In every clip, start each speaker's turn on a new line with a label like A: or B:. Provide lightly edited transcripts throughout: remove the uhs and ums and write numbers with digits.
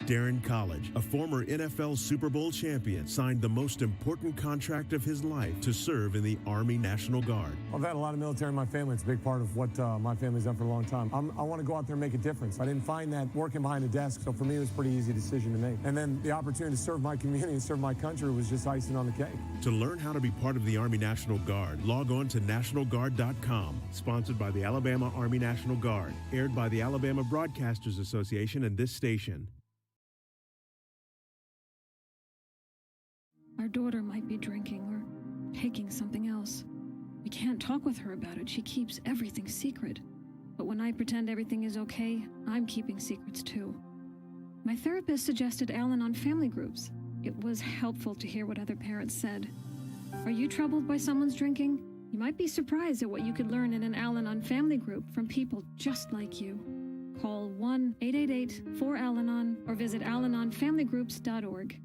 A: Darren College, a former NFL Super Bowl champion, signed the most important contract of his life to serve in the Army National Guard.
B: I've had a lot of military in my family. It's a big part of what my family's done for a long time. I want to go out there and make a difference. I didn't find that working behind a desk, so for me it was a pretty easy decision to make. And then the opportunity to serve my community and serve my country was just icing on the cake.
A: To learn how to be part of the Army National Guard, log on to nationalguard.com. Sponsored by the Alabama Army National Guard. Aired by the Alabama Broadcasters Association and this station.
C: Our daughter might be drinking or taking something else. We can't talk with her about it. She keeps everything secret. But when I pretend everything is okay, I'm keeping secrets too. My therapist suggested Al-Anon family groups. It was helpful to hear what other parents said. Are you troubled by someone's drinking? You might be surprised at what you could learn in an Al-Anon family group from people just like you. Call 1-888-4-AL-ANON or visit alanonfamilygroups.org.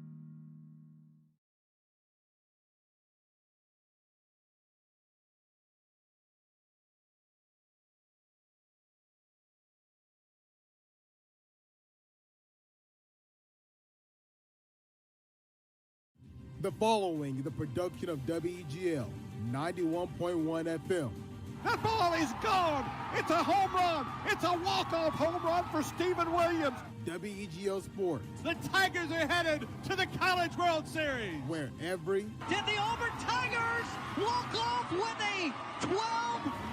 D: The following is the production of WEGL 91.1 FM.
E: That ball is gone. It's a home run. It's a walk-off home run for Stephen Williams.
D: WEGL Sports,
E: The Tigers are headed to the College World Series.
D: where every
F: Did the Auburn Tigers walk off with a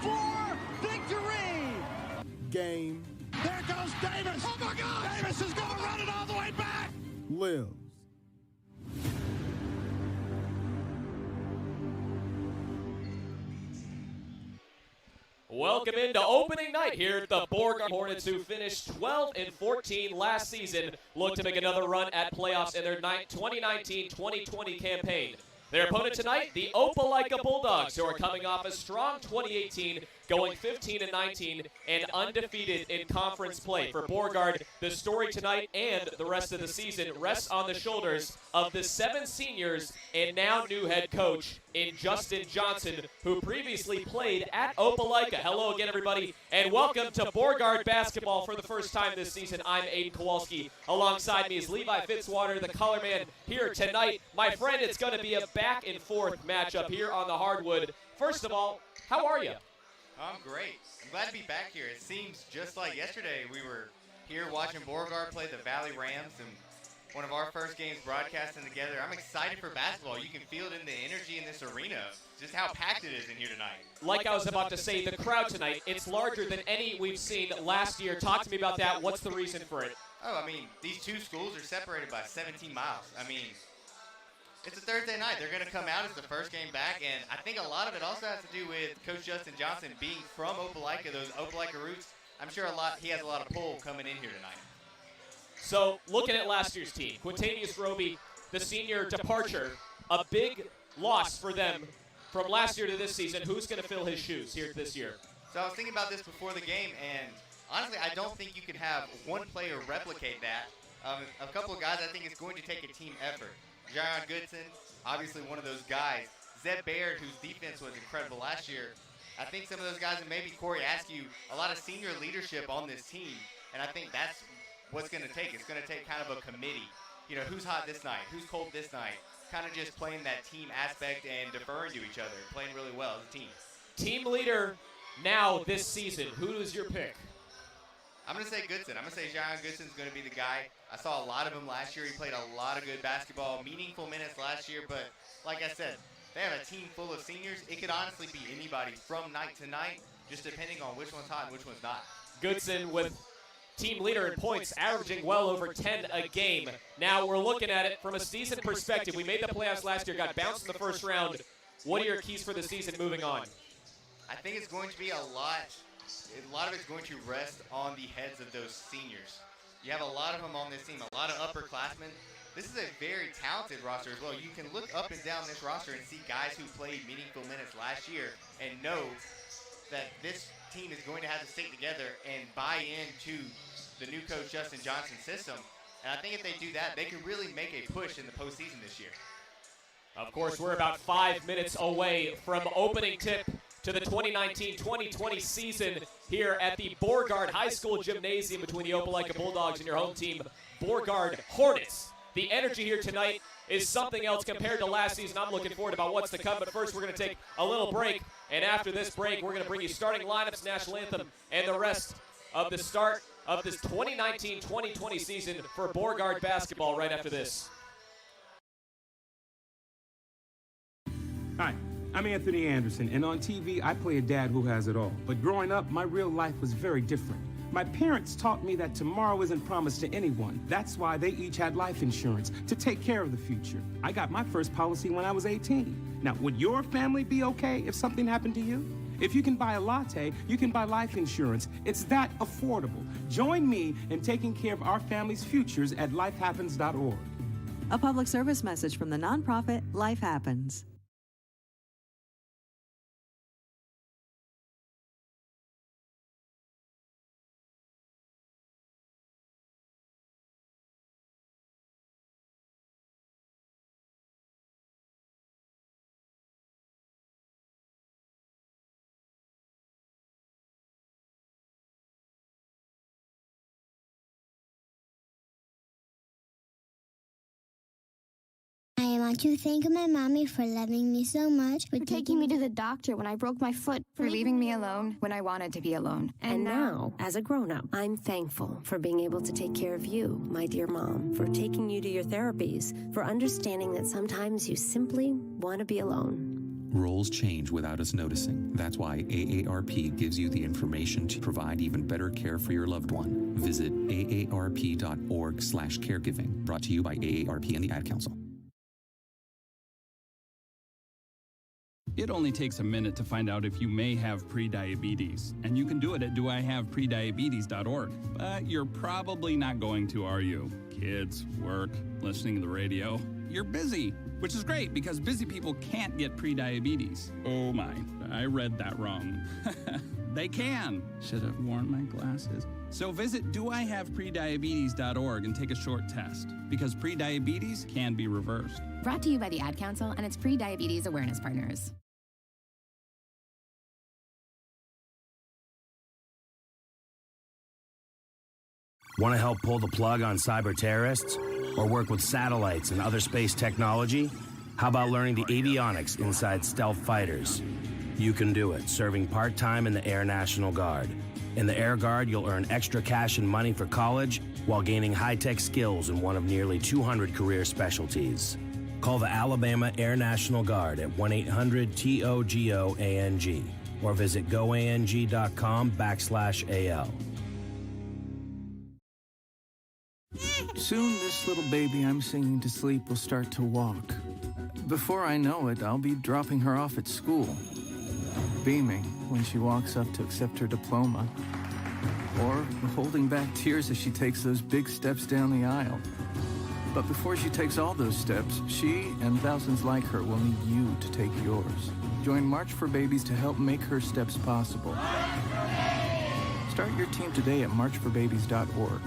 F: 12-4 victory?
D: game
E: There goes Davis. Oh, my God. Davis is going to run it all the way back.
D: lives.
G: Welcome into opening night here at the Beauregard Hornets, who finished 12-14 last season, look to make another run at playoffs in their 2019-2020 campaign. Their opponent tonight, the Opelika Bulldogs, who are coming off a strong 2018, going 15-19 and undefeated in conference play. For Beauregard, the story tonight and the rest of the season rests on the shoulders of the 7 seniors and now new head coach in Justin Johnson, who previously played at Opelika. Hello again, everybody, and welcome to Beauregard basketball for the first time this season. I'm Aiden Kowalski. Alongside me is Levi Fitzwater, the color man here tonight. My friend, it's going to be a back-and-forth matchup here on the hardwood. First of all, how are you?
H: I'm great. I'm glad to be back here. It seems just like yesterday we were here watching Beauregard play the Valley Rams, and one of our first games broadcasting together. I'm excited for basketball. You can feel it in the energy in this arena, just how packed it is in here tonight.
G: Like I was about to say, the crowd tonight, it's larger than any we've seen last year. Talk to me about that. What's the reason for it?
H: Oh, I mean, these two schools are separated by 17 miles. I mean, it's a Thursday night. They're going to come out as the first game back, and I think a lot of it also has to do with Coach Justin Johnson being from Opelika, those Opelika roots. I'm sure he has a lot of pull coming in here tonight.
G: So, looking at last year's team, Quintanius Roby, the senior departure, a big loss for them from last year to this season. Who's going to fill his shoes here this year?
H: So I was thinking about this before the game, and honestly, I don't think you can have one player replicate that. A couple of guys, I think it's going to take a team effort. Jaron Goodson, obviously one of those guys. Zeb Baird, whose defense was incredible last year. I think some of those guys, and maybe Corey Askew, a lot of senior leadership on this team, and I think that's what's going to take. It's going to take kind of a committee. You know, who's hot this night? Who's cold this night? Kind of just playing that team aspect and deferring to each other, playing really well as a team.
G: Team leader now this season. Who is your pick?
H: I'm going to say Goodson. I'm going to say Jaron Goodson's going to be the guy. I saw a lot of him last year. He played a lot of good basketball, meaningful minutes last year. But like I said, they have a team full of seniors. It could honestly be anybody from night to night, just depending on which one's hot and which one's not.
G: Goodson with team leader in points, averaging well over 10 a game. Now we're looking at it from a season perspective. We made the playoffs last year, got bounced in the first round. What are your keys for the season moving on?
H: I think it's going to be a lot of it's going to rest on the heads of those seniors. You have a lot of them on this team, a lot of upperclassmen. This is a very talented roster as well. You can look up and down this roster and see guys who played meaningful minutes last year and know that this team is going to have to stick together and buy into the new coach Justin Johnson's system. And I think if they do that, they can really make a push in the postseason this year.
G: Of course, we're about 5 minutes away from opening tip to the 2019-2020 season here at the Beauregard High School Gymnasium between the Opelika Bulldogs and your home team, Beauregard Hornets. The energy here tonight is something else compared to last season. I'm looking forward about what's to come, but first we're going to take a little break, and after this break, we're going to bring you starting lineups, national anthem, and the rest of the start of this 2019-2020 season for Beauregard basketball right after this.
I: Hi, I'm Anthony Anderson, and on TV, I play a dad who has it all. But growing up, my real life was very different. My parents taught me that tomorrow isn't promised to anyone. That's why they each had life insurance to take care of the future. I got my first policy when I was 18. Now, would your family be okay if something happened to you? If you can buy a latte, you can buy life insurance. It's that affordable. Join me in taking care of our family's futures at lifehappens.org.
J: A public service message from the nonprofit Life Happens.
K: I want to thank my mommy for loving me so much,
L: for taking me to the doctor when I broke my foot, for leaving me alone when I wanted to be alone.
M: And now, as a grown-up, I'm thankful for being able to take care of you, my dear mom, for taking you to your therapies, for understanding that sometimes you simply want to be alone.
N: Roles change without us noticing. That's why AARP gives you the information to provide even better care for your loved one. Visit aarp.org/caregiving. Brought to you by AARP and the Ad Council.
O: It only takes a minute to find out if you may have prediabetes, and you can do it at doihaveprediabetes.org. But you're probably not going to, are you? Kids, work, listening to the radio. You're busy, which is great because busy people can't get prediabetes. Oh my, I read that wrong. They can. Should have worn my glasses. So visit doihaveprediabetes.org and take a short test, because prediabetes can be reversed.
P: Brought to you by the Ad Council and its pre-diabetes awareness partners.
Q: Want to help pull the plug on cyber terrorists? Or work with satellites and other space technology? How about learning the avionics inside stealth fighters? You can do it, serving part-time in the Air National Guard. In the Air Guard, you'll earn extra cash and money for college while gaining high-tech skills in one of nearly 200 career specialties. Call the Alabama Air National Guard at 1-800-TOGOANG or visit goang.com/AL.
R: Soon this little baby I'm singing to sleep will start to walk. Before I know it, I'll be dropping her off at school, beaming when she walks up to accept her diploma, or holding back tears as she takes those big steps down the aisle. But before she takes all those steps, she and thousands like her will need you to take yours. Join March for Babies to help make her steps possible. Start your team today at marchforbabies.org.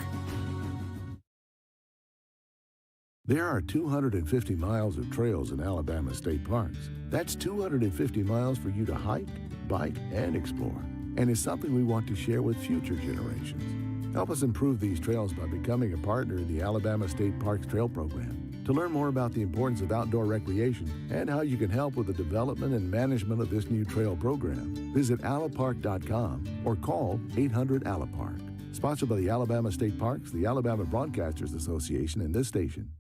S: There are 250 miles of trails in Alabama state parks. That's 250 miles for you to hike, bike, and explore. And it's something we want to share with future generations. Help us improve these trails by becoming a partner in the Alabama State Parks Trail Program. To learn more about the importance of outdoor recreation and how you can help with the development and management of this new trail program, visit alapark.com or call 800-ALAPARK. Sponsored by the Alabama State Parks, the Alabama Broadcasters Association, and this station.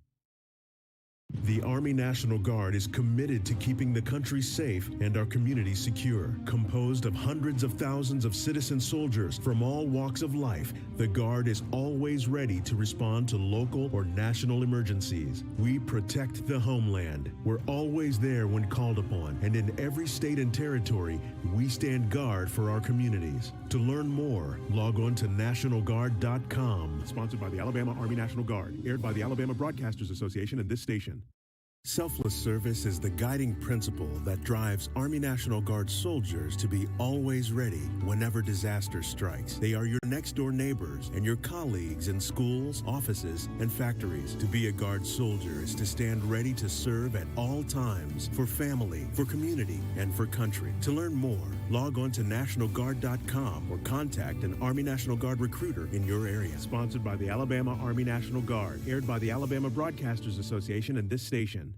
A: The Army National Guard is committed to keeping the country safe and our communities secure. Composed of hundreds of thousands of citizen soldiers from all walks of life, the Guard is always ready to respond to local or national emergencies. We protect the homeland. We're always there when called upon, and in every state and territory, we stand guard for our communities. To learn more, log on to nationalguard.com. Sponsored by the Alabama Army National Guard. Aired by the Alabama Broadcasters Association and this station. Selfless service is the guiding principle that drives Army National Guard soldiers to be always ready whenever disaster strikes. They are your next-door neighbors and your colleagues in schools, offices, and factories. To be a Guard soldier is to stand ready to serve at all times for family, for community, and for country. To learn more, Log on to NationalGuard.com or contact an Army National Guard recruiter in your area. Sponsored by the Alabama Army National Guard. Aired by the Alabama Broadcasters Association and this station.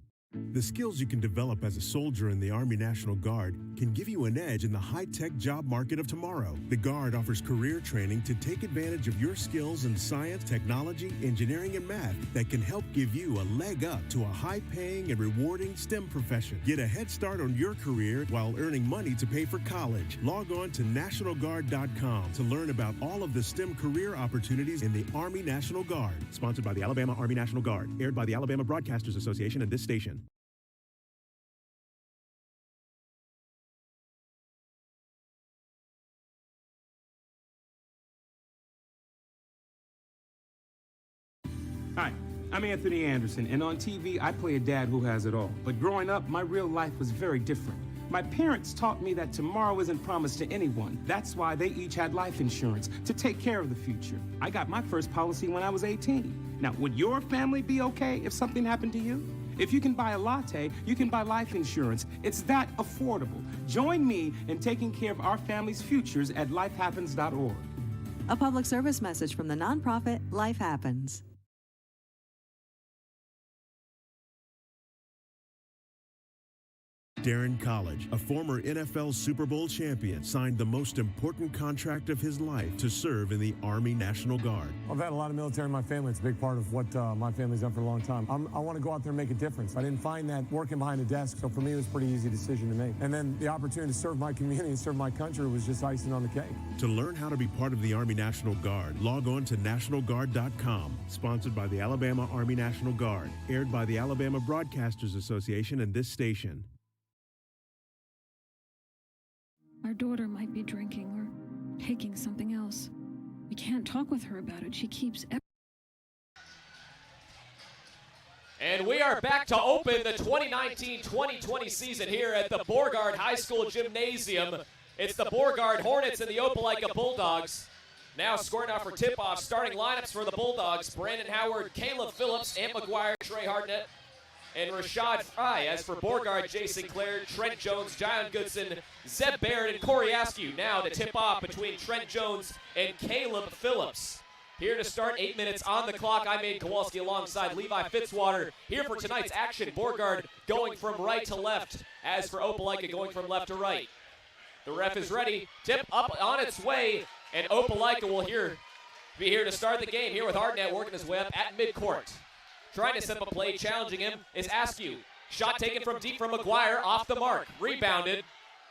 A: The skills you can develop as a soldier in the Army National Guard can give you an edge in the high-tech job market of tomorrow. The Guard offers career training to take advantage of your skills in science, technology, engineering, and math that can help give you a leg up to a high-paying and rewarding STEM profession. Get a head start on your career while earning money to pay for college. Log on to NationalGuard.com to learn about all of the STEM career opportunities in the Army National Guard. Sponsored by the Alabama Army National Guard. Aired by the Alabama Broadcasters Association and this station.
I: Hi, I'm Anthony Anderson, and on TV, I play a dad who has it all. But growing up, my real life was very different. My parents taught me that tomorrow isn't promised to anyone. That's why they each had life insurance to take care of the future. I got my first policy when I was 18. Now, would your family be okay if something happened to you? If you can buy a latte, you can buy life insurance. It's that affordable. Join me in taking care of our family's futures at lifehappens.org.
J: A public service message from the nonprofit Life Happens.
A: Darren College, a former NFL Super Bowl champion, signed the most important contract of his life to serve in the Army National Guard.
B: I've had a lot of military in my family. It's a big part of what my family's done for a long time. I want to go out there and make a difference. I didn't find that working behind a desk, so for me it was a pretty easy decision to make. And then the opportunity to serve my community and serve my country was just icing on the cake.
A: To learn how to be part of the Army National Guard, log on to NationalGuard.com. Sponsored by the Alabama Army National Guard. Aired by the Alabama Broadcasters Association and this station.
C: Our daughter might be drinking or taking something else. We can't talk with her about it. She keeps...
G: And we are back to open the 2019-2020 season here at the Beauregard High School Gymnasium. It's the Beauregard Hornets and the Opelika Bulldogs. Now scoring off for tip-off. Starting lineups for the Bulldogs. Brandon Howard, Caleb Phillips, Ant McGuire, Trey Hartnett, and Rashad Fry. As for Beauregard, Jay Sinclair, Trent Jones, John Goodson, Zeb Barrett, and Corey Askew. Now to tip off between Trent Jones and Caleb Phillips. Here to start, 8 minutes on the clock. I'm Aiden Kowalski alongside Levi Fitzwater. Here for tonight's action, Beauregard going from right to left. As for Opelika going from left to right. The ref is ready. Tip up on its way, and Opelika will be here to start the game. Here with Hartnett working his way up at midcourt. Trying to set up a play, challenging him is Askew. Shot taken from deep from McGuire, off the mark. Rebounded,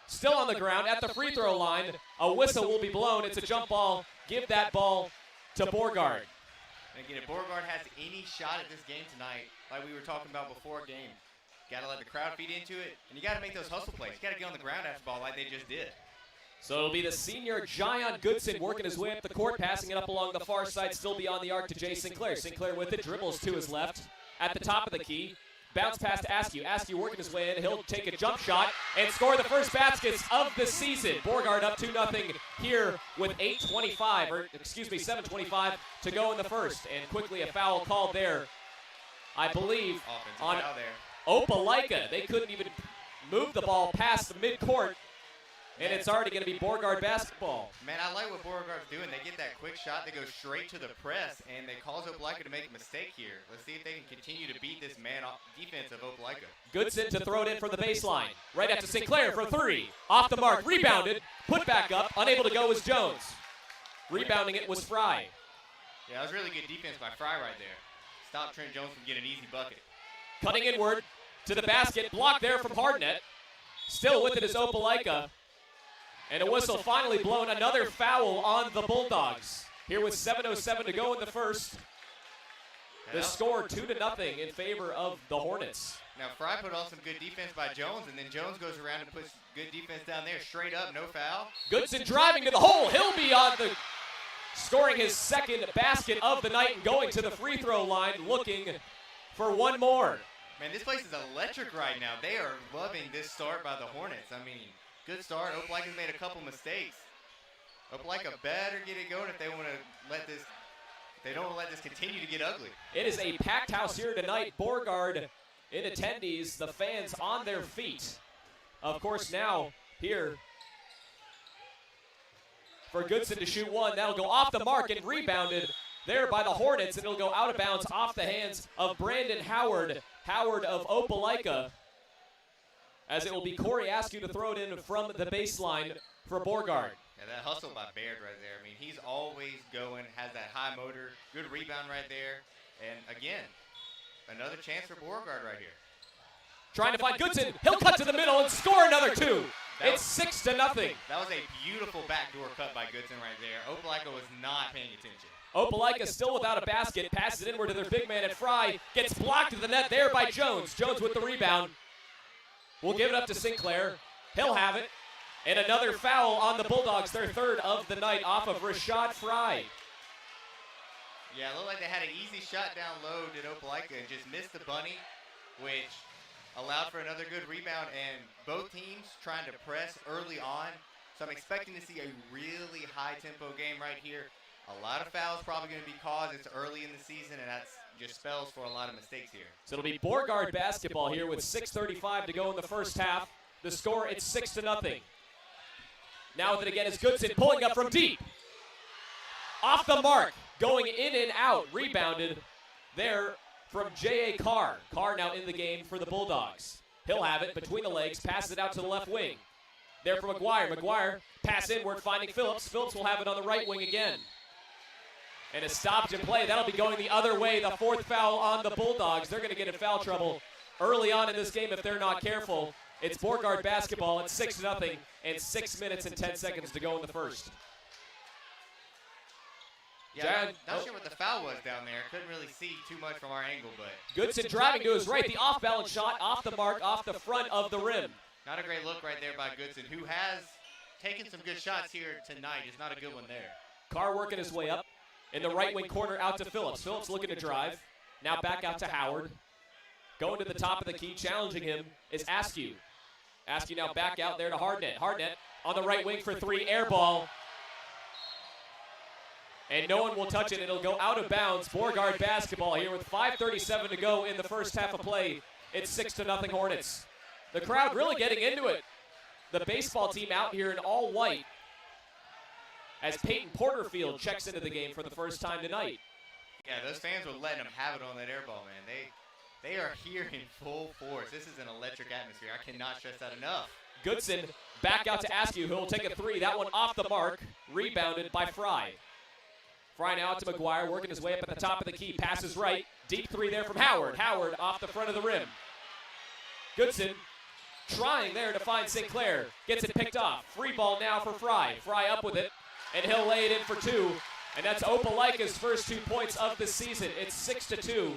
G: still on the ground at the free throw line. A whistle will be blown. It's a jump ball. Give that ball to Beauregard.
H: And again, if Beauregard has any shot at this game tonight, like we were talking about before game, got to let the crowd feed into it, and you got to make those hustle plays. You got to get on the ground after the ball like they just did.
G: So it'll be the senior John Goodson working his way up the court, passing it up along the far side, still beyond the arc to Jay Sinclair. Sinclair with it, dribbles to his left at the top of the key. Bounce pass to Askew. Askew working his way in. He'll take a jump shot and score the first baskets of the season. Beauregard up 2-0 here with 7:25 to go in the first. And quickly a foul called there, I believe, on Opelika. They couldn't even move the ball past the midcourt. And it's already going to be Beauregard basketball.
H: Man, I like what Beauregard's doing. They get that quick shot. They go straight to the press, and they cause Opelika to make a mistake here. Let's see if they can continue to beat this man defense of Opelika.
G: Goodson to throw it in from the baseline. Right after Sinclair for three. Off the mark, rebounded, put back up. Unable to go was Jones. Rebounding it was Fry.
H: Yeah, that was really good defense by Fry right there. Stopped Trent Jones from getting an easy bucket.
G: Cutting inward to the basket. Blocked there from Hartnett. Still with it is Opelika. And a whistle finally blown. Another foul on the Bulldogs. Here with 7:07 to go in the first. The score 2-0 in favor of the Hornets.
H: Now Fry put on some good defense by Jones, and then Jones goes around and puts good defense down there. Straight up, no foul.
G: Goodson driving to the hole. He'll be on the scoring his second basket of the night and going to the free throw line looking for one more.
H: Man, this place is electric right now. They are loving this start by the Hornets. I mean, good start. Opelika's made a couple mistakes. Opelika better get it going if they want to let this. They don't want to let this continue to get ugly.
G: It is a packed house here tonight. Beauregard in attendees, the fans on their feet. Of course, now here for Goodson to shoot one. That'll go off the mark and rebounded there by the Hornets, and it'll go out of bounds off the hands of Brandon Howard. Howard of Opelika, as it will be Corey Askew to throw it in from the baseline for Beauregard.
H: Yeah, that hustle by Baird right there. I mean, he's always going, has that high motor, good rebound right there. And again, another chance for Beauregard right here.
G: Trying to find Goodson. He'll cut to the middle and score another two. It's 6-0.
H: That was a beautiful backdoor cut by Goodson right there. Opelika was not paying attention.
G: Opelika still without a basket. Passes it inward to their big man at Fry. Gets blocked to the net there by Jones. Jones with the rebound. We'll give it up to Sinclair. He'll have it. And another foul on the Bulldogs, their third of the night, off of Rashad Fry.
H: Yeah, it looked like they had an easy shot down low, did Opelika, and just missed the bunny, which allowed for another good rebound. And both teams trying to press early on. So I'm expecting to see a really high-tempo game right here. A lot of fouls probably going to be caused. It's early in the season, and that's just spells for a lot of mistakes here.
G: So it'll be Beauregard basketball here with 6:35 to go in the first half. The score, it's 6-0. Now with it again is Goodson pulling up from deep. Off the mark, going in and out, rebounded there from J.A. Carr. Carr now in the game for the Bulldogs. He'll have it between the legs, passes it out to the left wing. There for McGuire. McGuire pass inward, finding Phillips. Phillips will have it on the right wing again. And a stoppage in play. That'll be going the other way. The fourth foul on the Bulldogs. They're going to get in foul trouble early on in this game if they're not careful. It's Beauregard basketball. It's 6-0 and 6 minutes and 10 seconds to go in the first.
H: Yeah, not sure what the foul was down there. Couldn't really see too much from our angle, but
G: Goodson driving to his right. The off-balance shot, off the mark, off the front of the rim.
H: Not a great look right there by Goodson, who has taken some good shots here tonight. It's not a good one there.
G: Carr working his way up. In the right wing corner out to Phillips. Phillips looking to drive. Now back out to Howard. Going to the top of the key, challenging him is Askew. Askew now back out there to Hardnett. Hardnett on the right wing for three, air ball. And no one will touch it. It'll go out of bounds. Beauregard basketball here with 5:37 to go in the first half of play. It's 6-0 Hornets. The crowd really getting into it. The baseball team out here in all white as Peyton Porterfield checks into the game for the first time tonight.
H: Yeah, those fans were letting them have it on that air ball, man. They are here in full force. This is an electric atmosphere. I cannot stress that enough.
G: Goodson back out to Askew, who will take a three. That one off the mark, rebounded by Fry. Fry now out to McGuire, working his way up at the top of the key. Passes right, deep three there from Howard. Howard off the front of the rim. Goodson trying there to find Sinclair. Gets it picked off. Free ball now for Fry. Fry up with it, and he'll lay it in for two. And that's Opelika's first 2 points of the season. It's 6-2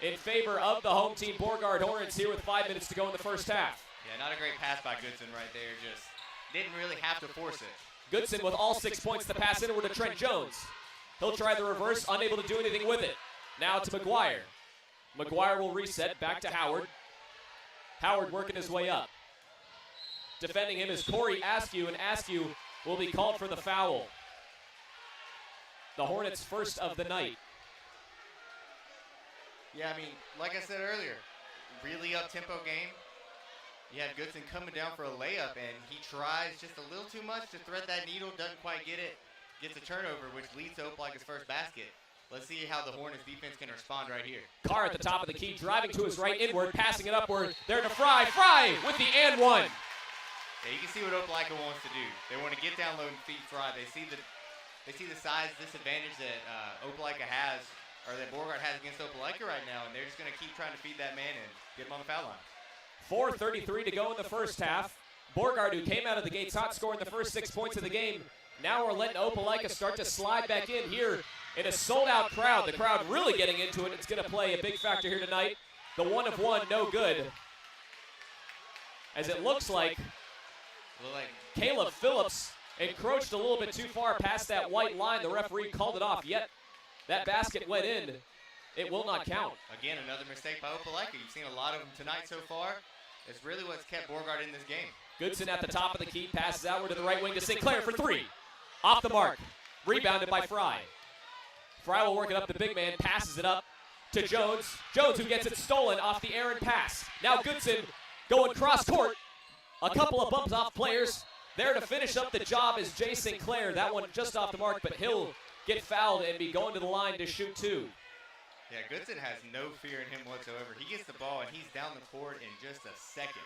G: in favor of the home team. Beauregard Hornets here with 5 minutes to go in the first half.
H: Yeah, not a great pass by Goodson right there. Just didn't really have to force it.
G: Goodson with all 6 points to pass inward to Trent Jones. He'll try the reverse, unable to do anything with it. Now to McGuire. McGuire will reset back to Howard. Howard working his way up. Defending him is Corey Askew, and Askew will be called for the foul. The Hornets' first of the night.
H: Yeah, I mean, like I said earlier, really up-tempo game. You have Goodson coming down for a layup, and he tries just a little too much to thread that needle, doesn't quite get it, gets a turnover, which leads to Opelika's first basket. Let's see how the Hornets defense can respond right here.
G: Carr at the top of the key, driving to his right inward, passing it upward. There to Fry. Fry with the and one.
H: Yeah, you can see what Opelika wants to do. They want to get down low and feed Fry. They see the size disadvantage that Opelika has, or that Beauregard has against Opelika right now, and they're just going to keep trying to feed that man and get him on the foul line.
G: 4:33 to go in the first half. Beauregard, who came out of the gates hot, scoring the first 6 points of the game. Now we're letting Opelika start to slide back in here in a sold-out crowd. The crowd really getting into it. It's going to play a big factor here tonight. The 1 of 1, no good. As it looks like Caleb Phillips encroached a little bit too far past that white line. The referee called it off, yet that basket went in. It will not count.
H: Again, another mistake by Opelika. You've seen a lot of them tonight so far. It's really what's kept Beauregard in this game.
G: Goodson at the top of the key, passes outward to the right wing to Sinclair for three. Off the mark, rebounded by Fry. Fry will work it up the big man, passes it up to Jones. Jones who gets it stolen off the errant pass. Now Goodson going cross court. A couple of bumps off players. There to finish up the job is Jay Sinclair. That one just off the mark, but he'll get fouled and be going to the line to shoot 2.
H: Yeah, Goodson has no fear in him whatsoever. He gets the ball, and he's down the court in just a second.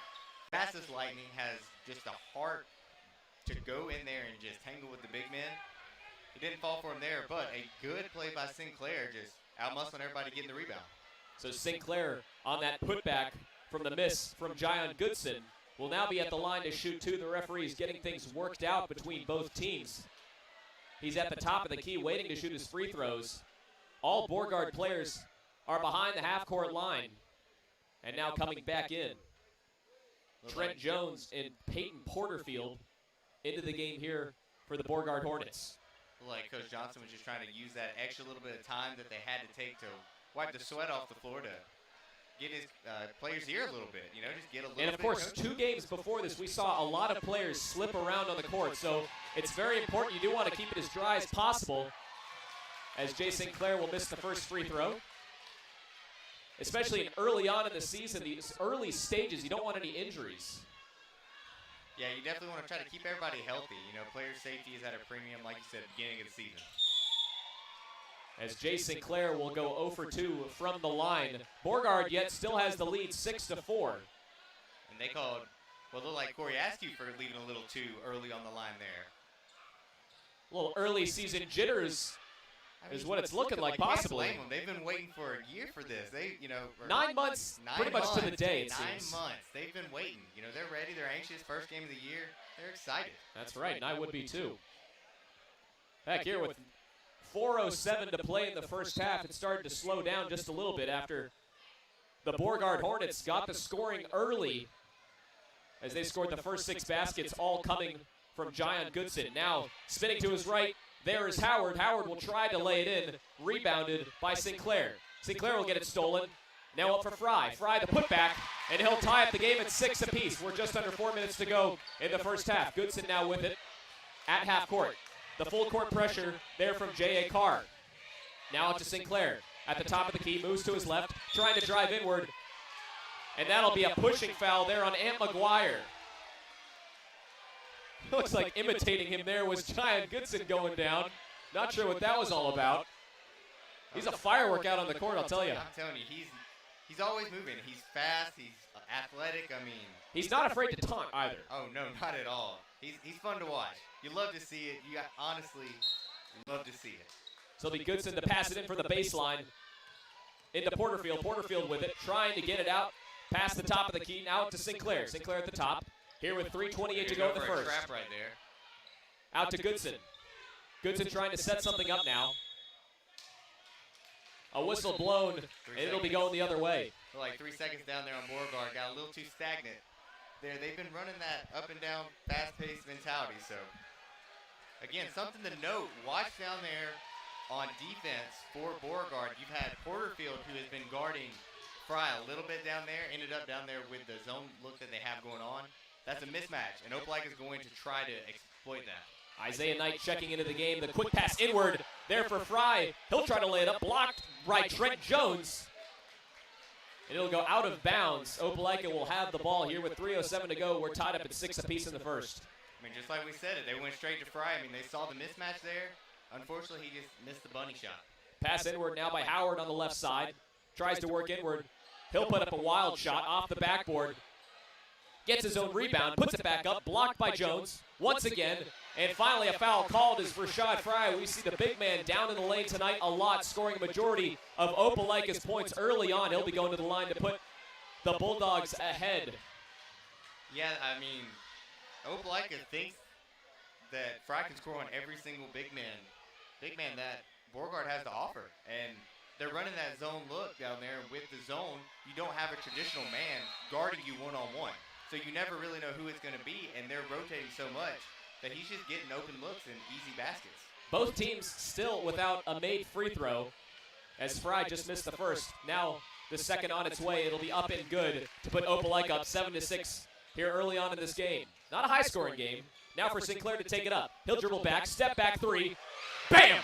H: Fast as lightning, has just a heart to go in there and just tangle with the big men. He didn't fall for him there, but a good play by Sinclair, just out-muscling everybody getting the rebound.
G: So Sinclair on that putback from the miss from Jayon Goodson will now be at the line to shoot 2. The referee's getting things worked out between both teams. He's at the top of the key waiting to shoot his free throws. All Beauregard players are behind the half-court line. And now coming back in. Trent Jones and Peyton Porterfield into the game here for the Beauregard Hornets.
H: Like Coach Johnson was just trying to use that extra little bit of time that they had to take to wipe the sweat off the floor to get his players here a little bit, just get a little bit.
G: And of course, 2 games before this, we saw a lot of players slip around on the court. So it's very important. You do want to keep it as dry as possible, as Jay Sinclair will miss the first free throw. Especially early on in the season, these early stages, you don't want any injuries.
H: Yeah, you definitely want to try to keep everybody healthy. Player safety is at a premium, like you said, beginning of the season.
G: As Jay Sinclair will go 0 for 2 from the line. Beauregard yet still has the lead 6-4.
H: And they called, it looked like Corey Askew for leaving a little too early on the line there.
G: A little early season jitters is what it's looking like, possibly.
H: Can't blame them. They've been waiting for a year for this. They,
G: 9 months, pretty much to the day, it seems.
H: 9 months. They've been waiting. They're ready. They're anxious. First game of the year. They're excited.
G: That's right, and I would be too. Back here with 4:07 to play in the first half, it started to slow down just a little bit after the Beauregard Hornets got the scoring early as they scored the first 6 baskets, all coming from Jayon Goodson. Now spinning to his right, there is Howard. Howard will try to lay it in, rebounded by Sinclair. Sinclair will get it stolen. Now up for Fry. Fry the putback, and he'll tie up the game at 6 apiece. We're just under 4 minutes to go in the first half. Goodson now with it at half court. The full court pressure there from J.A. Carr. Now up to Sinclair. At the top of the key, moves to his left, trying to drive inward. And that'll be a pushing foul there on Ant McGuire. Looks like imitating him there was Jayon Goodson going down. Not sure what that was all about. He's a firework out on the court, I'll tell you.
H: I'm telling you, he's always moving. He's fast. He's athletic.
G: He's not afraid to taunt either.
H: Oh, no, not at all. He's fun to watch. You love to see it. Honestly, love to see it.
G: So it'll be Goodson to pass it in for the baseline. Into Porterfield. Porterfield with it, trying to get it out past the top of the key. Now to Sinclair. Sinclair at the top. Here with 3:28 to go in the first.
H: Trap right there.
G: Out to Goodson. Goodson trying to set something up now. A whistle blown, and it'll be going the other way.
H: Like 3 seconds down there on Beauregard. Got a little too stagnant there. They've been running that up and down, fast-paced mentality. So, again, something to note. Watch down there on defense for Beauregard. You've had Porterfield, who has been guarding Fry a little bit down there, ended up down there with the zone look that they have going on. That's a mismatch, and Opelika is going to try to exploit that.
G: Isaiah Knight checking into the game. The quick pass inward there for Fry. He'll try to lay it up. Blocked by Trent Jones. And it'll go out of bounds. Opelika will have the ball here with 3:07 to go. We're tied up at 6 apiece in the first.
H: Just like we said it, they went straight to Fry. They saw the mismatch there. Unfortunately, he just missed the bunny shot.
G: Pass inward now by Howard on the left side. Tries to work inward. He'll put up a wild shot off the backboard. Gets his own rebound, puts it back up, blocked by Jones once again. And finally a foul called is Rashad Fry. We see the big man down in the lane tonight a lot, scoring a majority of Opelika's points early on. He'll be going to the line to put the Bulldogs ahead.
H: Yeah, Opelika thinks that Fry can score on every single big man that Beauregard has to offer. And they're running that zone look down there. With the zone, you don't have a traditional man guarding you one-on-one. So you never really know who it's going to be, and they're rotating so much that he's just getting open looks and easy baskets.
G: Both teams still without a made free throw, as Fry just missed the first. Now the second on its way. It'll be up and good to put Opelika up 7-6 here early on in this game. Not a high-scoring game. Now for Sinclair to take it up. He'll dribble back, step back three. Bam!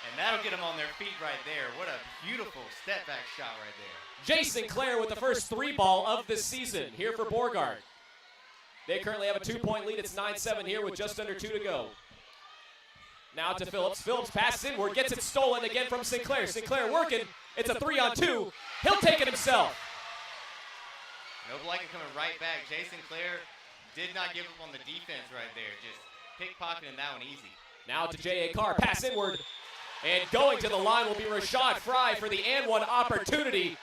H: And that'll get them on their feet right there. What a beautiful step-back shot right there.
G: Jay Sinclair with the first 3 ball of this season here for Beauregard. They currently have a 2-point lead. It's 9-7 here with just under 2 to go. Now to Phillips. Phillips passes inward, gets it stolen again from Sinclair. Sinclair working. It's a 3-on-2. He'll take it himself.
H: Opelika coming right back. Jay Sinclair did not give up on the defense right there. Just pickpocketing that one easy.
G: Now to J.A. Carr. Pass inward. And going to the line will be Rashad Fry for the and one opportunity.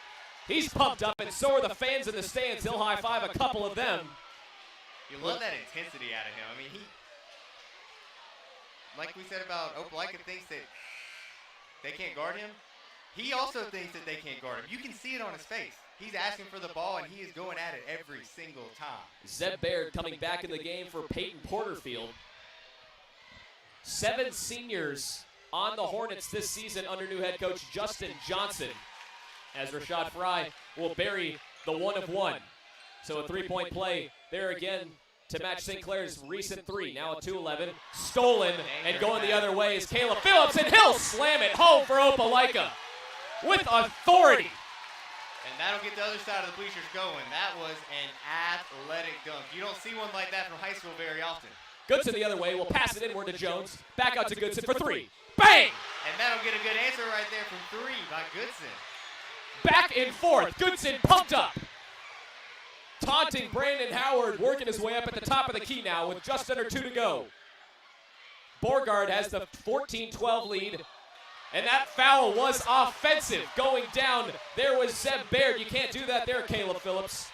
G: He's pumped up, and so are the fans in the stands. He'll high-five a couple of them.
H: You love that intensity out of him. I mean, like we said about Opelika, thinks that they can't guard him. He also thinks that they can't guard him. You can see it on his face. He's asking for the ball, and he is going at it every single time.
G: Zeb Baird coming back in the game for Peyton Porterfield. 7 seniors on the Hornets this season under new head coach Justin Johnson, as Rashad Fry will bury the 1-of-1. So a 3-point play there again to match Sinclair's recent 3. Now a 2-11. Stolen and going the other way is Caleb Phillips, and he'll slam it home for Opelika with authority.
H: And that'll get the other side of the bleachers going. That was an athletic dunk. You don't see one like that from high school very often.
G: Goodson the other way will pass it inward to Jones. Back out to Goodson for 3. Bang!
H: And that'll get a good answer right there from 3 by Goodson.
G: Back and forth. Goodson pumped up. Taunting Brandon Howard, working his way up at the top of the key now with just under 2 to go. Beauregard has the 14-12 lead. And that foul was offensive. Going down, there was Zeb Baird. You can't do that there, Caleb Phillips.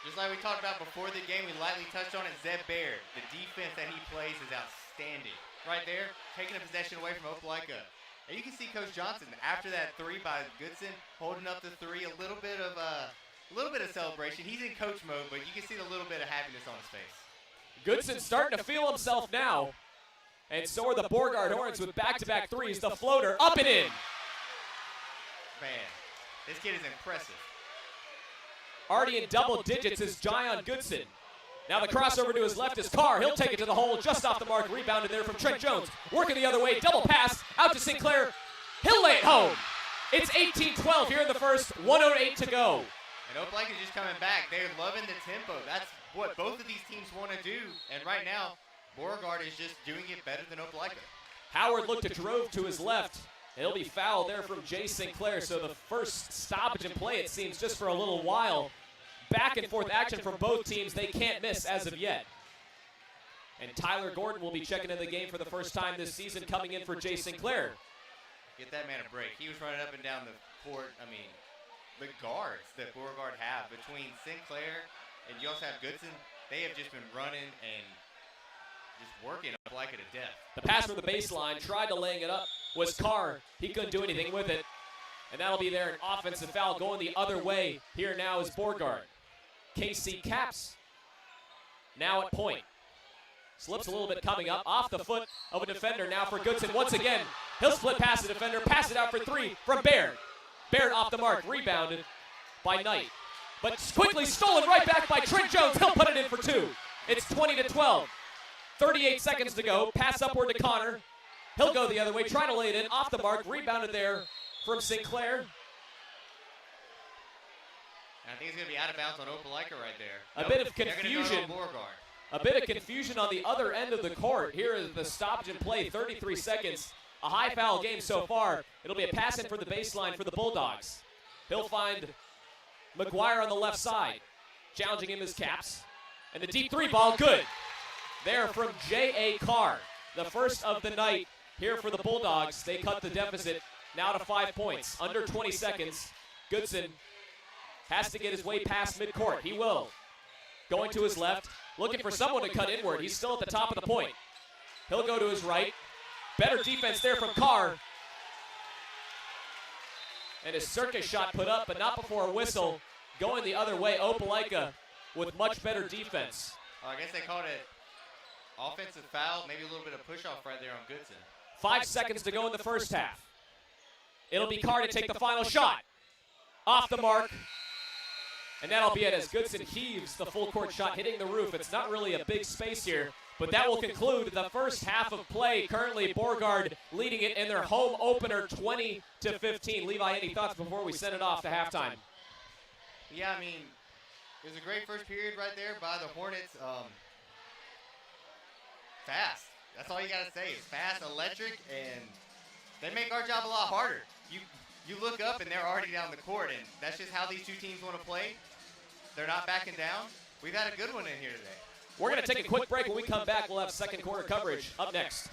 H: Just like we talked about before the game, we lightly touched on it, Zeb Baird. The defense that he plays is outstanding. Right there, taking a possession away from Opelika. And you can see Coach Johnson, after that 3 by Goodson, holding up the 3, a little bit of celebration. He's in coach mode, but you can see a little bit of happiness on his face.
G: Goodson's starting to feel himself now. And so are the Beauregard Hornets with back-to-back 3s. The floater up and in.
H: Man, this kid is impressive.
G: Already in double digits is Jyon Goodson. Now the crossover to his left is Carr. He'll take it to the hole just off the mark. Rebounded there from Trent Jones. Working the other way. Double pass out to Sinclair. He'll lay it home. It's 18-12 here in the first. 1:08 to go.
H: And Opelika is just coming back. They're loving the tempo. That's what both of these teams want to do. And right now, Beauregard is just doing it better than Opelika.
G: Howard looked to Drove to his left. He'll be fouled there from Jay Sinclair. So the first stoppage in play, it seems, just for a little while. Back and forth action from both teams. They can't miss as of yet. And Tyler Gordon will be checking in the game for the first time this season, coming in for Jay Sinclair.
H: Get that man a break. He was running up and down the court. I mean, the guards that Beauregard have between Sinclair and you also have Goodson, they have just been running and just working Opelika to death.
G: The pass from the baseline, tried to laying it up, was Carr. He couldn't do anything with it. And that'll be there, an offensive foul going the other way. Here now is Beauregard. KC Caps now at point. Slips a little bit coming up, off the foot of a defender now for Goodson. Once again, he'll split past the defender, pass it out for 3 from Baird. Baird off the mark, rebounded by Knight. But quickly stolen right back by Trent Jones. He'll put it in for 2. It's 20-12. 38 seconds to go. Pass upward to Connor. He'll go the other way, try to lay it in, off the mark, rebounded there from Sinclair.
H: And I think it's going to be out of bounds on Opelika right there.
G: A bit of confusion. A bit of confusion on the other end of the court. Here is the stoppage in play, 33 seconds. A high foul game so far. It'll be a pass in for the baseline for the Bulldogs. He'll find McGuire on the left side. Challenging him is Caps. And the deep 3 ball, good. There from J.A. Carr. The first of the night here for the Bulldogs. They cut the deficit now to 5 points. Under 20 seconds. Goodson has to get his way past midcourt. He will. Going to his left. Looking for someone to cut inward. He's still at the top of the point. He'll go to his right. Better defense there from Carr. And his circus shot put up, but not before a whistle. Going the other way, Opelika with much better defense.
H: I guess they called it offensive foul, maybe a little bit of push-off right there on Goodson.
G: 5 seconds to go in the first half. It'll be Carr to take the final shot. Off the mark. And that'll be it as Goodson heaves the full court shot, hitting the roof. It's not really a big space here, but that will conclude the first half of play. Currently, Beauregard leading it in their home opener, 20-15. Levi, any thoughts before we send it off to halftime?
H: Yeah, I mean, it was a great first period right there by the Hornets. fast. That's all you got to say. It's fast, electric, and they make our job a lot harder. You look up, and they're already down the court, and that's just how these two teams want to play. They're not backing down. We've had a good one in here today.
G: We're going to take a quick break. When we come back, we'll have second quarter coverage up next.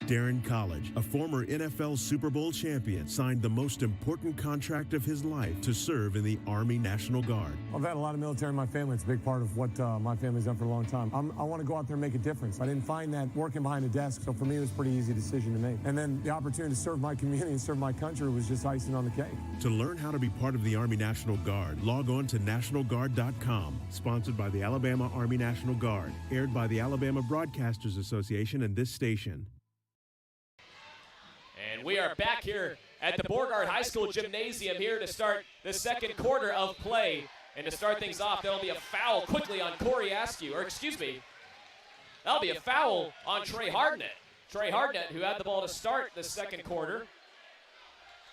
A: Darren College, a former NFL Super Bowl champion, signed the most important contract of his life to serve in the Army National Guard.
B: I've had a lot of military in my family. It's a big part of what my family's done for a long time. I want to go out there and make a difference. I didn't find that working behind a desk, so for me it was a pretty easy decision to make. And then the opportunity to serve my community and serve my country was just icing on the cake.
A: To learn how to be part of the Army National Guard, log on to nationalguard.com. Sponsored by the Alabama Army National Guard. Aired by the Alabama Broadcasters Association and this station.
G: And we are back here at the Beauregard High School Gymnasium here to start the second quarter of play. And to start things off, there'll be a foul quickly on Corey Askew, or excuse me, that'll be a foul on Trey Hardnett. Trey Hardnett, who had the ball to start the second quarter.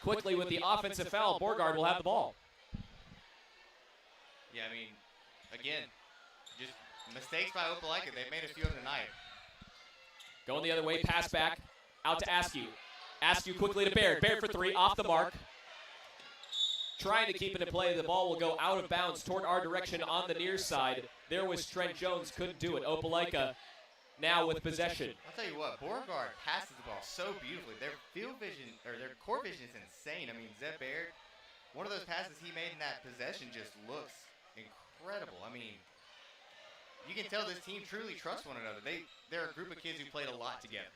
G: Quickly with the offensive foul, Beauregard will have the ball.
H: Yeah, I mean, again, just mistakes by Opelika. They've made a few of them tonight.
G: Going the other way, pass back, out to Askew. Askew quickly to Baird. Baird for three, off the mark. Trying to keep it in play. The ball will go out of bounds toward our direction on the near side. There was Trent Jones, couldn't do it. Opelika now with possession.
H: I'll tell you what, Beauregard passes the ball so beautifully. Their field vision, or their court vision is insane. I mean, Zeb Baird, one of those passes he made in that possession just looks incredible. I mean, you can tell this team truly trusts one another. They're a group of kids who played a lot together.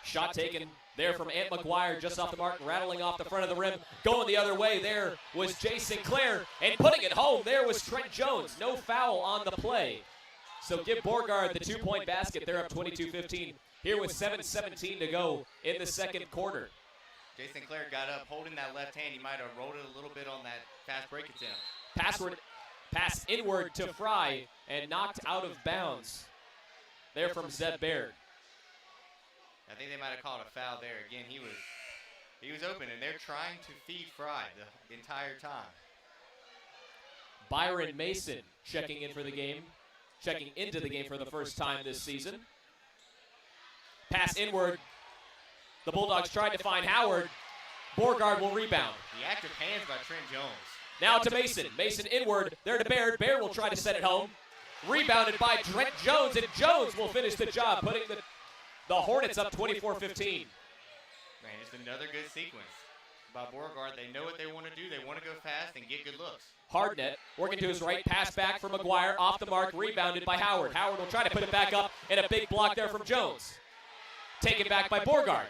G: Shot taken there from Ant McGuire just off the mark, rattling off the front of the rim. Going the other way, there was Jay Sinclair, and putting it home, there was Trent Jones. No foul on the play. So give Beauregard the 2-point basket. They're up 22-15 here with 7:17 to go in the second quarter.
H: Jay Sinclair got up, holding that left hand. He might have rolled it a little bit on that fast break attempt.
G: Pass inward to Fry, and knocked out of bounds. There from Zeb Baird.
H: I think they might have called a foul there. Again, he was open, and they're trying to feed Fry the entire time.
G: Byron Mason checking into the game for the first time this season. Pass inward. The Bulldogs tried to find Howard. Beauregard will rebound.
H: The active hands by Trent Jones.
G: Now to Mason. Mason inward. There to Baird. Baird will try to set it home. Rebounded by Trent Jones, and Jones will finish the job, putting the Hornets up 24-15.
H: Man, just another good sequence by Beauregard. They know what they want to do. They want to go fast and get good looks.
G: Hardnett working to his right, pass back for McGuire, off the mark, rebounded by Howard. Howard will try to put it back up, and a big block there from Jones. Taken back by Beauregard.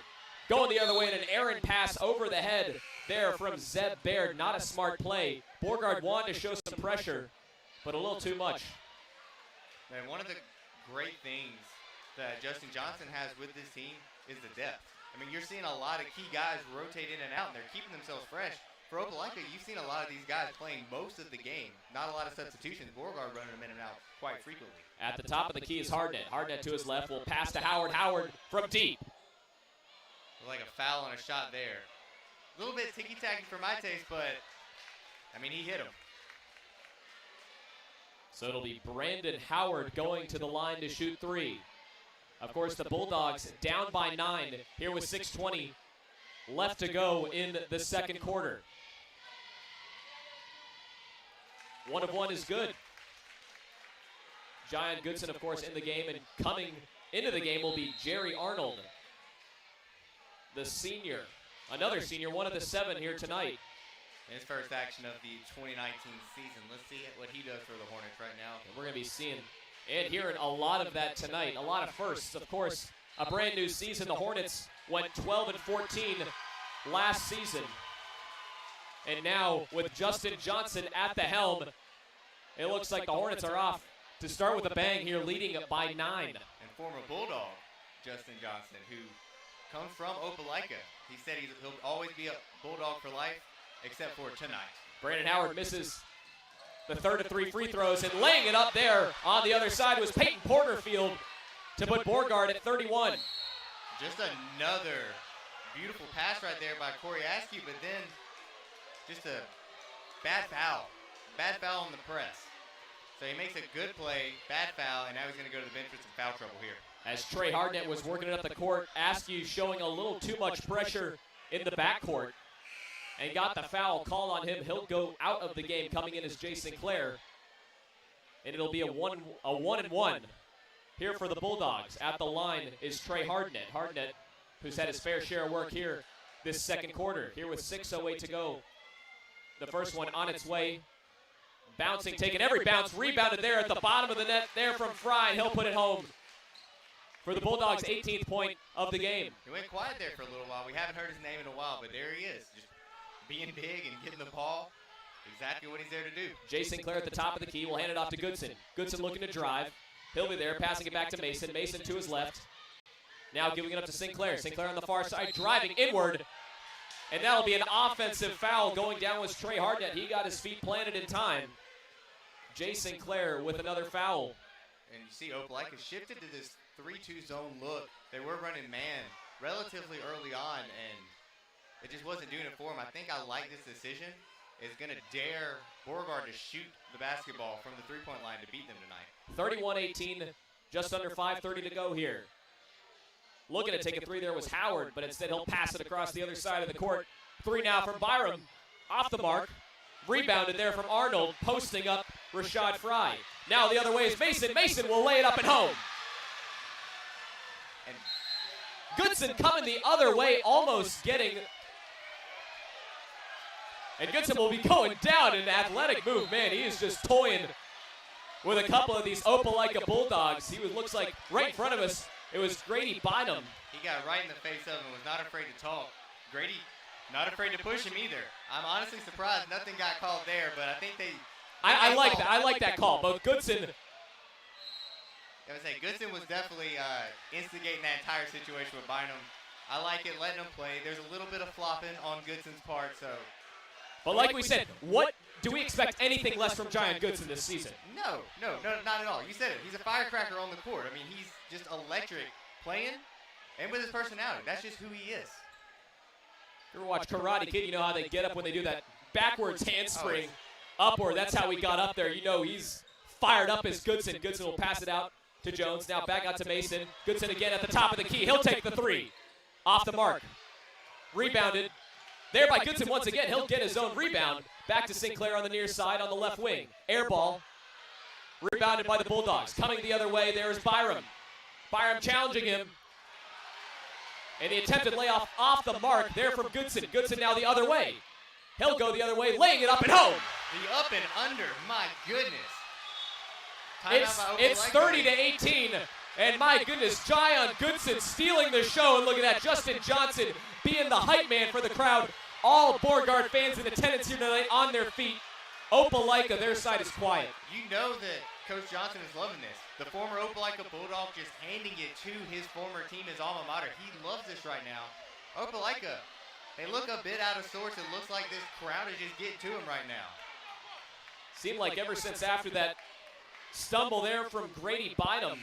G: Going the other way, and an errant pass over the head there from Zeb Baird. Not a smart play. Beauregard wanted to show some pressure, but a little too much.
H: Man, one of the great things that Justin Johnson has with this team is the depth. I mean, you're seeing a lot of key guys rotate in and out, and they're keeping themselves fresh. For Opelika, you've seen a lot of these guys playing most of the game. Not a lot of substitutions. Beauregard running them in and out quite frequently.
G: At the top of the key is Hardnett. Hardnett to his left will pass to Howard. Howard from deep.
H: Like a foul on a shot there. A little bit ticky-tacky for my taste, but, I mean, he hit him.
G: So it'll be Brandon Howard going to the line to shoot three. Of course, the Bulldogs down by 9 here with 6:20 left to go in the second quarter. 1 of 1 is good. Giant Goodson, of course, in the game, and coming into the game will be Jerry Arnold, the senior. Another senior, one of the 7 here tonight.
H: His first action of the 2019 season. Let's see what he does for the Hornets right now.
G: And we're going to be seeing and hearing a lot of that tonight. A lot of firsts. Of course, a brand new season. The Hornets went 12-14 last season. And now with Justin Johnson at the helm, it looks like the Hornets are off to start with a bang here, leading by 9.
H: And former Bulldog Justin Johnson, who comes from Opelika. He said he'll always be a Bulldog for life, except for tonight.
G: Brandon Howard misses the third of 3 free throws, and laying it up there on the other side was Peyton Porterfield to put Beauregard at 31.
H: Just another beautiful pass right there by Corey Askew, but then just a bad foul. Bad foul on the press. So he makes a good play, bad foul, and now he's going to go to the bench with some foul trouble here.
G: As Trey Hardnett was working it up the court, Askew showing a little too much pressure in the backcourt and got the foul called on him. He'll go out of the game. Coming in is Jay Sinclair. And it'll be a one and one here for the Bulldogs. At the line is Trey Hardnett. Hardnett, who's had his fair share of work here this second quarter. Here with 6:08 to go. The first one on its way. Bouncing, taking every bounce. Rebounded there at the bottom of the net there from Fry, and he'll put it home for the Bulldogs' 18th point of the game.
H: He went quiet there for a little while. We haven't heard his name in a while, but there he is. Just being big and getting the ball. Exactly what he's there to do.
G: Jay Sinclair at the top of the key will hand it off to Goodson. Goodson looking to drive. He'll be there, passing it back to Mason. Mason to his left. Now giving it up to Sinclair. Sinclair on the far side, driving inward. And that'll be an offensive foul. Going down was Trey Hardnett. He got his feet planted in time. Jay Sinclair with another foul.
H: And you see Opelika shifted to this 3-2 zone look. They were running man relatively early on, and it just wasn't doing it for him. I think I like this decision. It's going to dare Beauregard to shoot the basketball from the three-point line to beat them tonight.
G: 31-18, just under 5:30 to go here. Looking to take a three there was Howard, but instead he'll pass it across the other side of the court. Three now from Byron, off the mark. Rebounded there from Arnold, posting up Rashad Fry. Now the other way is Mason. Mason will lay it up and home. And Goodson coming the other way, almost getting. And Goodson will be going down in an athletic move. Man, he is just toying with a couple of these Opelika Bulldogs. He looks like right in front of us. It was Grady Bynum.
H: He got right in the face of him and was not afraid to talk. Grady, not afraid to push him either. I'm honestly surprised nothing got called there, but I think they.
G: I like that. I like that call. Both Goodson.
H: I would say Goodson was definitely instigating that entire situation with Bynum. I like it, letting him play. There's a little bit of flopping on Goodson's part, so.
G: But like we said, what do we expect anything less from Giant Goodson this season?
H: No, not at all. You said it. He's a firecracker on the court. I mean, he's just electric playing and with his personality. That's just who he is.
G: You ever watch Karate Kid, you know how they get up when they do that backwards handspring upward. That's how he got up there. You know he's fired up as Goodson. Goodson will pass it out to Jones. Now back out to Mason. Goodson again at the top of the key. He'll take the three. Off the mark. Rebounded. There by Goodson once again. He'll get his own rebound. Back to Sinclair on the near side on the left wing. Air ball. Rebounded by the Bulldogs. Coming the other way, there is Byram. Byram challenging him. And the attempted layoff off the mark there from Goodson. Goodson now the other way. He'll go the other way, laying it up and home.
H: The up and under, my goodness.
G: It's 30-18. And my goodness, Giant Goodson stealing the show. And look at that, Justin Johnson being the hype man for the crowd. All Beauregard fans in attendance here tonight on their feet. Opelika, their side is quiet.
H: You know that Coach Johnson is loving this. The former Opelika Bulldog just handing it to his former team, his alma mater. He loves this right now. Opelika, they look a bit out of sorts. It looks like this crowd is just getting to him right now.
G: Seemed like ever since after that stumble there from Grady Bynum,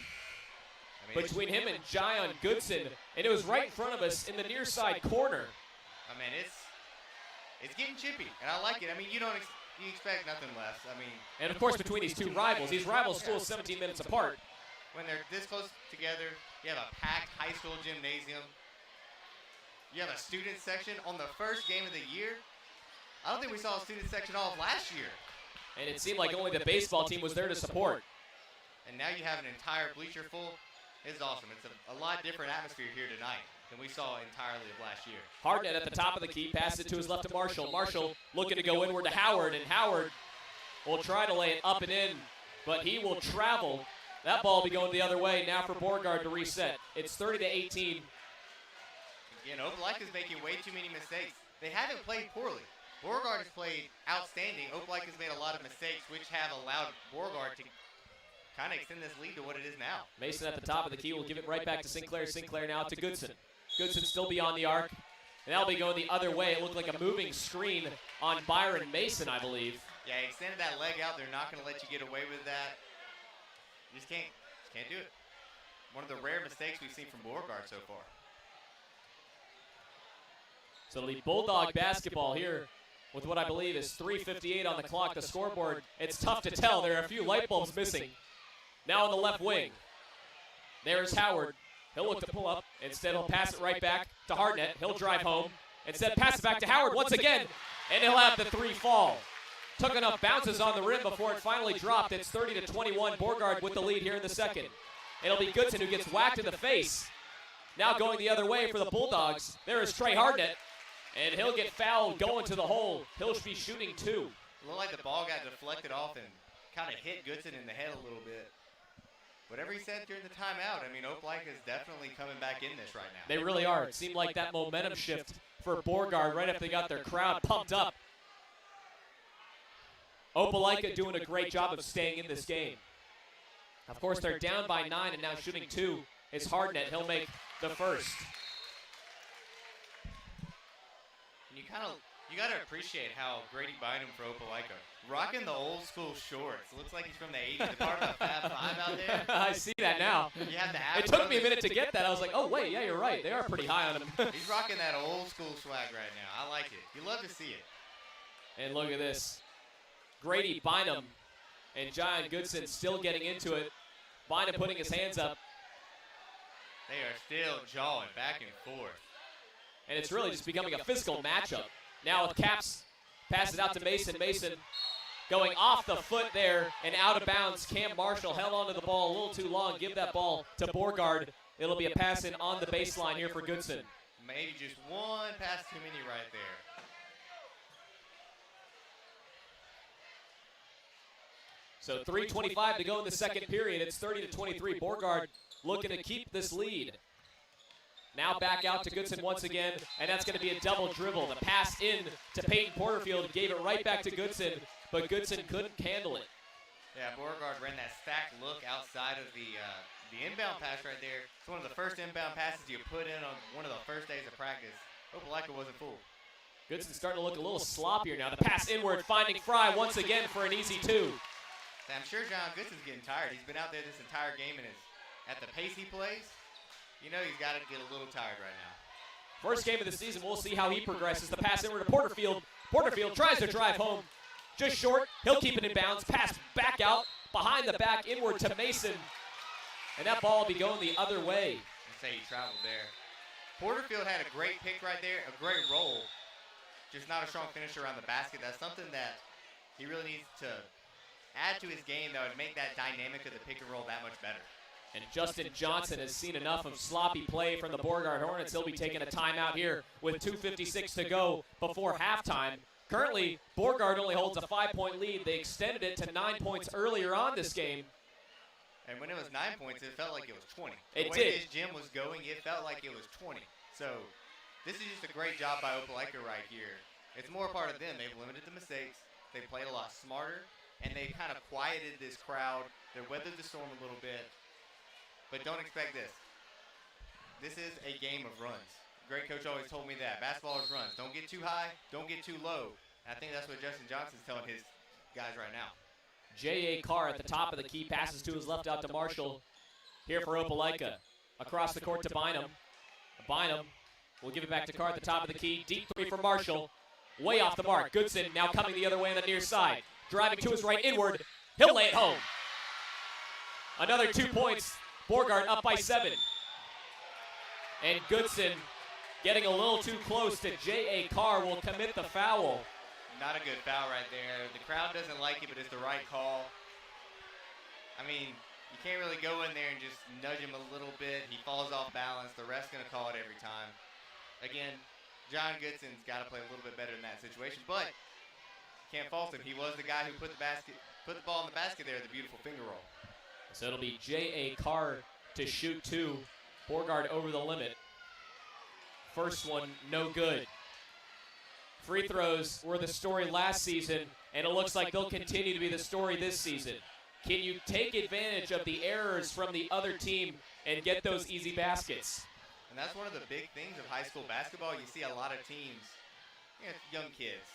G: between him and Giant Goodson, and it was right in front of us in the near side corner.
H: I mean, it's getting chippy, and I like it. I mean, you expect nothing less. I mean,
G: and of course between these two rivals, schools 17 minutes apart.
H: When they're this close together, you have a packed high school gymnasium. You have a student section on the first game of the year. I don't think we saw a student section all of last year.
G: And it seemed like only the baseball team was there to support.
H: And now you have an entire bleacher full. It's awesome. It's a lot different atmosphere here tonight than we saw entirely of last year.
G: Hardnett at the top of the key, passed it to his left to Marshall. Marshall looking to go inward to Howard, and Howard will try to lay it up and in, but he will travel. That ball will be going the other way now for Beauregard to reset. It's 30-18.
H: Again, Opelika is making way too many mistakes. They haven't played poorly. Beauregard has played outstanding. Opelika has made a lot of mistakes, which have allowed Beauregard to kind of extend this lead to what it is now.
G: Mason at the top of the key will give it right back to Sinclair. Sinclair now to Goodson. Goodson still beyond the arc. And that'll be going the other way. It looked like a moving screen on Byron Mason, I believe.
H: Yeah, he extended that leg out. They're not going to let you get away with that. You just can't do it. One of the rare mistakes we've seen from Beauregard so far.
G: So it'll be Bulldog basketball here with what I believe is 3:58 on the clock. The scoreboard, it's tough to tell. There are a few light bulbs missing. Now on the left wing, there's Howard. He'll look to pull up. Instead, he'll pass it right back to Hartnett. He'll drive home. Instead, pass it back to Howard once again, and he'll have the 3 fall. Took enough bounces on the rim before it finally dropped. It's 30-21. Beauregard with the lead here in the second. It'll be Goodson who gets whacked in the face. Now going the other way for the Bulldogs. There is Trey Hartnett, and he'll get fouled going to the hole. He'll be shooting 2.
H: It looked like the ball got deflected off and kind of hit Goodson in the head a little bit. Whatever he said during the timeout, I mean, Opelika is definitely coming back in this right now.
G: They really are. It seemed like that momentum shift for Beauregard right after they got their crowd pumped up. Opelika doing a great job of staying in this game. Of course, they're down by 9 and now shooting 2 is Hartnett. He'll make the first.
H: And you gotta appreciate how Grady Bynum for Opelika. Rocking the old school shorts. Looks like he's from the 80s. The part of the Fab Five out there.
G: I see that now.
H: You have to have
G: it took me a minute to get that. I was like, oh, wait, yeah, you're right. They are pretty high on him.
H: He's rocking that old school swag right now. I like it. You love to see it.
G: And look at this. Grady Bynum and John Goodson still getting into it. Bynum putting his hands up.
H: They are still jawing back and forth.
G: And it's really just becoming a physical matchup. Now with Caps, pass it out to Mason. Mason going off the foot there and out of bounds. Cam Marshall held onto the ball a little too long. Give that ball to Beauregard. It'll be a pass in on the baseline here for Goodson.
H: Maybe just one pass too many right there.
G: So 3:25 to go in the second period. It's 30-23. Beauregard looking to keep this lead. Now back out to Goodson once again, and that's going to be a double dribble. The pass in to Peyton Porterfield gave it right back to Goodson, but Goodson couldn't handle it.
H: Yeah, Beauregard ran that stacked look outside of the inbound pass right there. It's one of the first inbound passes you put in on one of the first days of practice. Opelika wasn't fooled.
G: Goodson starting to look a little sloppier now. The pass inward, finding Fry once again for an easy 2.
H: I'm sure John Goodson's getting tired. He's been out there this entire game, and at the pace he plays, you know he's got to get a little tired right now.
G: First game of the season, we'll see how he progresses. The pass inward to Porterfield. Porterfield tries to drive home. Just short. He'll keep it in bounds. Pass back out. Behind the back, inward to Mason. And that ball will be going the other way.
H: I'd say he traveled there. Porterfield had a great pick right there, a great roll. Just not a strong finisher around the basket. That's something that he really needs to add to his game that would make that dynamic of the pick and roll that much better.
G: And Justin Johnson has seen enough of sloppy play from the Beauregard Hornets. He'll be taking a timeout here with 2:56 to go before halftime. Currently, Beauregard only holds a 5-point lead. They extended it to 9 points earlier on this game.
H: And when it was 9 points, it felt like it was 20.
G: It
H: the way
G: did.
H: this gym was going, it felt like it was 20. So this is just a great job by Opelika right here. It's more a part of them. They've limited the mistakes. They played a lot smarter, and they kind of quieted this crowd. They weathered the storm a little bit. But don't expect this. This is a game of runs. Great coach always told me that. Basketball is runs. Don't get too high. Don't get too low. And I think that's what Justin Johnson's telling his guys right now.
G: J.A. Carr at the top of the key. Passes to his left out to Marshall. Here for Opelika. Across the court to Bynum. Bynum will give it back to Carr at the top of the key. Deep 3 for Marshall. Way off the mark. Goodson now coming the other way on the near side. Driving to his right inward. He'll lay it home. Another 2 points. Beauregard up by 7. And Goodson getting a little too close to J.A. Carr will commit the foul.
H: Not a good foul right there. The crowd doesn't like it, but it's the right call. I mean, you can't really go in there and just nudge him a little bit. He falls off balance. The ref's going to call it every time. Again, John Goodson's got to play a little bit better in that situation, but can't fault him. He was the guy who put the ball in the basket there, the beautiful finger roll.
G: So it'll be J.A. Carr to shoot 2. Beauregard over the limit. First one, no good. Free throws were the story last season, and it looks like they'll continue to be the story this season. Can you take advantage of the errors from the other team and get those easy baskets?
H: And that's one of the big things of high school basketball. You see a lot of teams, young kids.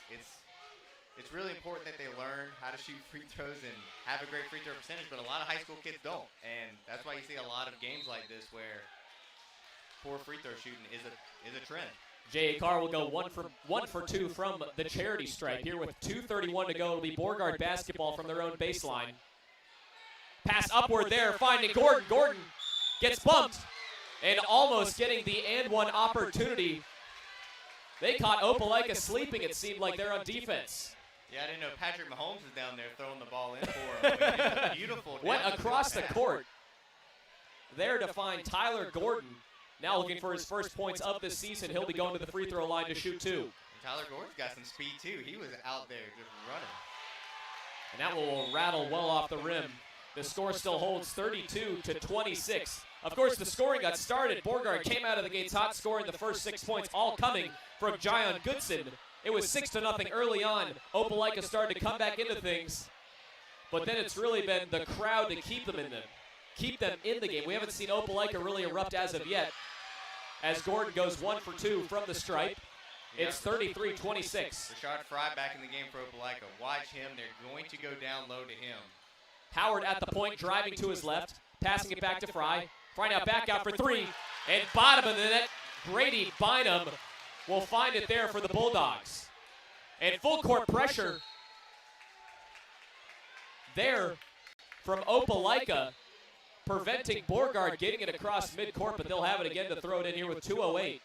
H: It's really important that they learn how to shoot free throws and have a great free throw percentage, but a lot of high school kids don't. And that's why you see a lot of games like this where poor free throw shooting is a trend.
G: J.A. Carr will go one for two from the charity stripe. Here with 2:31 to go, it'll be Beauregard basketball from their own baseline. Pass upward there, finding Gordon. Gordon gets bumped and almost getting the and one opportunity. They caught Opelika sleeping, it seemed like they're on defense.
H: Yeah, I didn't know Patrick Mahomes was down there throwing the ball in for him. I mean, it's a beautiful
G: went across the court there to find Tyler Gordon. Now looking for his first points of the season. He'll be going to the free throw line to shoot two.
H: And Tyler Gordon's got some speed, too. He was out there just running.
G: And that will rattle well off the rim. The score still holds 32-26. Of course, the scoring got started. Beauregard came out of the gates hot, scoring the first 6 points, all coming from Jion Goodson. It was 6-0 early on. Opelika started to come back into things. But then it's really been the crowd to keep them in the game. We haven't seen Opelika really erupt as of yet. As Gordon goes 1 for 2 from the stripe. It's 33-26.
H: Rashad Fry back in the game for Opelika. Watch him. They're going to go down low to him.
G: Howard at the point, driving to his left, passing it back to Fry. Fry now back out for three, and bottom of the net, Grady Bynum will find it there for the Bulldogs. And full court pressure there from Opelika, preventing Beauregard getting it across midcourt, but they'll have it again to throw it in here with 2:08.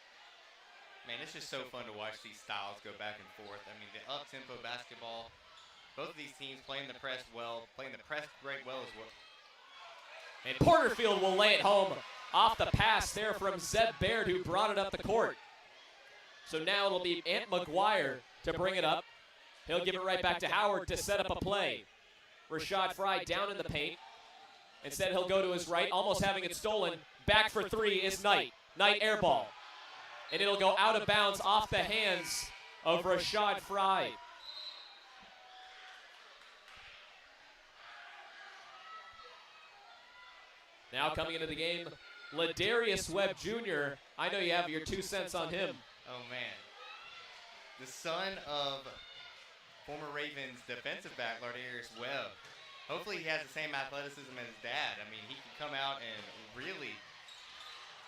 H: Man, it's just so fun to watch these styles go back and forth. I mean, the up-tempo basketball, both of these teams playing the press well, playing the press great well as well.
G: And Porterfield will lay it home off the pass there from Zeb Baird, who brought it up the court. So now it'll be Ant McGuire to bring it up. He'll give it right back to Howard to set up a play. Rashad Fry down in the paint. Instead, he'll go to his right, almost having it stolen. Back for three is Knight. Knight air ball. And it'll go out of bounds off the hands of Rashad Fry. Now coming into the game, Ladarius Webb Jr. I know you have your 2 cents on him.
H: Oh, man. The son of former Ravens defensive back, Ladarius Webb. Hopefully he has the same athleticism as his dad. I mean, he can come out and really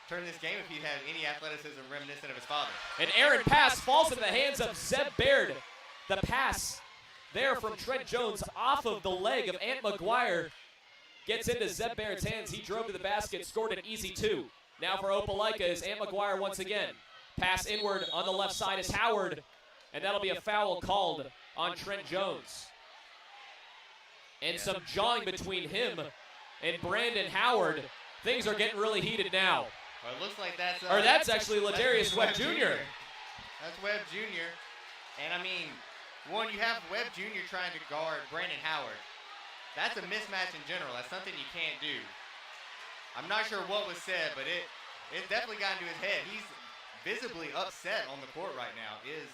H: turn this game if he had any athleticism reminiscent of his father.
G: An errant pass falls into the hands of Zeb Baird. The pass there from Trent Jones off of the leg of Ant McGuire gets into Zeb Baird's hands. He drove to the basket, scored an easy 2. Now for Opelika is Ant McGuire once again. Pass inward on the left side is Howard, and that'll be a foul called on Trent Jones. And some jawing between him and Brandon Howard. Things are getting really heated now.
H: Well, it looks like that's
G: actually Ladarius Webb Jr.
H: That's Webb Jr. And I mean, one, you have Webb Jr. trying to guard Brandon Howard. That's a mismatch in general. That's something you can't do. I'm not sure what was said, but it definitely got into his head. He's visibly upset on the court right now, is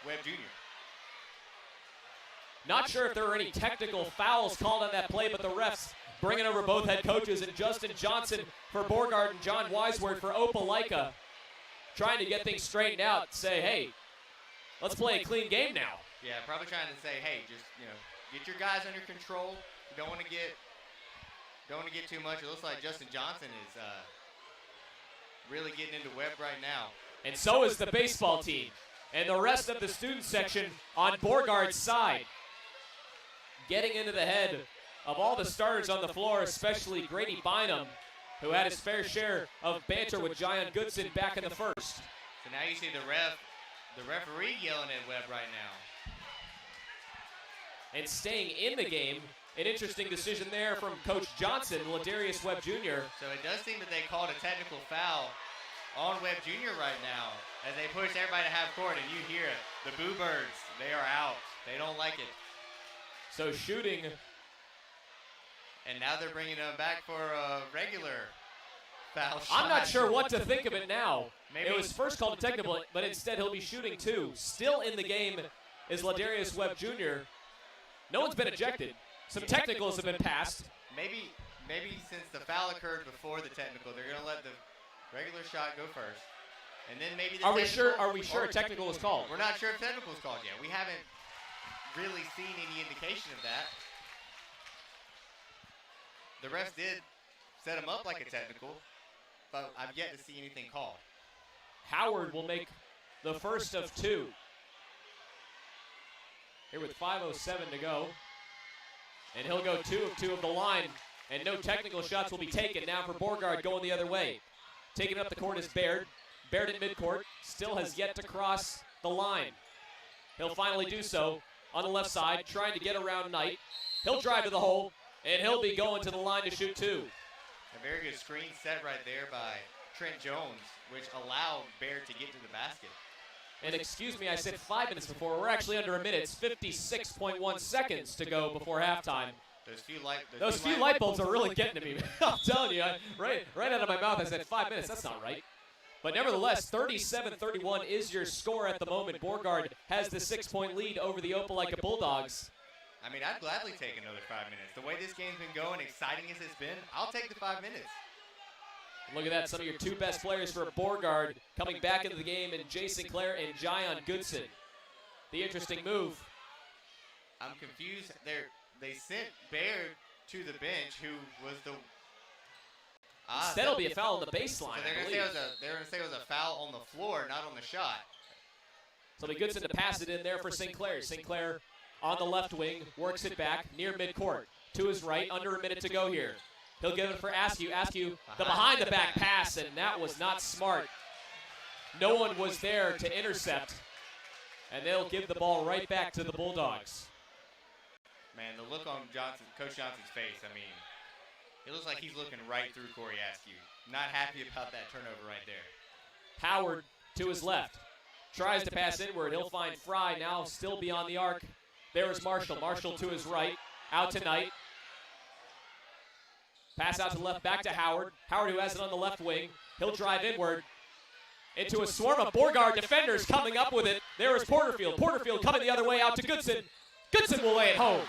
H: Webb Jr.
G: Not sure if there were any technical fouls called on that play, but the refs bringing over both head coaches, and Justin Johnson for Beauregard and John Weisword for Opelika, trying to get things straightened out, say, hey, let's play a clean game now.
H: Yeah, probably trying to say, hey, just, get your guys under control. You don't want to get too much. It looks like Justin Johnson is really getting into Webb right now.
G: And so is the baseball team and the rest of the student section on Beauregard's side. Getting into the head of all the starters on the floor, especially Grady Bynum, who had his fair share of banter with Jion Goodson back in the first.
H: So now you see the referee yelling at Webb right now.
G: And staying in the game, an interesting decision there from Coach Johnson, Ladarius Webb Jr.
H: So it does seem that they called a technical foul on Webb Jr. right now as they push everybody to half court, and you hear it. The Boo Birds, they are out. They don't like it.
G: So shooting.
H: And now they're bringing him back for a regular foul shot.
G: I'm not sure what to think of it now. Maybe it was first called a technical, but instead he'll be shooting 2. Still in the game is Ladarius Webb Jr. No one's been ejected. Some technicals have been passed.
H: Maybe since the foul occurred before the technical, they're going to let the regular shot go first. And then maybe
G: Are we sure a technical was called?
H: We're not sure if technical was called yet. We haven't really seen any indication of that. The refs did set him up like a technical, but I've yet to see anything called.
G: Howard will make the first of two. Here with 5:07 to go. And he'll go 2 of 2 of the line. And no technical shots will be taken now for Beauregard going the other way. Taking up the court is Baird. Baird at midcourt. Still has yet to cross the line. He'll finally do so on the left side, trying to get around Knight. He'll drive to the hole, and he'll be going to the line to shoot 2.
H: A very good screen set right there by Trent Jones, which allowed Baird to get to the basket.
G: And excuse me, I said 5 minutes before. We're actually under a minute. It's 56.1 seconds to go before halftime.
H: Those
G: few light bulbs are really getting to me. I'm telling you, right out of my mouth, I said 5 minutes. That's not right. But nevertheless, 37-31 is your score at the moment. Beauregard has the 6-point lead over the Opelika Bulldogs.
H: I mean, I'd gladly take another 5 minutes. The way this game's been going, exciting as it's been, I'll take the 5 minutes.
G: Look at that, some of your 2 best players for Beauregard coming back into the game, and Jason Clare and Jayon Goodson. The interesting move.
H: I'm confused. They sent Baird to the bench, who was the...
G: Instead, it'll be a foul on the baseline.
H: So they're going to say it was a foul on the floor, not on the shot.
G: So it'll be Goodson to pass it in there for St. Clair. St. Clair on the left wing, works it back near midcourt. To his right, under a minute to go here. He'll give it for Askew. Askew, the behind-the-back pass, and that was not smart. No one was there to intercept, and they'll give the ball right back to the Bulldogs.
H: Man, the look on Coach Johnson's face, I mean, it looks like he's looking right through Corey Askew. Not happy about that turnover right there.
G: Howard to his left. Tries to pass inward. He'll find Fry, now still beyond the arc. There is Marshall. Marshall to his right. Out to Knight. Pass out to the left, back to Howard. Howard, who has it on the left wing. He'll drive inward into a swarm of Beauregard defenders coming up with it. There is Porterfield. Porterfield coming the other way out to Goodson. Goodson will lay it home.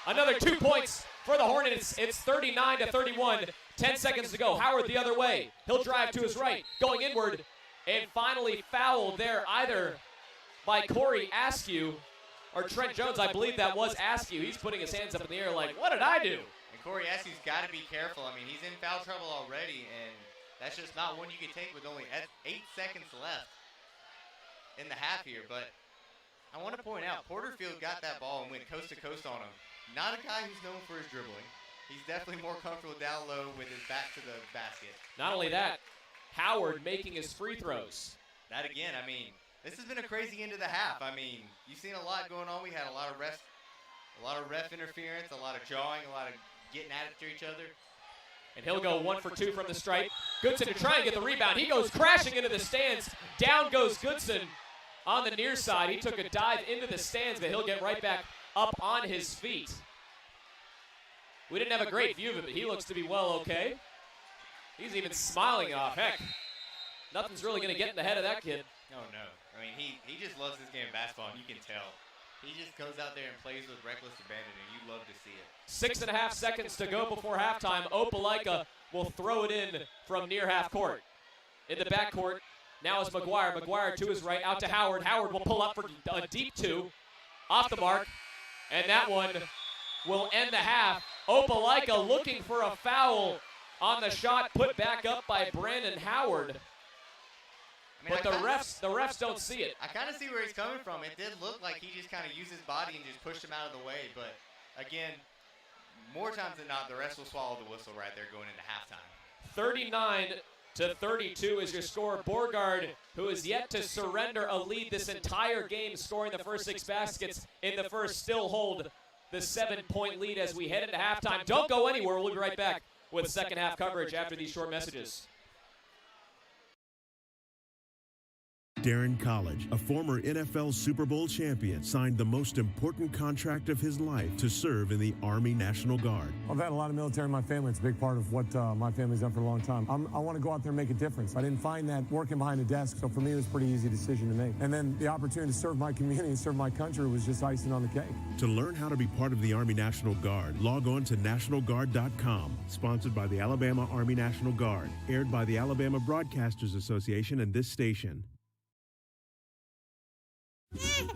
G: Another 2 points for the Hornets. It's 39-31. 10 seconds to go. Howard the other way. He'll drive to his right, going inward, and finally fouled there either by Corey Askew or Trent Jones. I believe that was Askew. He's putting his hands up in the air like, what did I do?
H: And Corey Askew's got to be careful. I mean, he's in foul trouble already, and that's just not one you can take with only 8 seconds left in the half here. But I want to point out, Porterfield got that ball and went coast to coast on him. Not a guy who's known for his dribbling. He's definitely more comfortable down low with his back to the basket.
G: Not only that, Howard making his free throws.
H: That again, I mean, this has been a crazy end of the half. I mean, you've seen a lot going on. We had a lot of ref interference, a lot of jawing, a lot of getting at it to each other.
G: And he'll go 1 for 2 from the stripe. Goodson to try and get the rebound. He goes crashing into the stands. Down goes Goodson on the near side. He took a dive into the stands, but he'll get right back up on his feet. We didn't have a great view of him, but he looks to be well okay. He's even smiling off. Heck, nothing's really going to get in the head of that kid.
H: Oh, no. I mean, he just loves this game of basketball, and you can tell. He just goes out there and plays with reckless abandon, and you love to see it.
G: 6.5 seconds to go before halftime. Opelika will throw it in from near half court. In the backcourt, now is McGuire. McGuire to his right, out to Howard. Howard will pull up for a deep 2. Off the mark, and that one will end the half. Opelika looking for a foul on the shot, put back up by Brandon Howard.
H: I mean,
G: But the refs don't see it.
H: I kind of see where he's coming from. It did look like he just kind of used his body and just pushed him out of the way. But, again, more times than not, the refs will swallow the whistle right there going into halftime.
G: 39-32 is your score. Beauregard, who is yet to surrender a lead this entire game, scoring the first 6 baskets in the first, still hold the 7-point lead as we head into halftime. Don't go anywhere. We'll be right back with second half coverage after these short messages.
A: Darren College, a former NFL Super Bowl champion, signed the most important contract of his life to serve in the Army National Guard.
B: I've had a lot of military in my family. It's a big part of what my family's done for a long time. I want to go out there and make a difference. I didn't find that working behind a desk, so for me it was a pretty easy decision to make. And then the opportunity to serve my community and serve my country was just icing on the cake.
A: To learn how to be part of the Army National Guard, log on to nationalguard.com. Sponsored by the Alabama Army National Guard. Aired by the Alabama Broadcasters Association and this station.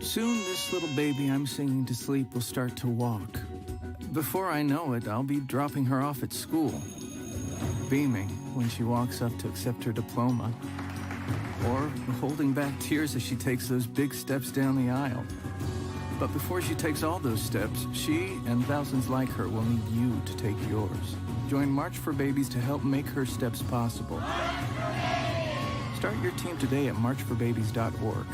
R: Soon this little baby I'm singing to sleep will start to walk. Before I know it, I'll be dropping her off at school, beaming when she walks up to accept her diploma, or holding back tears as she takes those big steps down the aisle. But before she takes all those steps, she and thousands like her will need you to take yours. Join March for Babies to help make her steps possible. Start your team today at marchforbabies.org.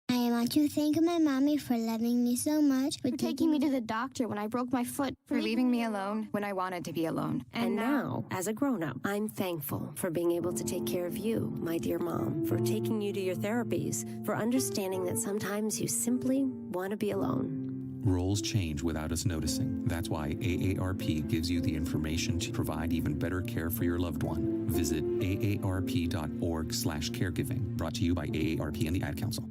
K: I want to thank my mommy for loving me so much,
L: for taking me to the doctor when I broke my foot,
P: for leaving me alone when I wanted to be alone.
M: And now, as a grown-up, I'm thankful for being able to take care of you, my dear mom, for taking you to your therapies, for understanding that sometimes you simply want to be alone.
N: Roles change without us noticing. That's why AARP gives you the information to provide even better care for your loved one. Visit aarp.org/caregiving. Brought to you by AARP and the Ad Council.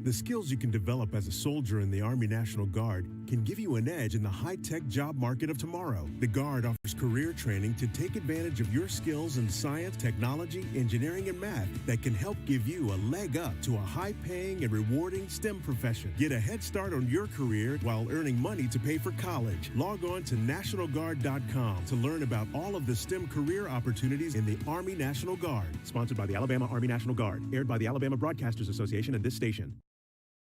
A: The skills you can develop as a soldier in the Army National Guard can give you an edge in the high-tech job market of tomorrow. The Guard offers career training to take advantage of your skills in science, technology, engineering, and math that can help give you a leg up to a high-paying and rewarding STEM profession. Get a head start on your career while earning money to pay for college. Log on to NationalGuard.com to learn about all of the STEM career opportunities in the Army National Guard. Sponsored by the Alabama Army National Guard. Aired by the Alabama Broadcasters Association and this station.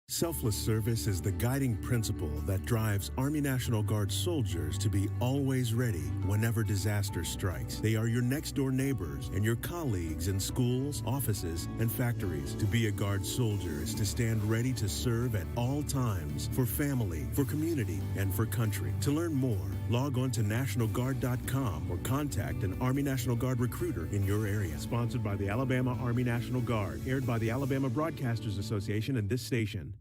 A: Selfless service is the guiding principle that drives Army National Guard soldiers to be always ready whenever disaster strikes. They are your next-door neighbors and your colleagues in schools, offices, and factories. To be a Guard soldier is to stand ready to serve at all times for family, for community, and for country. To learn more, log on to NationalGuard.com or contact an Army National Guard recruiter in your area. Sponsored by the Alabama Army National Guard. Aired by the Alabama Broadcasters Association and this station.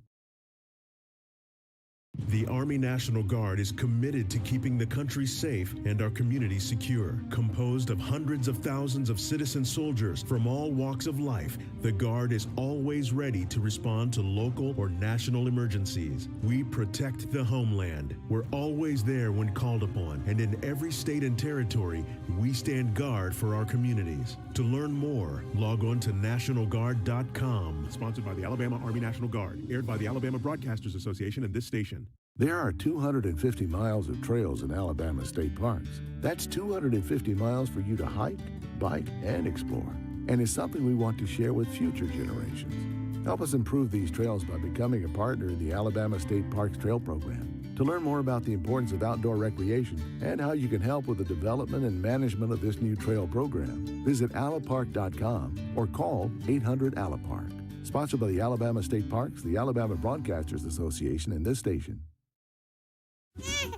A: The Army National Guard is committed to keeping the country safe and our communities secure. Composed of hundreds of thousands of citizen soldiers from all walks of life, the Guard is always ready to respond to local or national emergencies. We protect the homeland. We're always there when called upon, and in every state and territory, we stand guard for our communities. To learn more, log on to NationalGuard.com. Sponsored by the Alabama Army National Guard. Aired by the Alabama Broadcasters Association and this station.
S: There are 250 miles of trails in Alabama state parks. That's 250 miles for you to hike, bike, and explore. And it's something we want to share with future generations. Help us improve these trails by becoming a partner in the Alabama State Parks Trail Program. To learn more about the importance of outdoor recreation and how you can help with the development and management of this new trail program, visit alapark.com or call 800-ALAPARK. Sponsored by the Alabama State Parks, the Alabama Broadcasters Association, and this station.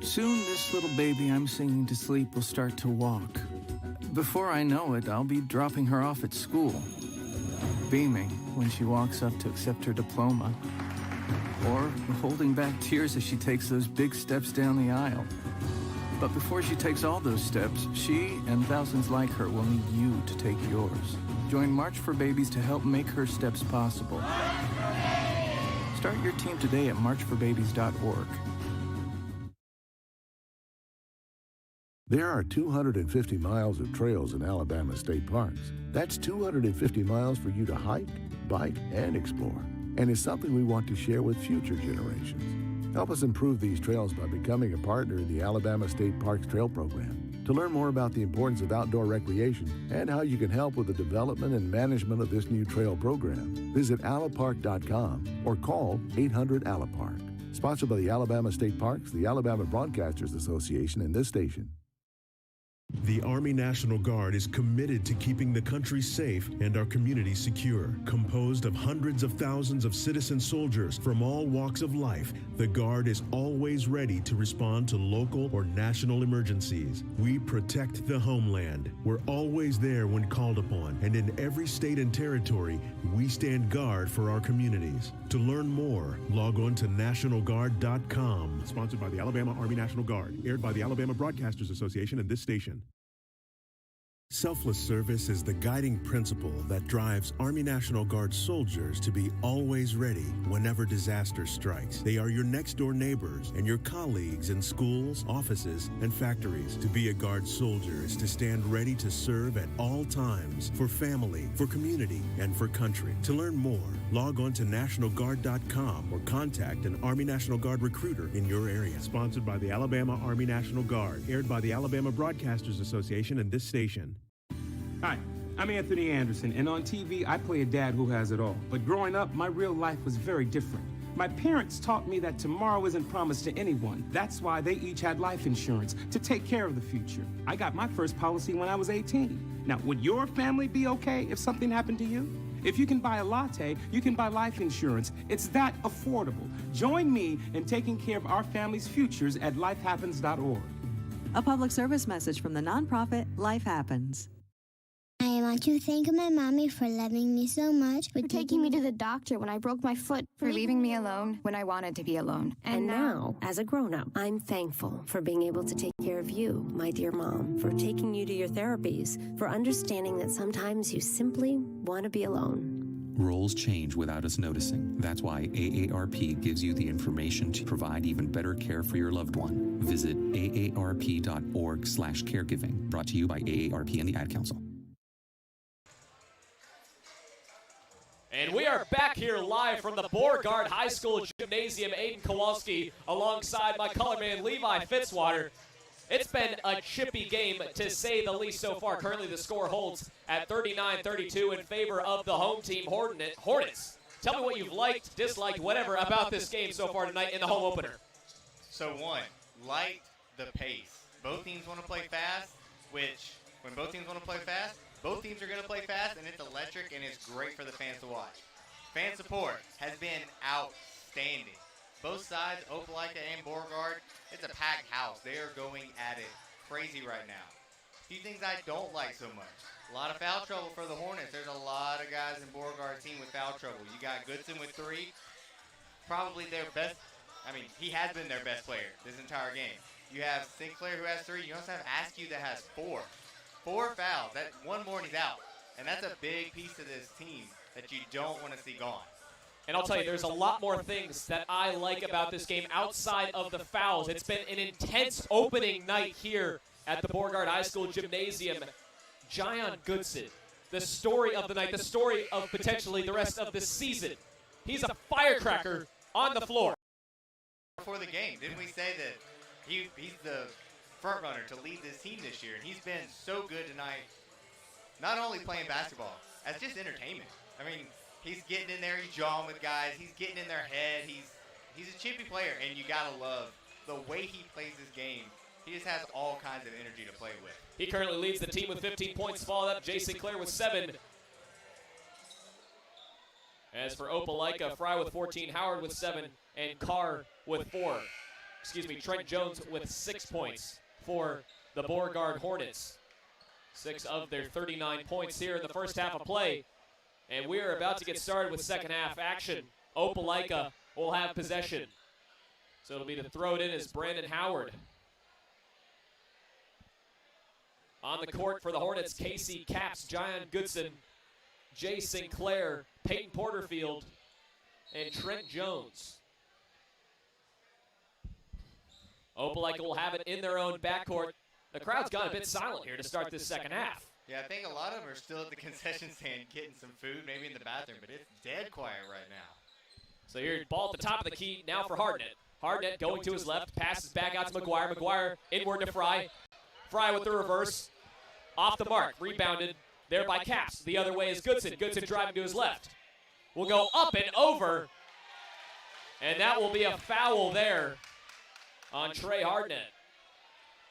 R: Soon this little baby I'm singing to sleep will start to walk. Before I know it, I'll be dropping her off at school, beaming when she walks up to accept her diploma, or holding back tears as she takes those big steps down the aisle. But before she takes all those steps, she and thousands like her will need you to take yours. Join March for Babies to help make her steps possible. Start your team today at marchforbabies.org.
S: There are 250 miles of trails in Alabama state parks. That's 250 miles for you to hike, bike, and explore. And it's something we want to share with future generations. Help us improve these trails by becoming a partner in the Alabama State Parks Trail Program. To learn more about the importance of outdoor recreation and how you can help with the development and management of this new trail program, visit alapark.com or call 800-ALAPARK. Sponsored by the Alabama State Parks, the Alabama Broadcasters Association, and this station.
A: The Army National Guard is committed to keeping the country safe and our communities secure. Composed of hundreds of thousands of citizen soldiers from all walks of life, the Guard is always ready to respond to local or national emergencies. We protect the homeland. We're always there when called upon, and in every state and territory, we stand guard for our communities. To learn more, log on to NationalGuard.com.
T: Sponsored by the Alabama Army National Guard. Aired by the Alabama Broadcasters Association and this station.
A: Selfless service is the guiding principle that drives Army National Guard soldiers to be always ready whenever disaster strikes. They are your next-door neighbors and your colleagues in schools, offices, and factories. To be a Guard soldier is to stand ready to serve at all times for family, for community, and for country. To learn more, log on to NationalGuard.com or contact an Army National Guard recruiter in your area.
T: Sponsored by the Alabama Army National Guard. Aired by the Alabama Broadcasters Association and this station.
I: Hi, I'm Anthony Anderson, and on TV, I play a dad who has it all. But growing up, my real life was very different. My parents taught me that tomorrow isn't promised to anyone. That's why they each had life insurance to take care of the future. I got my first policy when I was 18. Now, would your family be okay if something happened to you? If you can buy a latte, you can buy life insurance. It's that affordable. Join me in taking care of our family's futures at lifehappens.org.
J: A public service message from the nonprofit Life Happens.
K: I want to thank my mommy for loving me so much.
P: For taking me to the doctor when I broke my foot. For leaving me alone when I wanted to be alone.
M: And now, as a grown-up, I'm thankful for being able to take care of you, my dear mom, for taking you to your therapies, for understanding that sometimes you simply want to be alone.
N: Roles change without us noticing. That's why AARP gives you the information to provide even better care for your loved one. Visit aarp.org/caregiving. Brought to you by AARP and the Ad Council.
G: And we are back here live from the Beauregard High School Gymnasium. Aiden Kowalski alongside my color man Levi Fitzwater. It's been a chippy game, to say the least, so far. Currently, the score holds at 39-32 in favor of the home team, Hornets. Tell me what you've liked, disliked, whatever about this game so far tonight in the home opener.
H: So, one, liked the pace. Both teams want to play fast, which, when both teams want to play fast, both teams are going to play fast, and it's electric, and it's great for the fans to watch. Fan support has been outstanding. Both sides, Opelika and Beauregard, it's a packed house. They are going at it crazy right now. A few things I don't like so much. A lot of foul trouble for the Hornets. There's a lot of guys in Beauregard's team with foul trouble. You got Goodson with 3. Probably their best. I mean, he has been their best player this entire game. You have Sinclair who has 3. You also have Askew that has 4. 4 fouls. That one more and he's out. And that's a big piece of this team that you don't want to see gone.
G: And I'll tell you, there's a lot more things that I like about this game outside of the fouls. It's been an intense opening night here at the Beauregard High School Gymnasium. Jayon Goodson, the story of the night, the story of potentially the rest of the season. He's a firecracker on the floor.
H: Before the game, didn't we say that he's the front runner to lead this team this year? And he's been so good tonight, not only playing basketball, as just entertainment. I mean, he's getting in there, he's jawing with guys, he's getting in their head, he's a chippy player, and you gotta love the way he plays this game. He just has all kinds of energy to play with.
G: He currently leads the team with 15 points, followed up Jay Sinclair with 7. As for Opelika, Fry with 14, Howard with 7, and Carr with 4. Trent Jones with 6 points for the Beauregard Hornets. 6 of their 39 points here in the first half of play. And we're about to get started with second half action. Opelika will have possession. So it'll be to throw it in as Brandon Howard. On the court for the Hornets, Casey Capps, Jayon Goodson, Jay Sinclair, Peyton Porterfield, and Trent Jones. Opelika will have it in their own backcourt. The crowd's gone a bit silent here to start this second half.
H: Yeah, I think a lot of them are still at the concession stand getting some food, maybe in the bathroom, but it's dead quiet right now.
G: So here's ball at the top of the key now for Hardnett. Hardnett going to his left, passes back out to McGuire. McGuire inward to Fry. Fry with the reverse. Off the mark, rebounded there by Capps. The other way is Goodson. Goodson driving to his left. Will go up and over. And that will be a foul there on Trey Hardnett.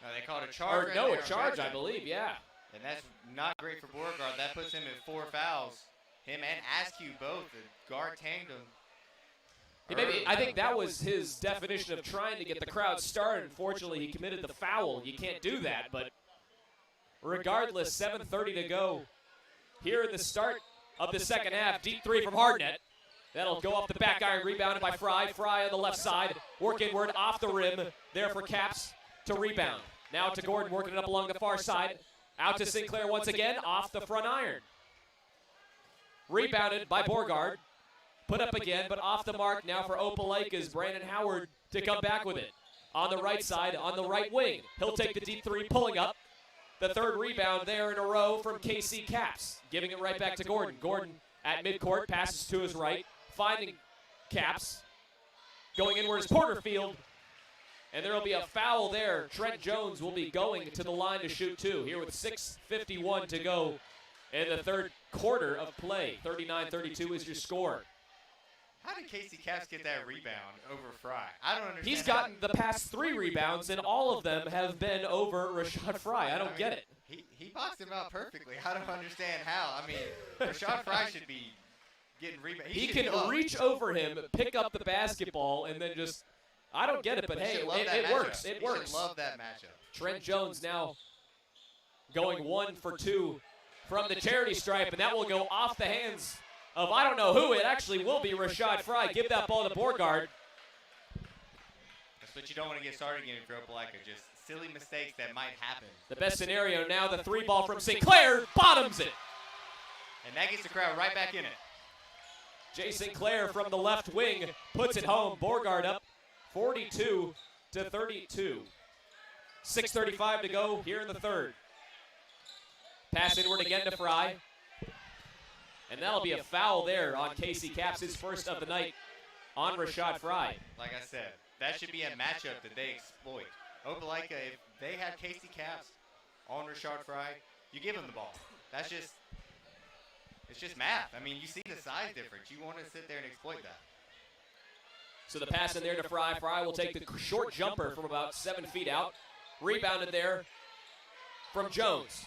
H: No, they called a charge.
G: Or no, a charge, I believe, yeah.
H: And that's not great for Beauregard. That puts him at 4 fouls. Him and Askew both, the guard tandem.
G: I think that was his definition of trying to get the crowd started. Unfortunately, he committed the foul. You can't do that, but regardless, 7:30 to go here in the start of the second half. Deep three from Hardnett. That'll go off the back iron, rebounded by Fry. Fry on the left side, work inward off the rim. There for Caps to rebound. Now to Gordon, working it up along the far side. Out to Sinclair once again, off the front iron. Rebounded by Beauregard. Put up again, but off the mark now for Opelika's Brandon Howard to come back with it. On the right side, on the right wing. He'll take the deep three, pulling up. The third rebound there in a row from KC Caps. Giving it right back to Gordon. Gordon at midcourt, passes to his right. Finding Caps. Going inward is Porterfield. And there will be a foul there. Trent Jones will be going to the line to shoot two. Here with 6:51 to go in the third quarter of play. 39-32 is your score.
H: How did KC Caps get that rebound over Fry? I don't understand.
G: He's gotten the past 3 rebounds, and all of them have been over Rashad Fry. I don't get it.
H: He boxed him out perfectly. I don't understand how. I mean, Rashad Fry should be getting rebounds.
G: He can reach over him, pick up the basketball, and then just... I don't get it, but hey, it works. It works.
H: Should love that matchup.
G: Trent Jones now going 1 for 2 from the charity stripe, and that will go off the hands of I don't know who. It actually will be Rashad Fry. Give that ball to Beauregard.
H: That's what you don't want to get started again for Opelika. Just silly mistakes that might happen.
G: The best scenario now, the 3 ball from Sinclair bottoms it.
H: And that gets the crowd right back in it.
G: Jay Sinclair from the left wing puts it home. Beauregard up 42-32. 6:35 to go here in the third. Pass inward again to Fry. And that'll be a foul there on KC Caps, his first of the night on Rashad Fry.
H: Like I said, that should be a matchup that they exploit. Opelika, if they have KC Caps on Rashad Fry, you give him the ball. That's just, it's just math. I mean, you see the size difference. You want to sit there and exploit that.
G: So the pass in there to Fry. Fry will take the short jumper from about 7 feet out. Rebounded there from Jones.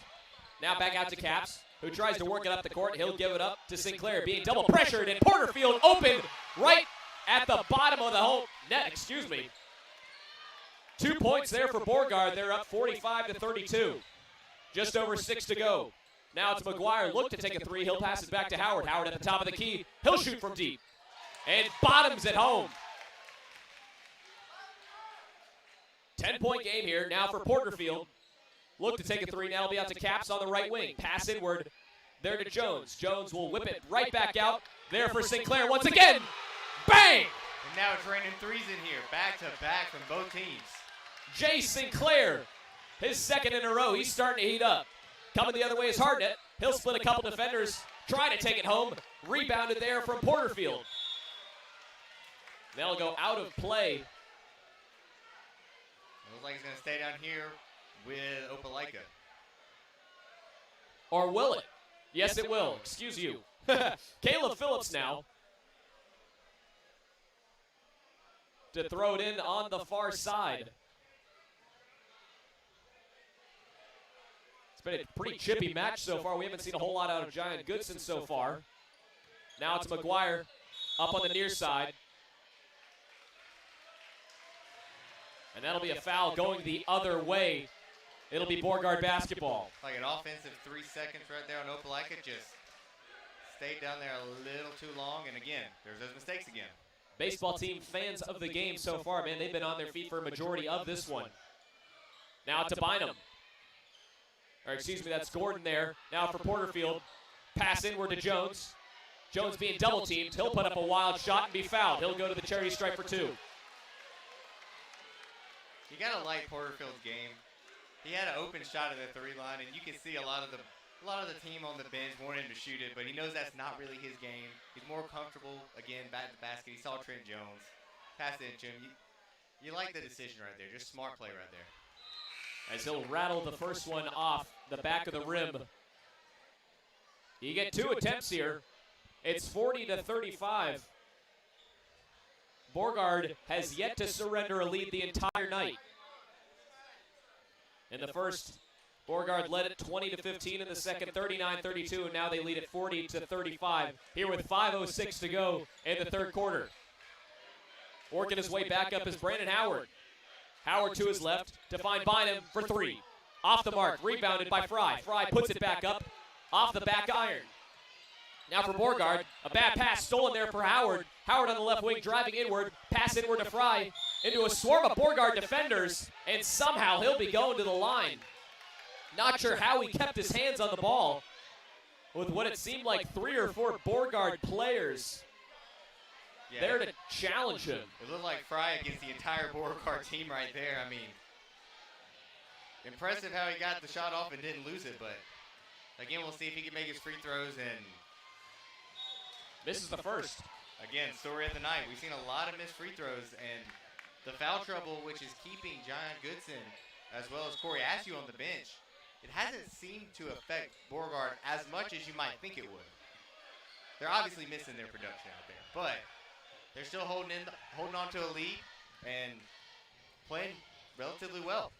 G: Now back out to Caps, who tries to work it up the court. He'll give it up to Sinclair, being double pressured, and Porterfield open right at the bottom of the home net. 2 points there for Beauregard. They're up 45-32. Just over 6 to go. Now it's McGuire. Look to take a 3. He'll pass it back to Howard. Howard at the top of the key. He'll shoot from deep. And bottoms it home. 10-point game here now for Porterfield. Look to take a 3. Now it'll be out to Caps on the right wing. Pass inward there to Jones. Jones will whip it right back out. There for Sinclair once again. Bang!
H: And now it's raining 3s in here. Back to back from both teams.
G: Jay Sinclair, his second in a row. He's starting to heat up. Coming the other way is Hardnett. He'll split a couple defenders. Trying to take it home. Rebounded there from Porterfield. They'll go out of play.
H: Looks like he's going to stay down here with Opelika.
G: Or will it? Yes, it will. Excuse you. Caleb Phillips now to throw it in on the far side. It's been a pretty chippy match so far. We haven't seen a whole lot out of Giant Goodson so far. Now it's McGuire up on the near side. And that'll be a foul going the other way. It'll be Beauregard basketball.
H: Like an offensive 3 seconds right there on Opelika. Just stayed down there a little too long. And again, there's those mistakes again.
G: Baseball team fans of the game so far, man. They've been on their feet for a majority of this one. Now to Bynum. Or excuse me, that's Gordon there. Now for Porterfield. Pass inward to Jones. Jones being double teamed. He'll put up a wild shot and be fouled. He'll go to the charity stripe for 2.
H: You got to like Porterfield's game. He had an open shot at the 3 line, and you can see a lot of the team on the bench wanted him to shoot it, but he knows that's not really his game. He's more comfortable, again, back to the basket. He saw Trent Jones. Passed it to him. You like the decision right there. Just smart play right there.
G: As he'll rattle the first one off the back of the rim. You get 2 attempts here. It's 40-35. Beauregard has yet to surrender a lead the entire night. In the first, Beauregard led it 20-15. In the second, 39-32, and now they lead at 40-35. Here with 5:06 to go in the third quarter. Working his way back up is Brandon Howard. Howard to his left to find Bynum for three. Off the mark, rebounded by Fry. Fry puts it back up, off the back iron. Now for Beauregard, a bad pass stolen there for Howard. Howard on the left wing driving inward, pass inward to Fry, into a swarm of Beauregard defenders, and somehow he'll be going to the line. Not sure how he kept his hands on the ball with what it seemed like 3 or 4 Beauregard players there to challenge him.
H: It looked like Fry against the entire Beauregard team right there. I mean, impressive how he got the shot off and didn't lose it, but again, we'll see if he can make his free throws. And
G: this is the first.
H: Again, story of the night. We've seen a lot of missed free throws, and the foul trouble, which is keeping John Goodson as well as Corey Askew on the bench, it hasn't seemed to affect Beauregard as much as you might think it would. They're obviously missing their production out there, but they're still holding on to a lead and playing relatively well.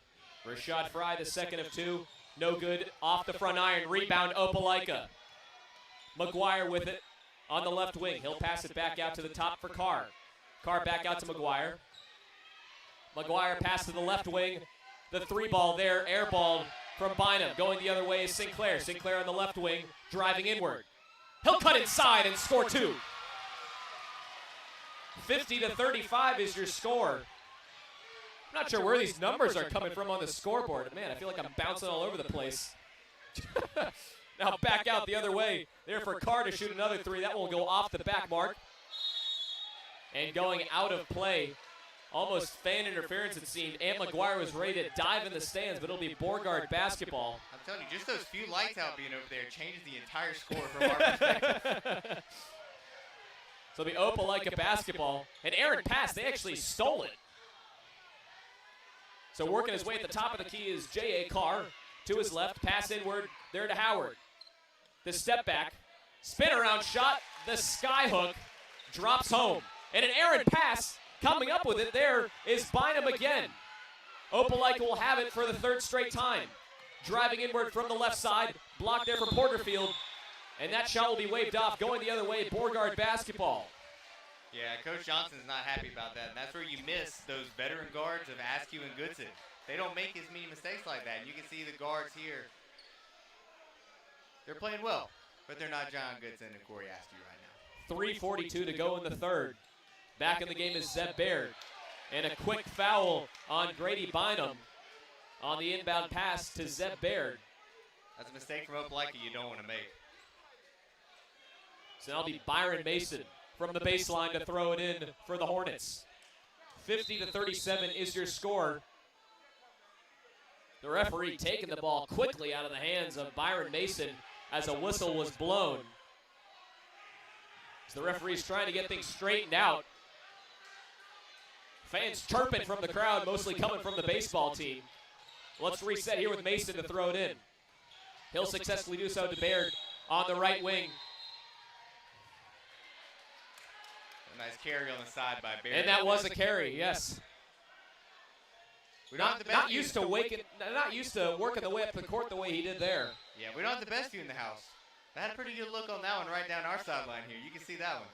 G: Rashad Fry, the second of 2. No good. Off the front iron. Rebound, Opelika. McGuire with it on the left wing. He'll pass it back out to the top for Carr. Carr back out to McGuire. McGuire pass to the left wing. The 3-ball there, airballed from Bynum. Going the other way is Sinclair. Sinclair on the left wing, driving inward. He'll cut inside and score 2. 50-35 is your score. I'm not sure where these numbers are coming from on the scoreboard. Man, I feel like I'm bouncing all over the place. Now back out the other way. There for Carr to shoot another 3. That will go off the back mark. And going out of play. Almost fan interference, it seemed. And McGuire was ready to dive in the stands, but it'll be Beauregard basketball.
H: I'm telling you, just those few lights out being over there changes the entire score from our perspective.
G: So the Opelika basketball. And Aaron pass, they actually stole it. So working his way at the top of the key is J.A. Carr. To his left, pass inward, there to Howard. The step back, spin around shot, the sky hook, drops home. And an Aaron pass, coming up with it there is Bynum again. Opelika will have it for the 3rd straight time. Driving inward from the left side, blocked there for Porterfield. And that shot will be waved off, going the other way, Beauregard basketball.
H: Yeah, Coach Johnson's not happy about that, and that's where you miss those veteran guards of Askew and Goodson. They don't make as many mistakes like that, and you can see the guards here. They're playing well, but they're not John Goodson and Corey Askew right now.
G: 3:42 to go in the third. Back in the game is Zeb Baird. And a quick foul on Grady Bynum on the inbound pass to Zeb Baird.
H: That's a mistake from Opelika you don't want to make.
G: So that'll be Byron Mason from the baseline to throw it in for the Hornets. 50-37 is your score. The referee taking the ball quickly out of the hands of Byron Mason as a whistle was blown. So the referee's trying to get things straightened out. Fans chirping from the crowd, mostly coming from the baseball team. Let's reset here with Mason to throw it in. He'll successfully do so to Baird on the right wing.
H: A nice carry on the side by Baird.
G: And that was a carry, yes. Not used to working the way up the court the way he did there.
H: Yeah, we don't have the best view in the house. I had a pretty good look on that one right down our sideline here. You can see that one.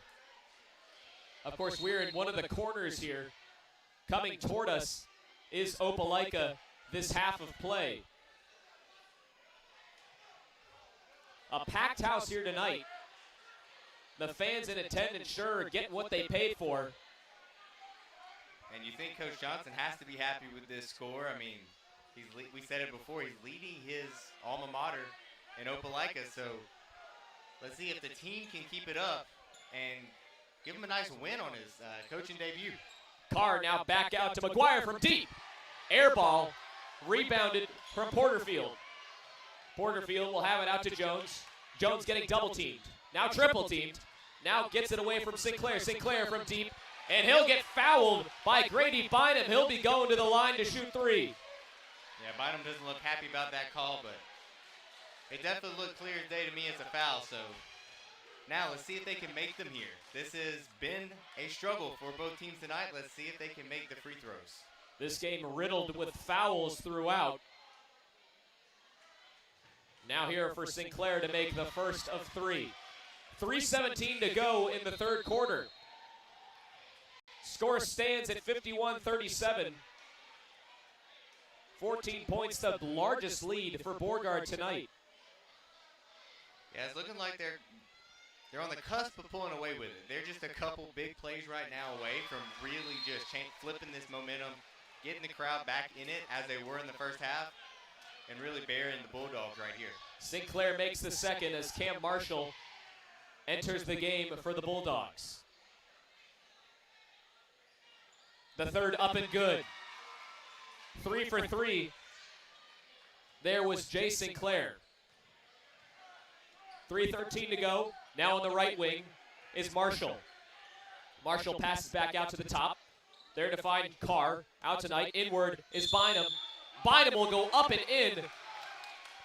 G: Of course, we're in one of the corners here. Coming toward us is Opelika this half of play. A packed house here tonight. The fans in attendance sure are getting what they paid for.
H: And you think Coach Johnson has to be happy with this score. I mean, we said it before, he's leading his alma mater in Opelika. So let's see if the team can keep it up and give him a nice win on his coaching debut.
G: Carr now back out to McGuire from deep. Air ball, rebounded from Porterfield. Porterfield will have it out to Jones. Jones getting double teamed. Now triple teamed. Now gets it away from Sinclair. Sinclair from deep. And he'll get fouled by Grady Bynum. He'll be going to the line to shoot 3.
H: Yeah, Bynum doesn't look happy about that call, but it definitely looked clear as day to me as a foul. So now let's see if they can make them here. This has been a struggle for both teams tonight. Let's see if they can make the free throws.
G: This game riddled with fouls throughout. Now here for Sinclair to make the first of three. 3:17 to go in the third quarter. Score stands at 51-37. 14 points, the largest lead for Beauregard tonight.
H: Yeah, it's looking like they're on the cusp of pulling away with it. They're just a couple big plays right now away from really just flipping this momentum, getting the crowd back in it as they were in the first half, and really burying the Bulldogs right here.
G: Sinclair makes the second as Cam Marshall enters the game for the Bulldogs. The third up and good. 3 for 3. There was Jay Sinclair. 3:13 to go. Now on the right wing is Marshall. Marshall passes back out to the top. There to find Carr. Out tonight. Inward is Bynum. Bynum will go up and in,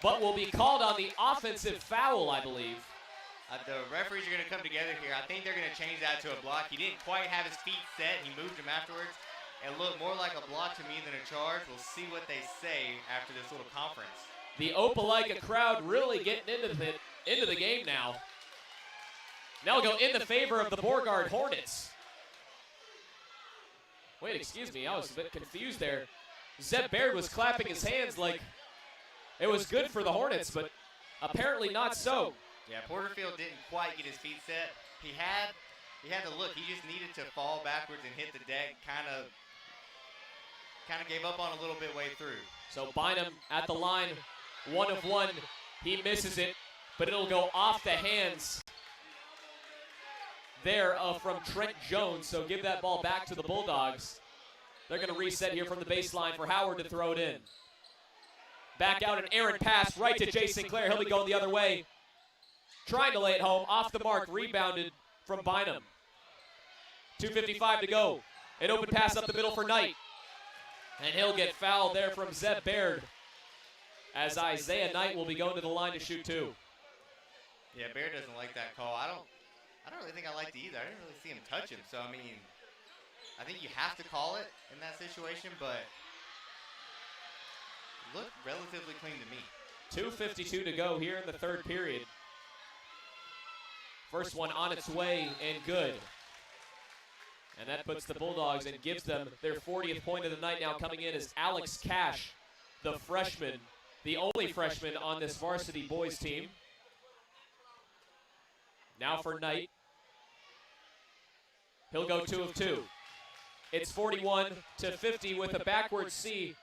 G: but will be called on the offensive foul, I believe.
H: The referees are going to come together here. I think they're going to change that to a block. He didn't quite have his feet set. He moved them afterwards. It looked more like a block to me than a charge. We'll see what they say after this little conference.
G: The Opelika crowd really getting into the game now. Now we'll go in the favor of the Beauregard Hornets. Wait, excuse me. I was a bit confused there. Zeb Baird was clapping his hands like it was good for the Hornets, but apparently not so.
H: Yeah, Porterfield didn't quite get his feet set. He had the look. He just needed to fall backwards and hit the deck. Kind of gave up on a little bit way through.
G: So Bynum at the line, 1 of 1. He misses it, but it'll go off the hands there from Trent Jones. So give that ball back to the Bulldogs. They're going to reset here from the baseline for Howard to throw it in. Back out, an errant pass right to Jay Sinclair. He'll be going the other way. Trying to lay it home, off the mark, rebounded from Bynum. 2:55 to go. An open pass up the middle for Knight. And he'll get fouled there from Zeb Baird, as Isaiah Knight will be going to the line to shoot two.
H: Yeah, Baird doesn't like that call. I don't really think I liked it either. I didn't really see him touch him. So, I mean, I think you have to call it in that situation, but it looked relatively clean to me.
G: 2:52 to go here in the third period. First one on its way and good. And that puts the Bulldogs and gives them their 40th point of the night. Now coming in is Alex Cash, the freshman, the only freshman on this varsity boys team. Now for Knight. He'll go 2 of 2. It's 41-50 with a backward C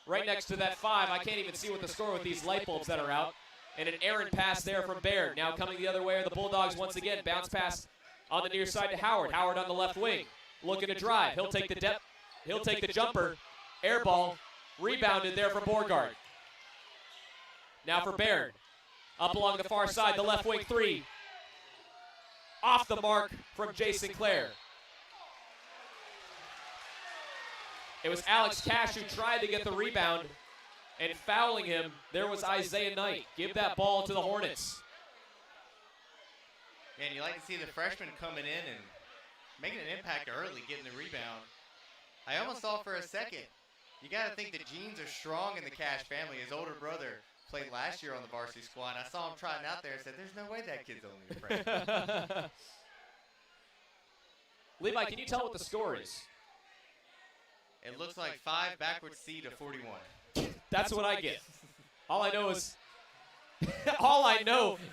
G: right next to that 5. I can't even see what the score with these light bulbs that are out. And an errant pass there from Baird. Now coming the other way are the Bulldogs once again. Bounce pass on the near side to Howard. Howard on the left wing. Looking to drive. He'll take the depth. He'll take the jumper. Air ball. Rebounded there from Beauregard. Now for Baird. Up along the far side, the left wing 3. Off the mark from Jay Sinclair. It was Alex Cash who tried to get the rebound, and fouling him, there was Isaiah Knight. Give that ball to the Hornets.
H: Man, you like to see the freshman coming in and making an impact early, getting the rebound. I almost thought for a second, you got to think the genes are strong in the Cash family. His older brother played last year on the varsity squad. I saw him trotting out there and said, there's no way that kid's only a freshman.
G: Levi, can you tell what the score is?
H: It looks like 5 backwards C to 41.
G: That's what I get. All I know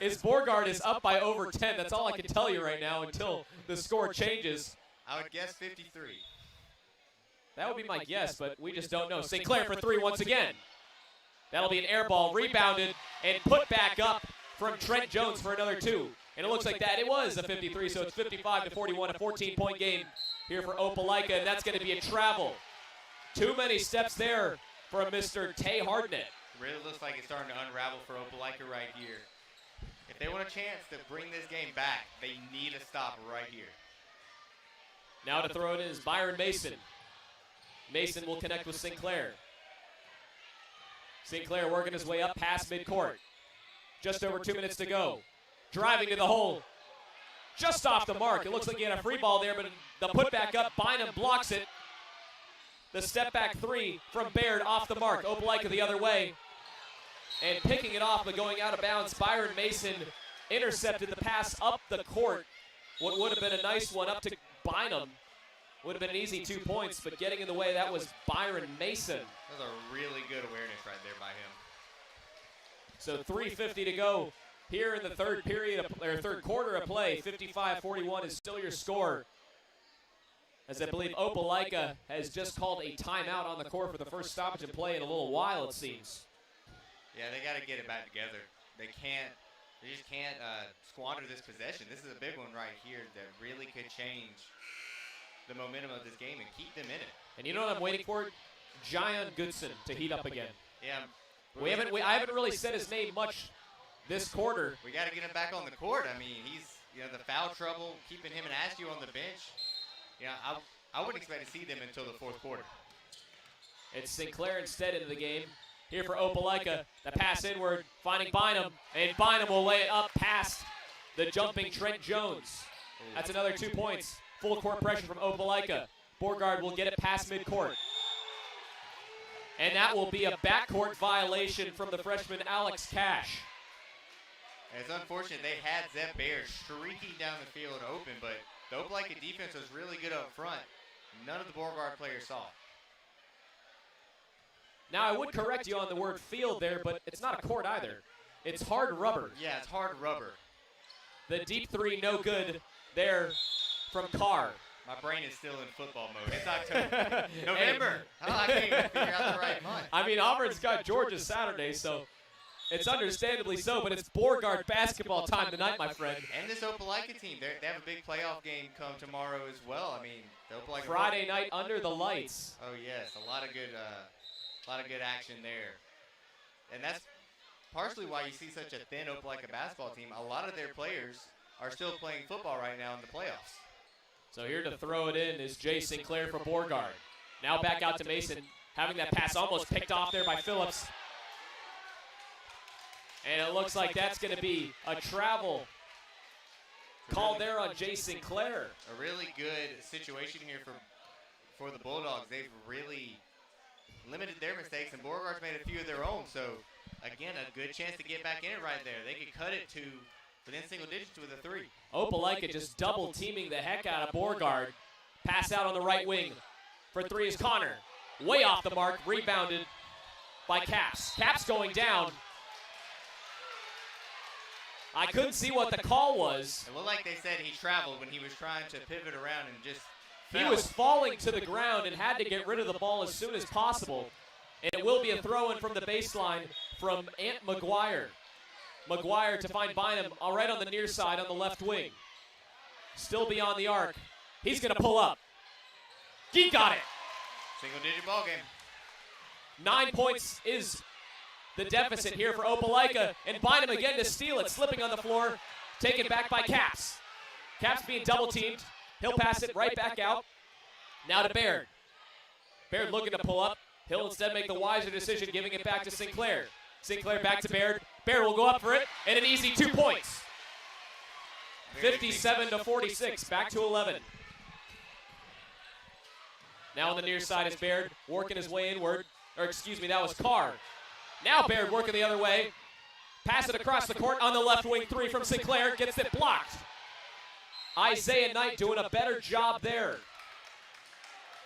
G: is Beauregard is up by over 10. That's all I can tell you right now until the score changes.
H: I would guess 53.
G: That would be my guess, but we just don't know. Sinclair for 3 once again. That'll be an air ball, rebounded, and put back up from Trent Jones for another 2. And it looks like that. It was a 53, so it's 55-41, a 14-point game here for Opelika, and that's going to be a travel. Too many steps there from Mr. Tay Hardnett.
H: Really looks like it's starting to unravel for Opelika right here. If they want a chance to bring this game back, they need a stop right here.
G: Now to throw it in is Byron Mason. Mason will connect with Sinclair. Sinclair working his way up past midcourt. Just over 2 minutes to go. Driving to the hole. Just off the mark. It looks like he had a free ball there, but the putback up, Bynum blocks it. The step back 3 from Baird off the mark. Opelika the other way. And picking it off but going out of bounds, Byron Mason intercepted the pass up the court. What would have been a nice one up to Bynum. Would have been an easy 2 points, but getting in the way, that was Byron Mason.
H: That was a really good awareness right there by him.
G: So 3:50 to go here in the third quarter of play. 55-41 is still your score. As I believe Opelika has just called a timeout on the court for the first stoppage in play in a little while, it seems.
H: Yeah, they got to get it back together. They just can't squander this possession. This is a big one right here that really could change the momentum of this game and keep them in it.
G: And you know what I'm waiting for? Jayon Goodson to heat up again.
H: Yeah.
G: I haven't really said his name much this quarter.
H: We got to get him back on the court. I mean, he's, the foul trouble, keeping him and Askew on the bench. I wouldn't expect to see them until the fourth quarter.
G: It's Sinclair instead into the game. Here for Opelika, the pass inward, finding Bynum, and Bynum will lay it up past the jumping Trent Jones. That's another 2 points. Full court pressure from Opelika. Beauregard will get it past midcourt. And that will be a backcourt violation from the freshman Alex Cash.
H: And it's unfortunate they had Zeb Bear streaking down the field open, but the Opelika defense was really good up front. None of the Beauregard players saw it.
G: Now, I would correct you on the word field there, but it's not a court either. It's hard rubber.
H: Yeah, it's hard rubber.
G: The deep three, no good there from Carr.
H: My brain is still in football mode. It's October. November. I can't even figure out the right month.
G: I mean, Auburn's got Georgia Saturday, so it's understandably so, but it's Beauregard basketball time tonight, my friend.
H: And this Opelika team, they have a big playoff game come tomorrow as well. I mean, the Opelika
G: Friday night under the lights.
H: Oh, yes. A lot of good action there. And that's partially why you see such a thin Opelika basketball team. A lot of their players are still playing football right now in the playoffs.
G: So here to throw it in is Jay Sinclair for Beauregard. Now back out to Mason, having that pass almost picked off there by Phillips. And it looks like that's going to be a travel call there on Jay Sinclair.
H: A really good situation here for the Bulldogs. They've really limited their mistakes, and Beauregard's made a few of their own. So, again, a good chance to get back in it right there. They could cut it to within single digits with a three.
G: Opelika just double teaming the heck out of Beauregard. Pass out on the right wing. For three is Connor. Way off the mark, rebounded by Caps. Caps going down. I couldn't see what the call was.
H: It looked like they said he traveled when he was trying to pivot around and just
G: He was falling to the ground and had to get rid of the ball as soon as possible. And it will be a throw-in from the baseline from Ant McGuire. McGuire to find Bynum right on the near side on the left wing. Still beyond the arc. He's going to pull up. He got it.
H: Single-digit ball game.
G: 9 points is the deficit here for Opelika. And Bynum again to steal it. Slipping on the floor. Taken back by Caps. Caps being double-teamed. He'll pass it right back out. Now to Baird. Baird looking to pull up. He'll instead make the wiser decision, giving it back to Sinclair. Sinclair back to Baird. Baird will go up for it, and an easy 2 points. 57-46, back to 11. Now on the near side is Baird, working his way inward. Or excuse me, that was Carr. Now Baird working the other way. Pass it across the court on the left wing, three from Sinclair, gets it blocked. Isaiah Knight doing a better job there.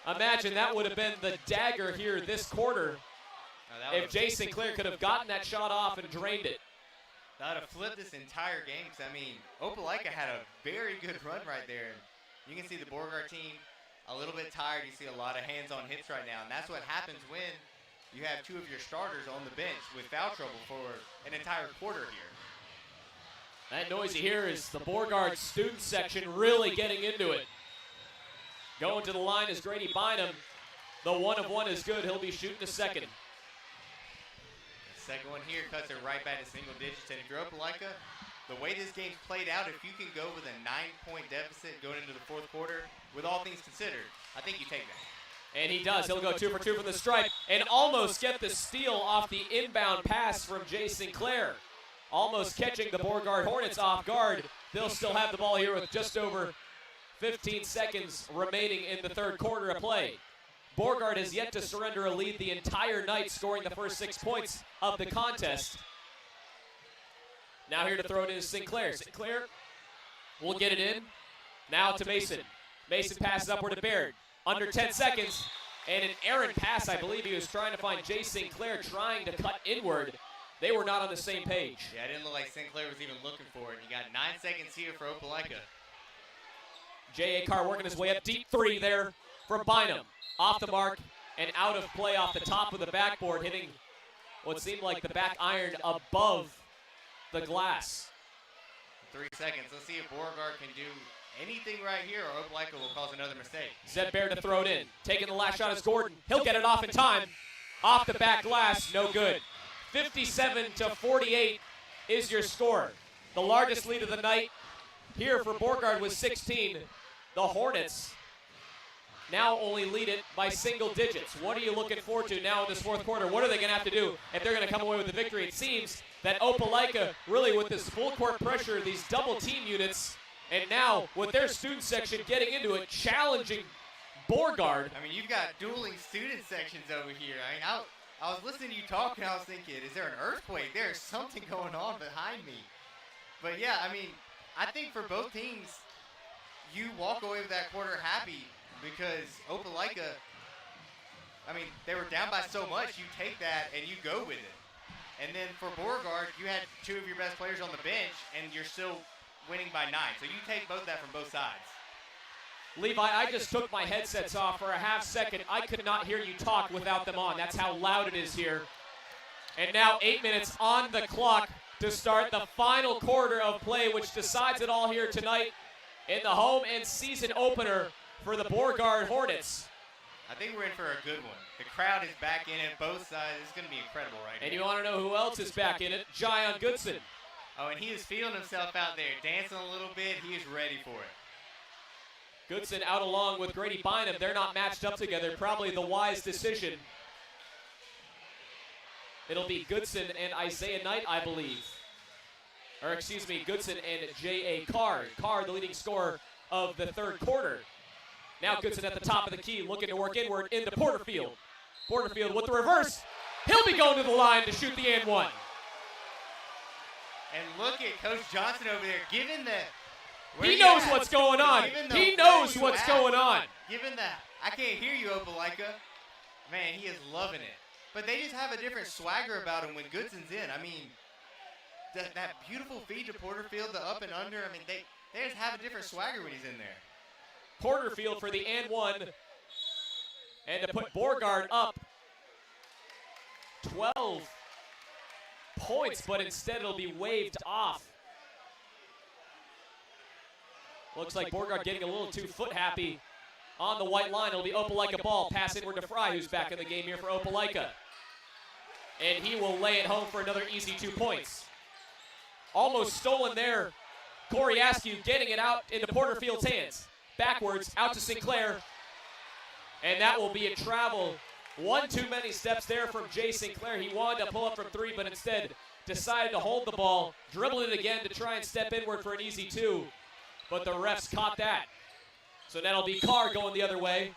G: Imagine that would have been the dagger here this quarter if Jay Sinclair could have gotten that shot off and drained it.
H: That would have flipped this entire game. I mean, Opelika had a very good run right there. You can see the Beauregard team a little bit tired. You see a lot of hands-on hits right now, and that's what happens when you have two of your starters on the bench with foul trouble for an entire quarter here.
G: That noise you hear is the Beauregard student section really getting into it. Going to the line is Grady Bynum. The 1 of 1 is good. He'll be shooting a second.
H: The second one here cuts it right back to single digits. And if you're Opelika, the way this game's played out, if you can go with a 9-point deficit going into the fourth quarter, with all things considered, I think you take that.
G: And he does. He'll go 2 for 2 from the stripe and almost get the steal off the inbound pass from Jay Sinclair. Almost catching the Beauregard Hornets off guard. They'll still have the ball here with just over 15 seconds remaining in the third quarter of play. Beauregard has yet to surrender a lead the entire night, scoring the first 6 points of the contest. Now here to throw it in is Sinclair. Sinclair will get it in. Now to Mason. Mason passes upward to Baird. Under 10 seconds. And an errant pass, I believe he was trying to find Jay Sinclair, trying to cut inward. They were not on the same page.
H: Yeah, it didn't look like Sinclair was even looking for it. You got 9 seconds here for Opelika.
G: J.A. Carr working his way up. Deep three there from Bynum. Off the mark and out of play off the top of the backboard, hitting what seemed like the back iron above the glass.
H: 3 seconds. Let's see if Beauregard can do anything right here, or Opelika will cause another mistake.
G: Zeb Baird to throw it in. Taking the last shot is Gordon. He'll get it off in time. Off the back glass, no good. 57-48 is your score. The largest lead of the night here for Beauregard was 16. The Hornets now only lead it by single digits. What are you looking forward to now in this fourth quarter? What are they going to have to do if they're going to come away with the victory? It seems that Opelika, really with this full court pressure, these double team units, and now with their student section getting into it, challenging Beauregard.
H: I mean, you've got dueling student sections over here. I mean, I was listening to you talk, and I was thinking, is there an earthquake? There's something going on behind me. But yeah, I mean, I think for both teams, you walk away with that quarter happy because Opelika, I mean, they were down by so much, you take that and you go with it. And then for Beauregard, you had 2 of your best players on the bench, and you're still winning by 9. So you take both that from both sides.
G: Levi, I just took my headsets off for a half second. I could not hear you talk without them on. That's how loud it is here. And now 8 minutes on the clock to start the final quarter of play, which decides it all here tonight in the home and season opener for the Beauregard Hornets.
H: I think we're in for a good one. The crowd is back in it, both sides. It's going to be incredible right now.
G: And you want to know who else is back in it? Jion Goodson.
H: Oh, and he is feeling himself out there, dancing a little bit. He is ready for it.
G: Goodson out along with Grady Bynum. They're not matched up together. Probably the wise decision. It'll be Goodson and Isaiah Knight, I believe. Or excuse me, Goodson and J.A. Carr. Carr, the leading scorer of the third quarter. Now Goodson at the top of the key, looking to work inward into Porterfield. Porterfield with the reverse. He'll be going to the line to shoot the and one.
H: And look at Coach Johnson over there, giving the...
G: He knows what's going on. He knows what's going on.
H: Given that, I can't hear you, Opelika. Man, he is loving it. But they just have a different swagger about him when Goodson's in. I mean, that beautiful feed to Porterfield, the up and under. I mean, they just have a different swagger when he's in there.
G: Porterfield for the and one. And to put Beauregard up 12 points, but instead it'll be waved off. Looks like Beauregard getting a little too foot happy on the white line. It'll be Opelika ball. Pass inward to Fry, who's back in the game here for Opelika. And he will lay it home for another easy 2 points. Almost stolen there. Corey Askew getting it out into Porterfield's hands. Backwards, out to Sinclair. And that will be a travel. One too many steps there from Jay Sinclair. He wanted to pull up from 3, but instead decided to hold the ball, dribble it again to try and step inward for an easy 2. But the refs caught that. So that'll be Carr going the other way.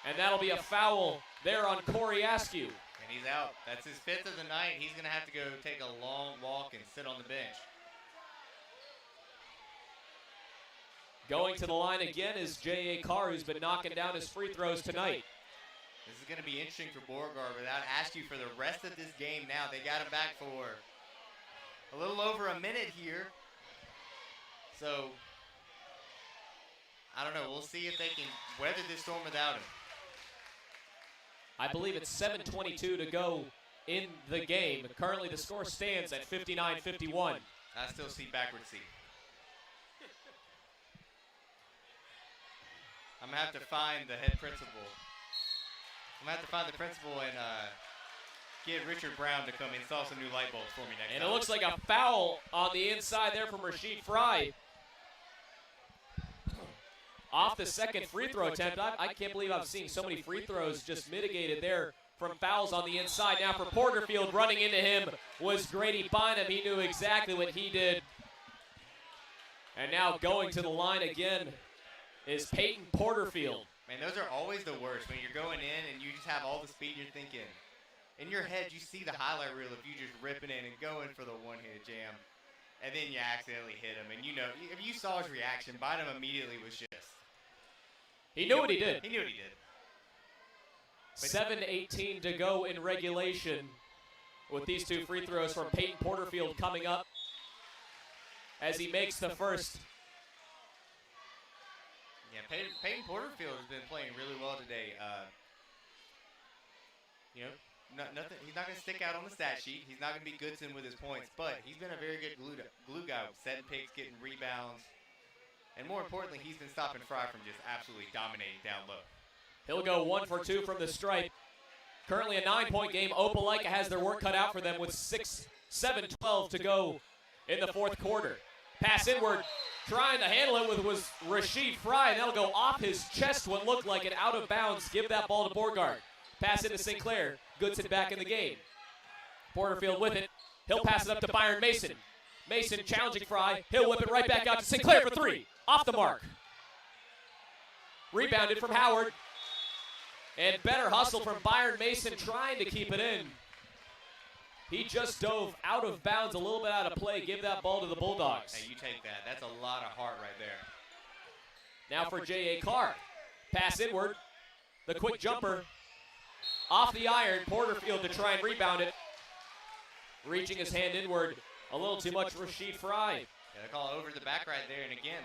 G: And that'll be a foul there on Corey Askew.
H: And he's out. That's his 5th of the night. He's going to have to go take a long walk and sit on the bench.
G: Going to the line again is J.A. Carr, who's been knocking down his free throws tonight.
H: This is going to be interesting for Beauregard without Askew for the rest of this game now. They got him back for a little over a minute here. So, I don't know. We'll see if they can weather this storm without him.
G: I believe it's 7:22 to go in the game. Currently, the score stands at 59-51.
H: I still see backward C. I'm going to have to find the head principal. I'm going to have to find the principal and get Richard Brown to come install some new light bulbs for me next time.
G: And it looks like a foul on the inside there from Rasheed Fry. Off the second free throw attempt. I can't believe I've seen so many free throws just mitigated there from fouls on the inside. Now for Porterfield, running into him was Grady Bynum. He knew exactly what he did. And now going to the line again is Peyton Porterfield.
H: Man, those are always the worst when you're going in and you just have all the speed you're thinking. In your head, you see the highlight reel of you just ripping in and going for the one-handed jam. And then you accidentally hit him. And you know, if you saw his reaction, Bynum immediately was just...
G: He knew what he did.
H: He knew what he did.
G: 7:18 to go in regulation with these two free throws from Peyton Porterfield coming up as he makes the first.
H: Yeah, Peyton Porterfield has been playing really well today. You know, nothing. He's not going to stick out on the stat sheet. He's not going to be Goodson with his points, but he's been a very good glue guy, setting picks, getting rebounds, and more importantly, he's been stopping Fry from just absolutely dominating down low.
G: He'll go 1 for 2 from the stripe. Currently a 9-point game. Opelika has their work cut out for them with 7:12 to go in the fourth quarter. Pass inward, trying to handle it was Rasheed Fry, and that'll go off his chest what looked like an out of bounds. Give that ball to Beauregard. Pass into Sinclair. Goodson back in the game. Porterfield with it. He'll pass it up to Byron Mason. Mason challenging Fry. He'll whip it right back out to Sinclair for 3. Off the mark. Rebounded from Howard. And better hustle from Byron Mason trying to keep it in. He just dove out of bounds, a little bit out of play. Give that ball to the Bulldogs.
H: Hey, you take that. That's a lot of heart right there.
G: Now for J.A. Carr. Pass inward. The quick jumper. Off the iron. Porterfield to try and rebound it. Reaching his hand inward. A little too much Rasheed Fry.
H: Yeah, they call it over the back right there. And again,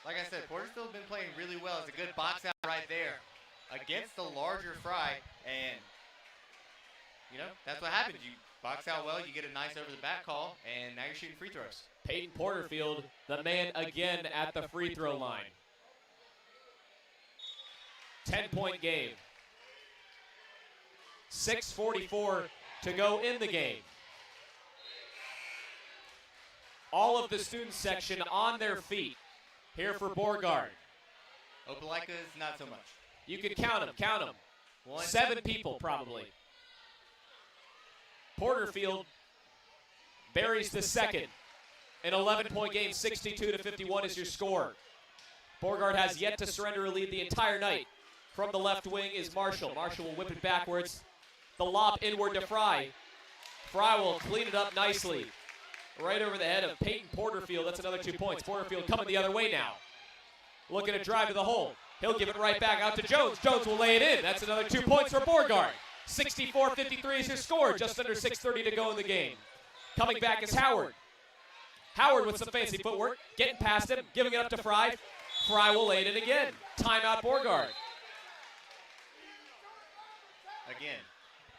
H: like I said, Porterfield's been playing really well. It's a good box out right there against the larger Fry. And, you know, that's what happens. You box out well, you get a nice over the back call, and now you're shooting free throws.
G: Peyton Porterfield, the man again at the free throw line. 10-point game. 6:44 to go in the game. All of the student section on their feet here for Beauregard.
H: Opelika is not so much.
G: You can count them. 7 people probably. Porterfield buries the second. An 11-point game, 62-51 is your score. Beauregard has yet to surrender a lead the entire night. From the left wing is Marshall. Marshall will whip it backwards. The lob inward to Fry. Fry will clean it up nicely. Right over the head of Peyton Porterfield. That's another 2 points. Porterfield coming the other way now. Looking to drive to the hole. He'll give it right back out to Jones. Jones will lay it in. That's another 2 points for Beauregard. 64-53 is your score. Just under 6:30 to go in the game. Coming back is Howard. Howard with some fancy footwork. Getting past him. Giving it up to Fry. Fry will lay it in again. Timeout Beauregard.
H: Again,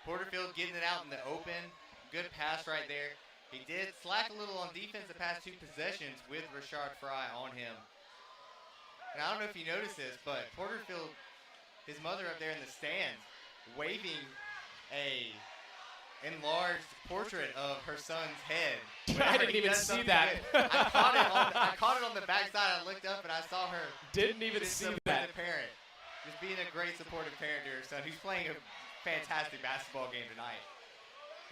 H: Porterfield getting it out in the open. Good pass right there. He did slack a little on defense the past 2 possessions with Rashard Fry on him. And I don't know if you noticed this, but Porterfield, his mother up there in the stands, waving a enlarged portrait of her son's head.
G: I didn't even see that.
H: I caught it on the backside. I looked up and I saw her.
G: Didn't even see that.
H: Parent, just being a great supportive parent to her son, who's playing a fantastic basketball game tonight.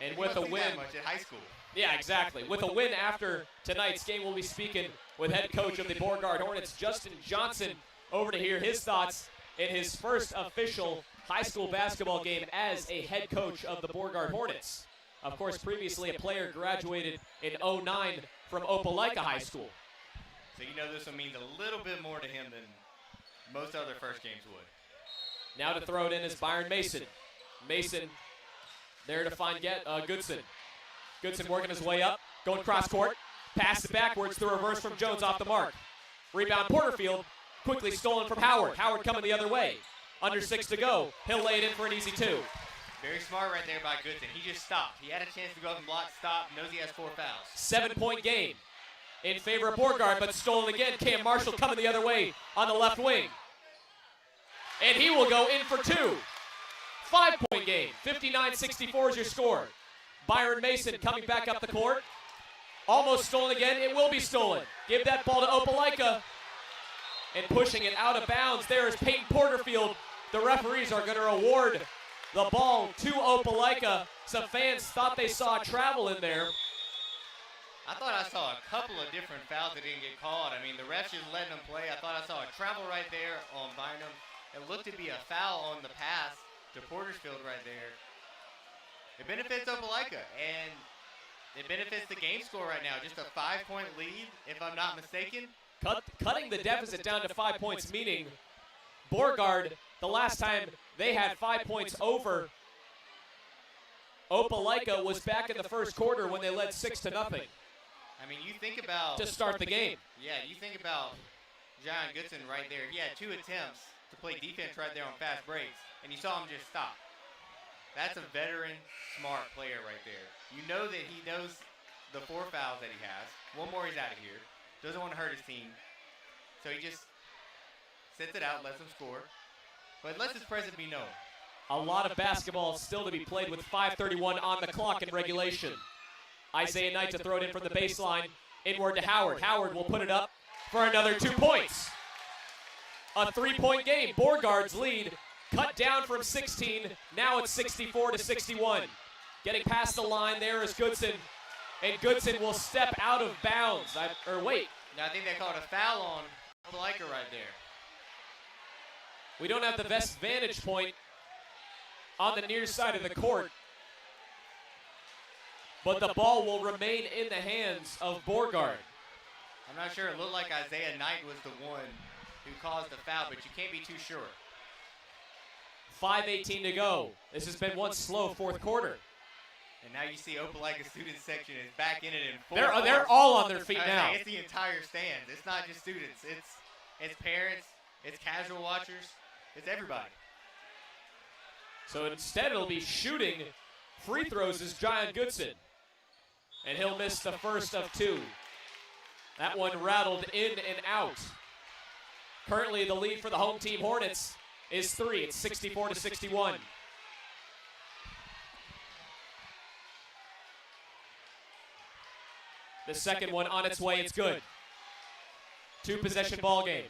G: And with a win,
H: much at high school.
G: Yeah, exactly. With a win after tonight's game, we'll be speaking with head coach of the Beauregard Hornets, Justin Johnson, over to hear his thoughts in his first official high school basketball game as a head coach of the Beauregard Hornets. Of course, previously a player graduated in 2009 from Opelika High School.
H: So you know this one means a little bit more to him than most other first games would.
G: Now to throw it in is Byron Mason. Mason there to find Goodson. Goodson working his way up, going cross court. Pass it backwards, the reverse from Jones off the mark. Rebound Porterfield, quickly stolen from Howard. Howard coming the other way. Under 6 to go. He'll lay it in for an easy 2.
H: Very smart right there by Goodson. He just stopped. He had a chance to go up and block, stop, knows he has 4 fouls.
G: 7-point game in favor of Beauregard, but stolen again. Cam Marshall coming the other way on the left wing. And he will go in for 2. 5-point game. 59-64 is your score. Byron Mason coming back up the court. Almost stolen again. It will be stolen. Give that ball to Opelika. And pushing it out of bounds. There is Peyton Porterfield. The referees are going to award the ball to Opelika. Some fans thought they saw travel in there.
H: I thought I saw a couple of different fouls that didn't get called. I mean, the refs just letting them play. I thought I saw a travel right there on Bynum. It looked to be a foul on the pass to Portersfield right there. It benefits Opelika, and it benefits the game score right now. Just a 5-point lead, if I'm not mistaken.
G: Cutting the deficit down to 5 points, meaning Beauregard, the last time they had 5 points over Opelika, was back in the first quarter when they led 6-0.
H: I mean, you think about...
G: to start the game.
H: Yeah, you think about John Goodson right there. He had 2 attempts to play defense right there on fast breaks, and you saw him just stop. That's a veteran, smart player right there. You know that he knows the 4 fouls that he has. One more, he's out of here. Doesn't want to hurt his team. So he just sits it out, lets them score. But lets his presence be known.
G: A lot of basketball still to be played with 5:31 on the clock in regulation. Isaiah Knight to throw it in from the baseline. Inward to Howard. Howard will put it up for another 2 points. A 3-point game. Beauregard's lead cut down from 16. Now it's 64-61. Getting past the line there is Goodson. And Goodson will step out of bounds. Wait.
H: No, I think they called a foul on Opelika right there.
G: We don't have the best vantage point on the near side of the court. But the ball will remain in the hands of Beauregard.
H: I'm not sure. It looked like Isaiah Knight was the one who caused the foul, but you can't be too sure.
G: 5:18 to go. This has been one slow fourth quarter.
H: And now you see Opelika student section is back in it in full.
G: They're all on their feet now.
H: It's the entire stand. It's not just students. It's parents. It's casual watchers. It's everybody.
G: So instead it'll be shooting free throws is John Goodson. And he'll miss the first of 2. That one rattled in and out. Currently the lead for the home team Hornets is 3. It's 64-61. The second one on its way, it's good. 2-possession ball game.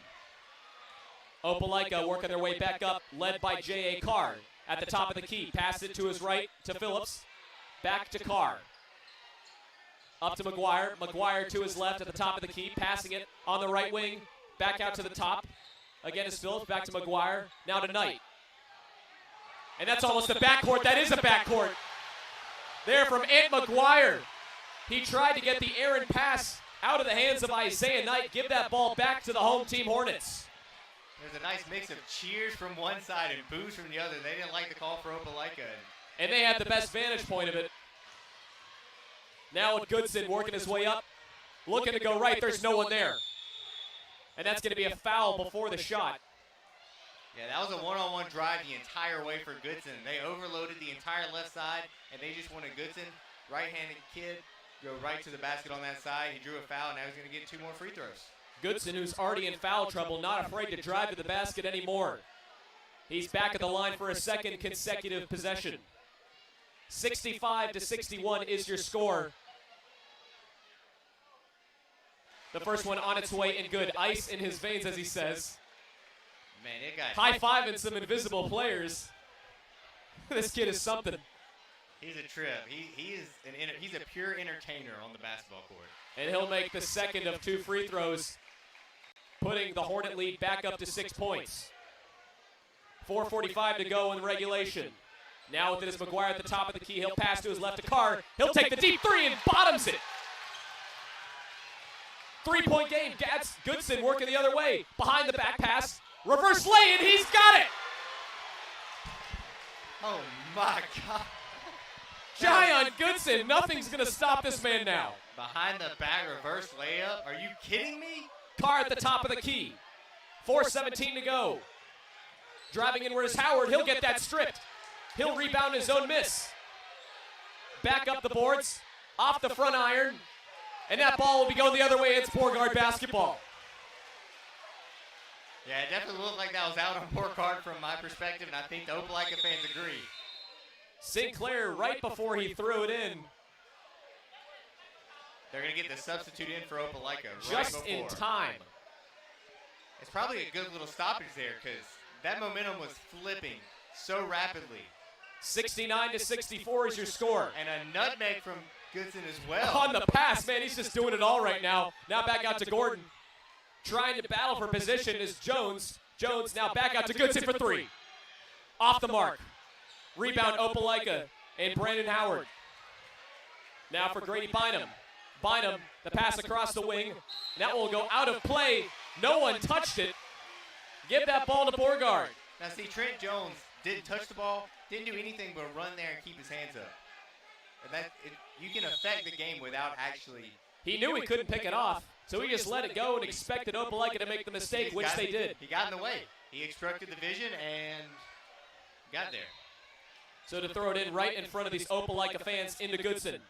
G: Opelika working their way back up, led by J.A. Carr at the top of the key. Pass it to his right to Phillips. Back to Carr. Up to McGuire. McGuire to his left at the top of the key. Passing it on the right wing. Back out to the top. Again is Phillips. Back to McGuire. Now to Knight. And that's almost a backcourt. That is a backcourt. There from Ant McGuire. He tried to get the errant pass out of the hands of Isaiah Knight. Give that ball back to the home team Hornets.
H: There's a nice mix of cheers from one side and boos from the other. They didn't like the call for Opelika.
G: And they had the best vantage point of it. Now with Goodson working his way up. Looking to go right. There's no one there. And that's going to be a foul before the shot.
H: Yeah, that was a one-on-one drive the entire way for Goodson. They overloaded the entire left side, and they just wanted Goodson, right-handed kid, go right to the basket on that side. He drew a foul, and now he's going to get 2 more free throws.
G: Goodson, who's already in foul trouble, not afraid to drive to the basket anymore. He's back at the line for a second consecutive possession. 65-61 is your score. The first one on its way and good. Ice in his veins, as he says.
H: Man, it got
G: high-fiving some invisible players. This kid is something.
H: He's a trip. He's a pure entertainer on the basketball court.
G: And he'll make the second of 2 free throws, putting the Hornet lead back up to 6 points. 4:45 to go in regulation. Now with it is McGuire at the top of the key. He'll pass to his left to Carr. He'll take the deep 3 and bottoms it. 3-point game. Goodson working the other way. Behind the back pass. Reverse lay, and he's got it.
H: Oh, my God.
G: Zion Goodson, nothing's going to stop this man now.
H: Behind the back reverse layup? Are you kidding me?
G: Carr at the top of the key. 4:17 to go. Driving inward is Howard. He'll get that stripped. He'll rebound his own miss. Back up the boards. Off the front iron. And that ball will be going the other way. It's Beauregard basketball.
H: Yeah, it definitely looked like that was out on Beauregard from my perspective, and I think the Opelika fans agree.
G: Sinclair right before he threw it in.
H: They're going to get the substitute in for Opelika
G: just in time.
H: It's probably a good little stoppage there because that momentum was flipping so rapidly.
G: 69-64 is your score.
H: And a nutmeg from Goodson as well.
G: On the pass, man, he's just doing it all right now. Now back out to Gordon. Trying to battle for position is Jones. Jones now back out to Goodson for three. Off the mark. Rebound Opelika and Brandon Howard. Now for Grady Bynum. Bynum, the pass across the wing. That will go out of play. No one touched it. Give that ball to Beauregard.
H: Now see, Trent Jones didn't touch the ball, didn't do anything but run there and keep his hands up. And you can affect the game without actually...
G: He knew he couldn't pick it off, so he just let it go and expected Opelika to make the mistake, which they did.
H: He got in the way. He obstructed the vision and got there.
G: So to throw it in right in front of these Opelika fans into Goodson.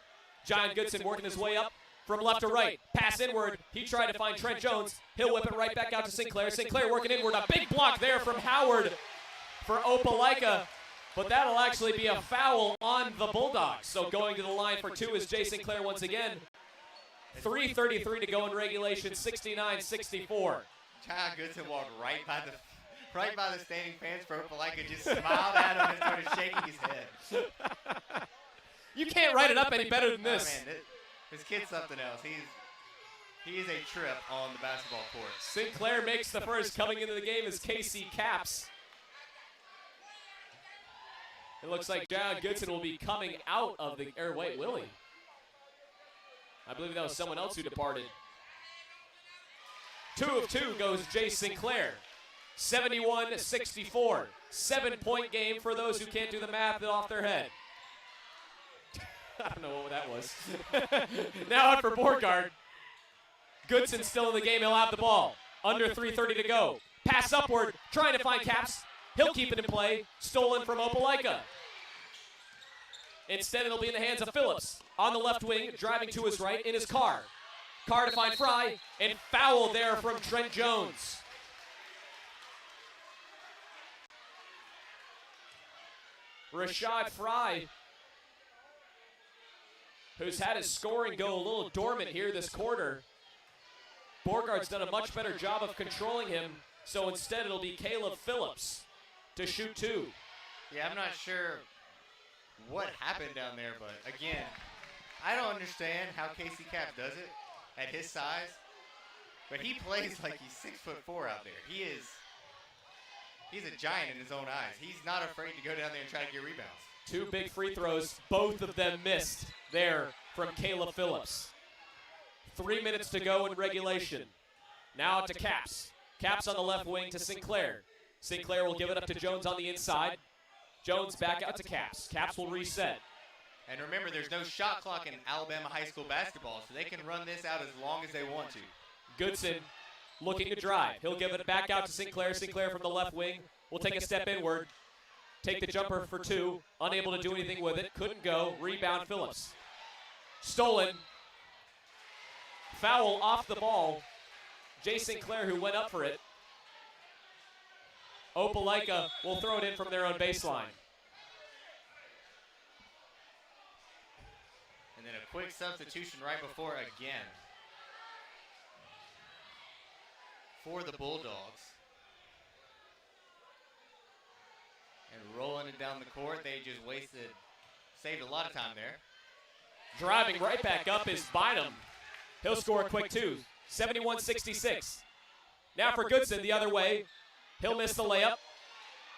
G: John Goodson working his way up from left to right. Pass inward. He tried to find Trent Jones. He'll whip it right back out to Sinclair. Sinclair working inward. A big block there from Howard for Opelika. But that'll actually be a foul on the Bulldogs. So going to the line for two is Jay Sinclair once again. 3:33 to go in regulation, 69-64.
H: John Goodson walked right by the standing fans for Opelika, just smiled at him and started shaking his head.
G: You can't write it up any better than this.
H: Oh, man, this kid's something else. He is a trip on the basketball court.
G: Sinclair makes the first. Coming into the game is Casey Capps. It looks like John Goodson will be coming out of the wait, will he? I believe that was someone else who departed. 2 of 2 goes Jay Sinclair. 71-64. 7-point game for those who can't do the math off their head. I don't know what that was. Now out for Beauregard. Goodson still in the game. He'll have the ball. Under 3:30 to go. Pass upward. Trying to find Capps. He'll keep it in play. Stolen from Opelika. Instead, it'll be in the hands of Phillips. On the left wing, driving to his right in his car. Carr to find Fry. And foul there from Trent Jones. Rashad Fry, who's had his scoring go a little dormant here this quarter. Beauregard's done a much better job of controlling him, so instead it'll be Caleb Phillips to shoot two.
H: Yeah, I'm not sure what happened down there, but again, I don't understand how Casey Cap does it at his size, but he plays like he's 6'4" out there. He's a giant in his own eyes. He's not afraid to go down there and try to get rebounds.
G: 2 big free throws, both of them missed there from Caleb Phillips. 3 minutes to go in regulation. Now to Capps. Capps on the left wing to Sinclair. Sinclair will give it up to Jones on the inside. Jones back out to Capps. Capps will reset.
H: And remember, there's no shot clock in Alabama high school basketball, so they can run this out as long as they want to.
G: Goodson looking to drive. He'll give it back out to Sinclair. Sinclair from the left wing will take a step inward. Take the jumper for 2. Unable to do anything with it. Couldn't go. Rebound Phillips. Stolen. Foul off the ball. Jay Sinclair, who went up for it. Opelika will throw it in from their own baseline.
H: And then a quick substitution right before again for the Bulldogs. And rolling it down the court, they just saved a lot of time there.
G: Driving right back up is Bynum. He'll score a quick 2. 71-66. Now for Goodson the other way. He'll miss the layup.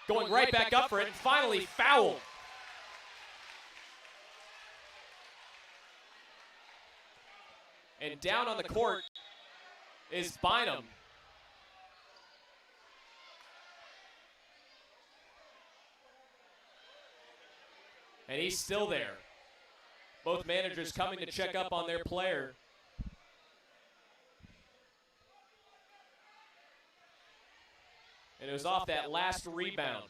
G: Going right back up for it. And finally fouled. And down on the court is Bynum. And he's still there. Both managers coming to check up on their player. And it was off that last rebound.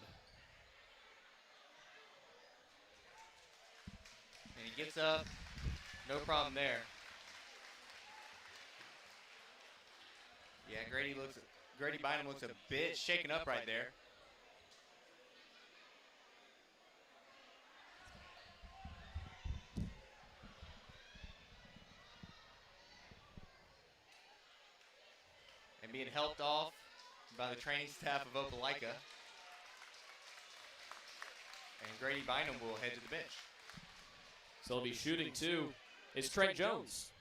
H: And he gets up. No problem there. Yeah, Grady Bynum looks a bit shaken up right there. And being helped off by the training staff of Opelika. And Grady Bynum will head to the bench.
G: So he'll be shooting 2. It's Trent Jones.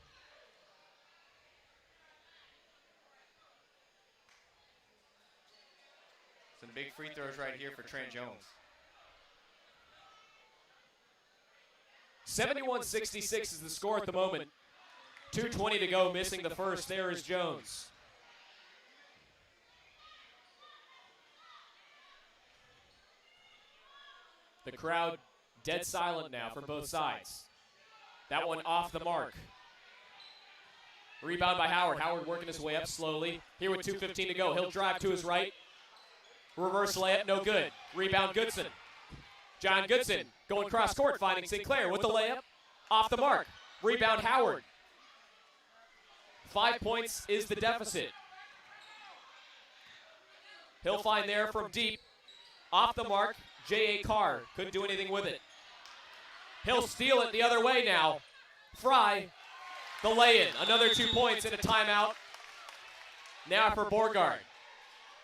H: Some big free throws right here for Trent Jones.
G: 71-66 is the score at the moment. 2:20 to go, missing the first. There is Jones. The crowd dead silent now for both sides. That one off the mark. Rebound by Howard. Howard working his way up slowly. Here with 2:15 to go. He'll drive to his right. Reverse layup, no good. Rebound Goodson. John Goodson going cross court, finding Sinclair with the layup. Off the mark. Rebound Howard. 5 points is the deficit. He'll find there from deep. Off the mark, J.A. Carr. Couldn't do anything with it. He'll steal it the other way now. Fry, the lay-in. Another 2 points in a timeout. Now for Beauregard.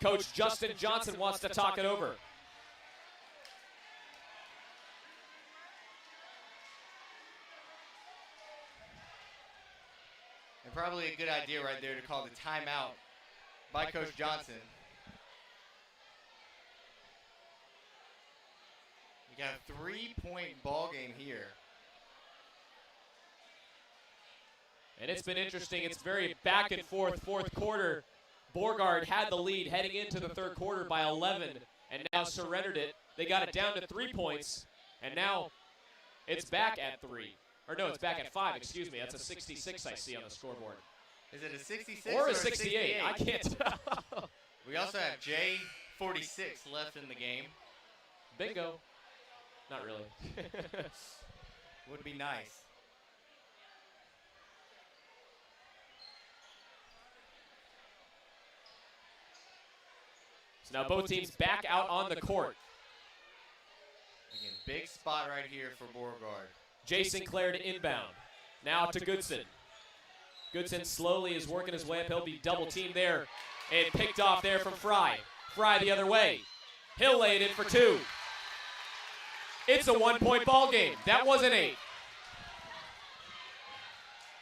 G: Coach Justin Johnson wants to talk it over.
H: And probably a good idea right there to call the timeout by Coach Johnson. We got a 3-point ball game here.
G: And it's been interesting. It's very back and forth. Fourth quarter, Beauregard had the lead heading into the third quarter by 11 and now surrendered it. They got it down to 3 points, and now it's back at 3. Or no, it's back at 5, excuse me. That's a 66 I see on the scoreboard.
H: Is it a 66
G: or a 68? I can't tell.
H: We also have J46 left in the game.
G: Bingo. Not really.
H: Would be nice.
G: So now both teams back out on the court.
H: Again, big spot right here for Beauregard.
G: Jay Sinclair to inbound. Now to Goodson. Goodson slowly is working his way up. He'll be double teamed there. And picked off there from Fry. Fry the other way. He'll lay it in for 2. It's a 1-point ball game. That was an 8.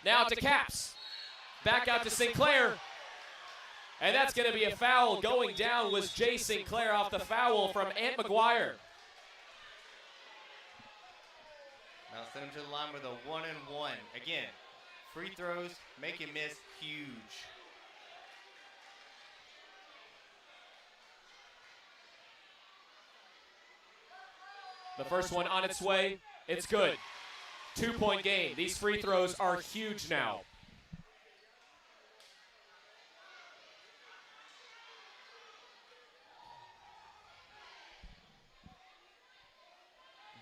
G: Now to Caps. Back out to Sinclair. And that's going to be a foul. Going down was Jay Sinclair off the foul from Ant McGuire.
H: Now send him to the line with a 1-and-1. Again, free throws, make him miss, huge.
G: The first one on its way. It's good. 2-point game. These free throws are huge now.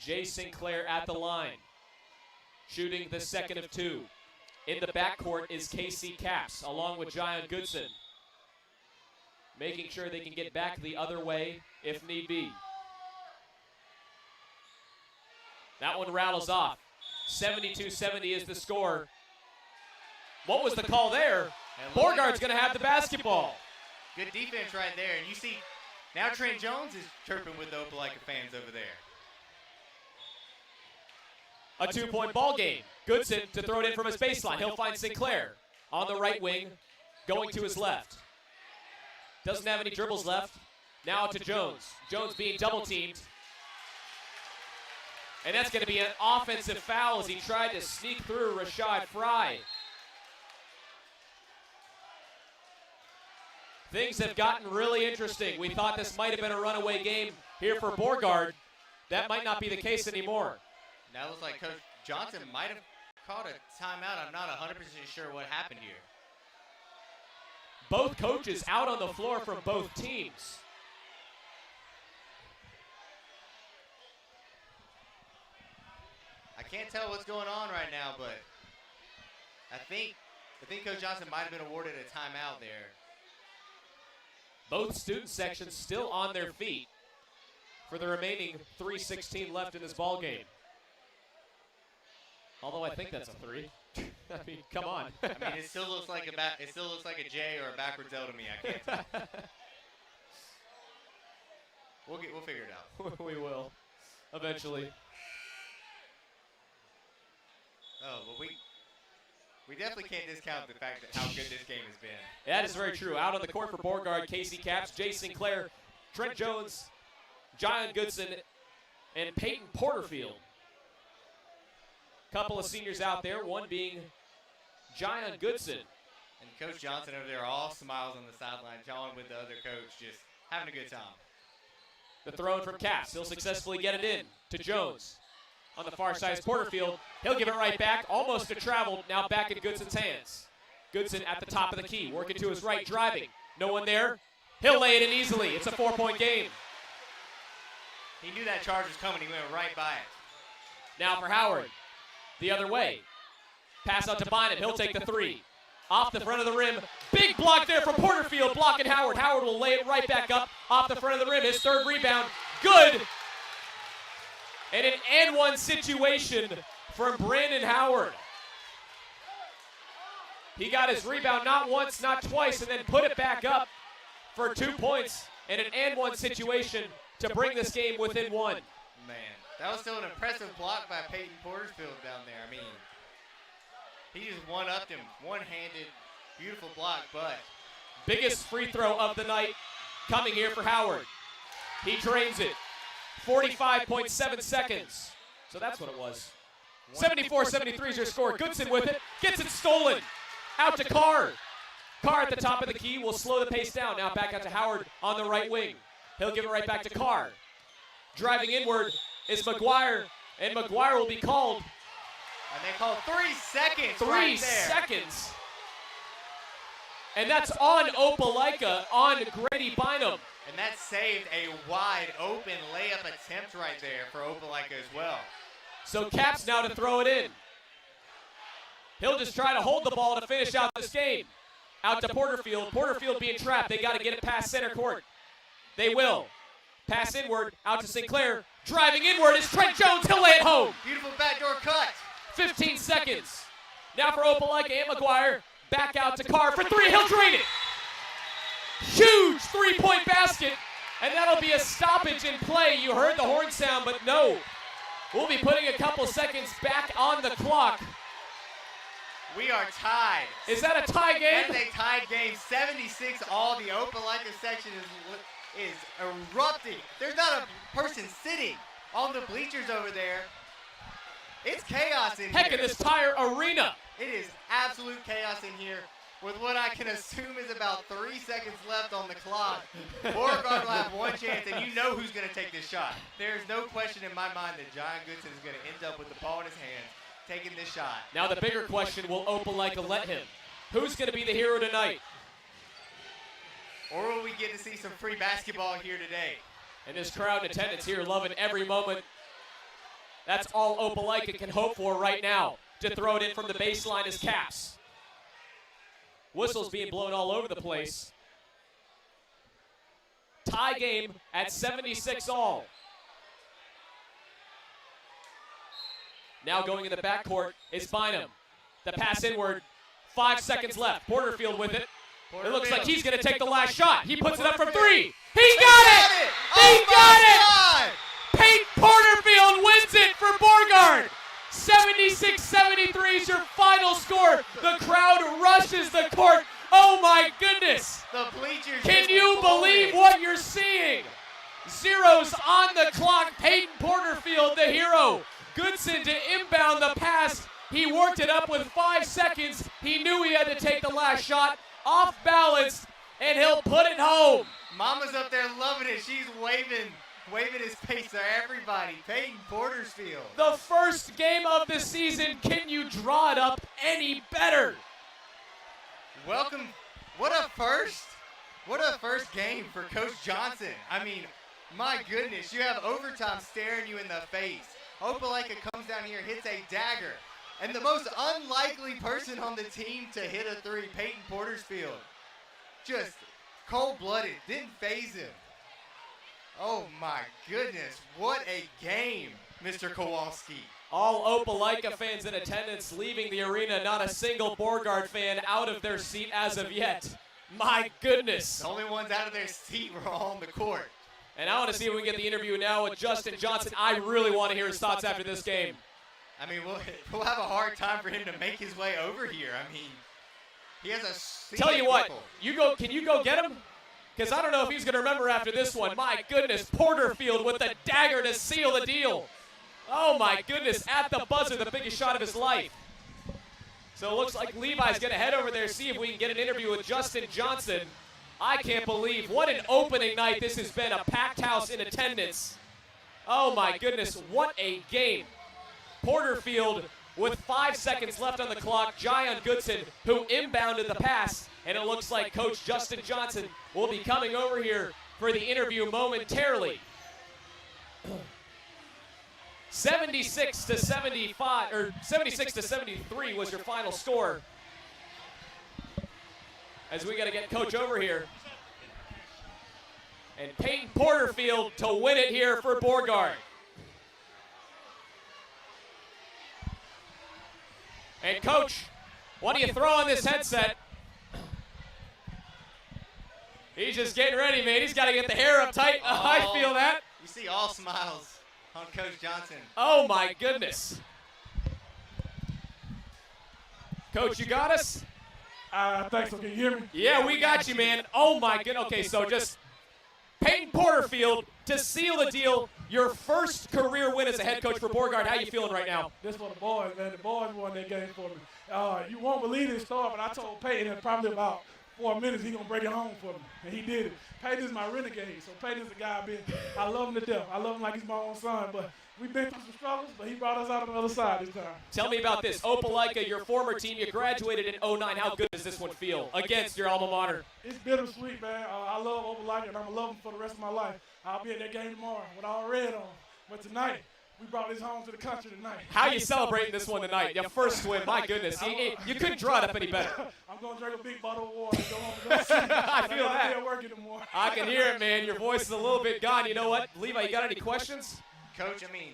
G: Jay Sinclair at the line, shooting the second of 2. In the backcourt is KC Caps, along with John Goodson, making sure they can get back the other way if need be. That one rattles off. 72-70 is the score. What was the call there? Beauregard's going to have the basketball.
H: Good defense right there. And you see, now Trent Jones is chirping with the Opelika fans over there.
G: A 2-point ball game. Goodson to throw it in from his baseline. He'll find Sinclair on the right wing, going to his left. Doesn't have any dribbles left. Now to Jones. Jones being double teamed. And that's going to be an offensive foul as he tried to sneak through Rashad Fry. Things have gotten really interesting. We thought this might have been a runaway game here for Beauregard. That might not be the case anymore.
H: Now it looks like Coach Johnson might have called a timeout. I'm not 100% sure what happened here.
G: Both coaches out on the floor from both teams.
H: I can't tell what's going on right now, but I think Coach Johnson might have been awarded a timeout there.
G: Both student sections still on their feet for the remaining 3:16 left in this ball game. Although I think that's a 3. I mean, come on.
H: I mean, it still looks like a J or a backwards L to me. I can't tell. We'll figure it out.
G: We will, eventually.
H: Oh, well, we definitely can't discount the fact that how good this game has been.
G: That is very true. Out on the court for Beauregard, Casey Caps, Jay Sinclair Trent Jones, John Goodson, and Peyton Porterfield. Couple of seniors out there, one being John Goodson.
H: And Coach Johnson over there, all smiles on the sideline. John with the other coach, just having a good time.
G: The throw in from Cass. He'll successfully get it in to Jones. On the far side is Porterfield. He'll give it right back, almost a travel, now back in Goodson's hands. Goodson at the top of the key, working to his right, driving. No one there. He'll lay it in easily. It's a 4-point game.
H: He knew that charge was coming. He went right by it.
G: Now for Howard. The other way. Pass out to Bynum. He'll take the three. Off the front of the rim. Big block there from Porterfield, blocking Howard. Howard will lay it right back up off the front of the rim. His third rebound. Good. And an and one situation from Brandon Howard. He got his rebound not once, not twice, and then put it back up for 2 points and an and one situation to bring this game within one.
H: Man, that was still an impressive block by Peyton Porterfield down there. I mean, he just one-upped him, one-handed, beautiful block, but
G: biggest free throw of the night coming here for Howard. He drains it. 45.7 seconds. So that's what it was. 74-73 is your score. Goodson with it. Gets it stolen. Out to Carr. Carr at the top of the key will slow the pace down. Now back out to Howard on the right wing. He'll give it right back to Carr. Driving inward is McGuire, and McGuire will be called.
H: And they called 3 seconds.
G: 3 seconds. And that's on Opelika, on Grady Bynum.
H: And that saved a wide open layup attempt right there for Opelika as well.
G: So Caps now to throw it in. He'll just try to hold the ball to finish out this game. Out to Porterfield. Porterfield being trapped. They got to get it past center court. They will. Pass inward, out to Sinclair. Driving inward is Trent Jones. He'll lay it home.
H: Beautiful backdoor cut.
G: 15 seconds. Now for Opelika and McGuire. Back out to Carr for three. He'll drain it. Huge three-point basket. And that'll be a stoppage in play. You heard the horn sound, but no. We'll be putting a couple seconds back on the clock.
H: We are tied.
G: Is that a tie game?
H: That is a tied game. 76 all. The Opelika section is erupting. There's not a person sitting on the bleachers over there. It's chaos in here.
G: Heck, in this entire arena.
H: It is absolute chaos in here with what I can assume is about 3 seconds left on the clock. Beauregard will have one chance, and you know who's going to take this shot. There's no question in my mind that John Goodson is going to end up with the ball in his hands, taking this shot.
G: Now the bigger question, will Opelika let him? Who's going to be the hero tonight?
H: Or will we get to see some free basketball here today?
G: And this crowd in attendance here loving every moment. That's all Opelika can hope for right now. To throw it in from the baseline is Caps. Whistles being blown all over the place. Tie game at 76 all. Now going in the backcourt is Bynum. The pass inward. 5 seconds left. Porterfield with it. It looks like he's going to take the last shot. He puts it up from three. He got it! He got it! Peyton Porterfield wins it for Beauregard. 76-73 is your final score. The crowd rushes the court. Oh my goodness.
H: The bleachers.
G: Can you believe what you're seeing? Zeros on the clock. Peyton Porterfield, the hero. Goodson to inbound the pass. He worked it up with 5 seconds. He knew he had to take the last shot. Off balance, and he'll put it home.
H: Mama's up there loving it. She's waving his face to everybody. Peyton Porterfield.
G: The first game of the season. Can you draw it up any better?
H: Welcome. What a first. What a first game for Coach Johnson. I mean, my goodness. You have overtime staring you in the face. Opelika comes down here, hits a dagger. And the most unlikely person on the team to hit a three, Peyton Porterfield. Just cold-blooded. Didn't faze him. Oh, my goodness. What a game, Mr. Kowalski.
G: All Opelika fans in attendance leaving the arena. Not a single Beauregard fan out of their seat as of yet. My goodness.
H: The only ones out of their seat were all on the court.
G: And I want to see if we can get the interview now with Justin Johnson. I really want to hear his thoughts after this game.
H: I mean, we'll have a hard time for him to make his way over here. I mean, he has a seat.
G: Tell you what, can you go get him? because I don't know if he's going to remember after this one. My goodness, Porterfield with the dagger to seal the deal. Oh, my goodness, at the buzzer, the biggest shot of his life. So it looks like Levi's going to head over there, see if we can get an interview with Justin Johnson. I can't believe what an opening night this has been, a packed house in attendance. Oh, my goodness, what a game. Porterfield with 5 seconds left on the clock. Jayon Goodson, who inbounded the pass, and it looks like Coach Justin Johnson will be coming over here for the interview momentarily. 76 to 75, or 76 to 73 was your final score. As we got to get Coach over here. And Peyton Porterfield to win it here for Beauregard. And Coach, what do you throw on this headset? He's just getting ready, man. He's got to get the hair up tight. Oh, I feel that.
H: You see all smiles on Coach Johnson.
G: Oh, my goodness. Coach, you got us?
U: Thanks. Can you hear me?
G: Yeah, we got you, man. Oh, my goodness. Okay, so just Peyton Porterfield to seal the deal. Your first career win as a head coach for Beauregard. How you feeling right now?
U: This for the boys, man. The boys won that game for me. You won't believe this story, but I told Peyton in probably about 4 minutes he's going to break it home for me. And he did it. Peyton is my renegade. So Peyton's the guy I love him to death. I love him like he's my own son. But we've been through some struggles, but he brought us out on the other side this time.
G: Tell me about this. Opelika, your former team, you graduated in '09. How good does this one feel against your alma mater?
U: It's bittersweet, man. I love Opelika, and I'm going to love him for the rest of my life. I'll be at that game tomorrow with all red on. But tonight, we brought this home to the country tonight.
G: How you celebrating this one tonight? Your first win, my goodness. You couldn't draw it up any better.
U: I'm going to drink a big bottle of water and go home and go sleep.
G: I feel that.
U: I'm working tomorrow.
G: I can hear it, man. Your voice is a little bit gone. You know what? Levi, you got any questions?
H: Coach, I mean,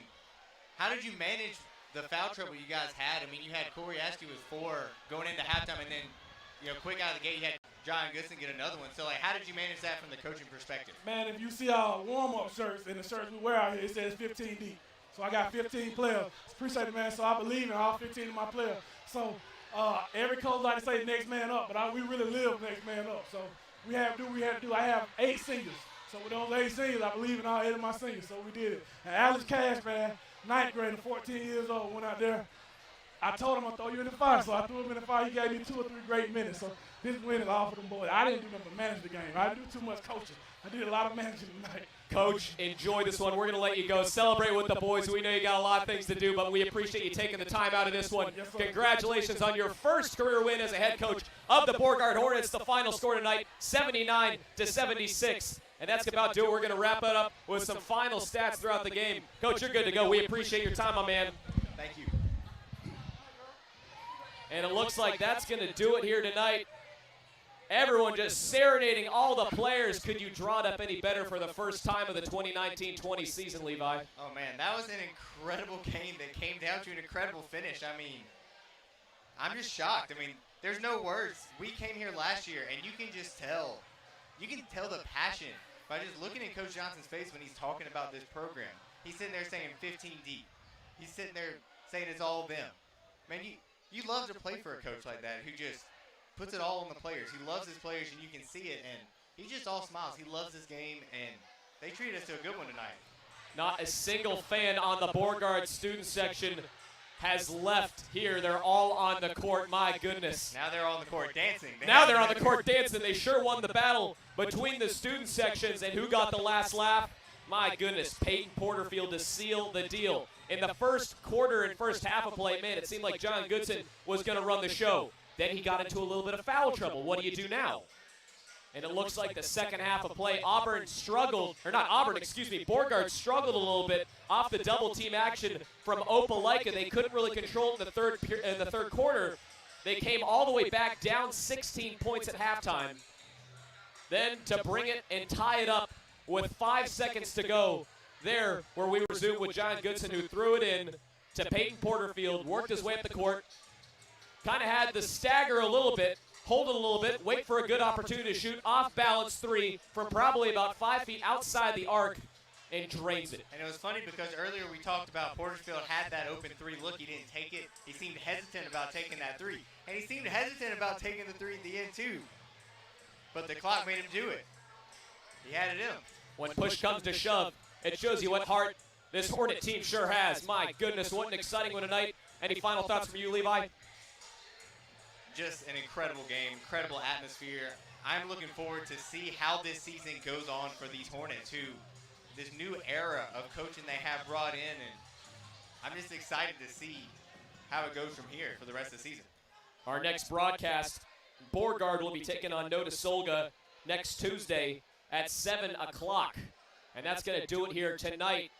H: how did you manage the foul trouble you guys had? I mean, you had Corey Askew with 4 going into halftime, and then, quick out of the gate, you had Jayon Goodson get another one. So, how did you manage that from the coaching perspective?
U: Man, if you see our warm-up shirts and the shirts we wear out here, it says 15 deep. So I got 15 players. Appreciate it, man. So I believe in all 15 of my players. So every coach like to say next man up, but we really live next man up. So we have to do what we have to do. I have 8 seniors. So with those 8 seniors, I believe in all 8 of my seniors. So we did it. And Alex Cash, man, 9th grader, 14 years old, went out there. I told him I'd throw you in the fire. So I threw him in the fire. He gave me 2 or 3 great minutes. So this win is all for them boys. I didn't do nothing but manage the game. I didn't do too much coaching. I did a lot of managing tonight.
G: Coach, enjoy this one. We're going to let you go. Celebrate with the boys. We know you got a lot of things to do, but we appreciate you taking the time out of this one.
U: Yes,
G: Congratulations on your first career win as a head coach of the Beauregard Hornets. The final score tonight, 79 to 76. And that's about to do it. We're going to wrap it up with some final stats throughout the game. Coach, you're good to go. We appreciate your time, my man.
H: Thank you.
G: And it looks like that's going to do it here tonight. Everyone just serenading all the players. Could you draw it up any better for the first time of the 2019-20 season, Levi?
H: Oh, man, that was an incredible game that came down to an incredible finish. I mean, I'm just shocked. I mean, there's no words. We came here last year, and you can just tell. You can tell the passion by just looking at Coach Johnson's face when he's talking about this program. He's sitting there saying 15 deep. He's sitting there saying it's all them. Man, you love to play for a coach like that who just puts it all on the players. He loves his players, and you can see it, and he just all smiles. He loves this game, and they treated us to a good one tonight.
G: Not a single fan on the Beauregard student section has left here. They're all on the court. My goodness.
H: Now they're on the court dancing.
G: Now they're on the court dancing. They sure won the battle between the student sections, and who got the last laugh? My goodness, Peyton Porterfield to seal the deal. In the first quarter and first half of play, man, it seemed like Jayon Goodson was going to run the show. Then he got into a little bit of foul trouble. What do you do now? And it looks like the second half of play, Beauregard struggled a little bit off the double team action from Opelika. They couldn't really control it in the third quarter. They came all the way back down 16 points at halftime. Then to bring it and tie it up with 5 seconds to go, there where we resumed with Jayon Goodson, who threw it in to Peyton Porterfield, worked his way up the court, kind of had the stagger a little bit, hold it a little bit, wait for a good opportunity to shoot off-balance 3 from probably about 5 feet outside the arc, and drains it.
H: And it was funny because earlier we talked about Porterfield had that open 3 look. He didn't take it. He seemed hesitant about taking that 3. And he seemed hesitant about taking the 3 at the end too. But the clock made him do it. He had it in him.
G: When push comes to shove, it shows you what heart this Hornet team sure has. My goodness, what an exciting one tonight. Any final thoughts from you, Levi?
H: Just an incredible game, incredible atmosphere. I'm looking forward to see how this season goes on for these Hornets, who this new era of coaching they have brought in, and I'm just excited to see how it goes from here for the rest of the season.
G: Our next broadcast, Beauregard will be taking on Notasulga next Tuesday at 7 o'clock. And that's going to do it here tonight.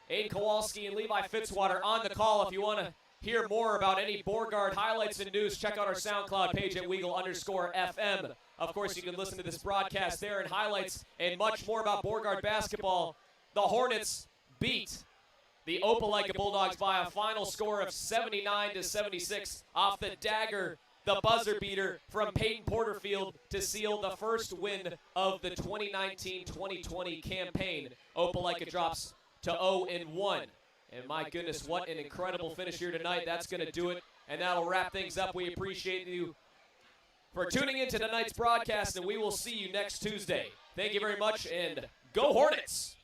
G: Aiden Kowalski and Levi Fitzwater on the call. If you want to hear more about any Beauregard highlights and news, check out our SoundCloud page at Weagle_FM. Of course, you can listen to this broadcast there and highlights and much more about Beauregard basketball. The Hornets beat the Opelika Bulldogs by a final score of 79-76 off the dagger, the buzzer beater from Peyton Porterfield to seal the first win of the 2019-2020 campaign. Opelika drops to 0-1. And my goodness, what an incredible finish here tonight. That's going to do it, and that'll wrap things up. We appreciate you for tuning in to tonight's broadcast, and we will see you next Tuesday. Thank you very much, and go Hornets!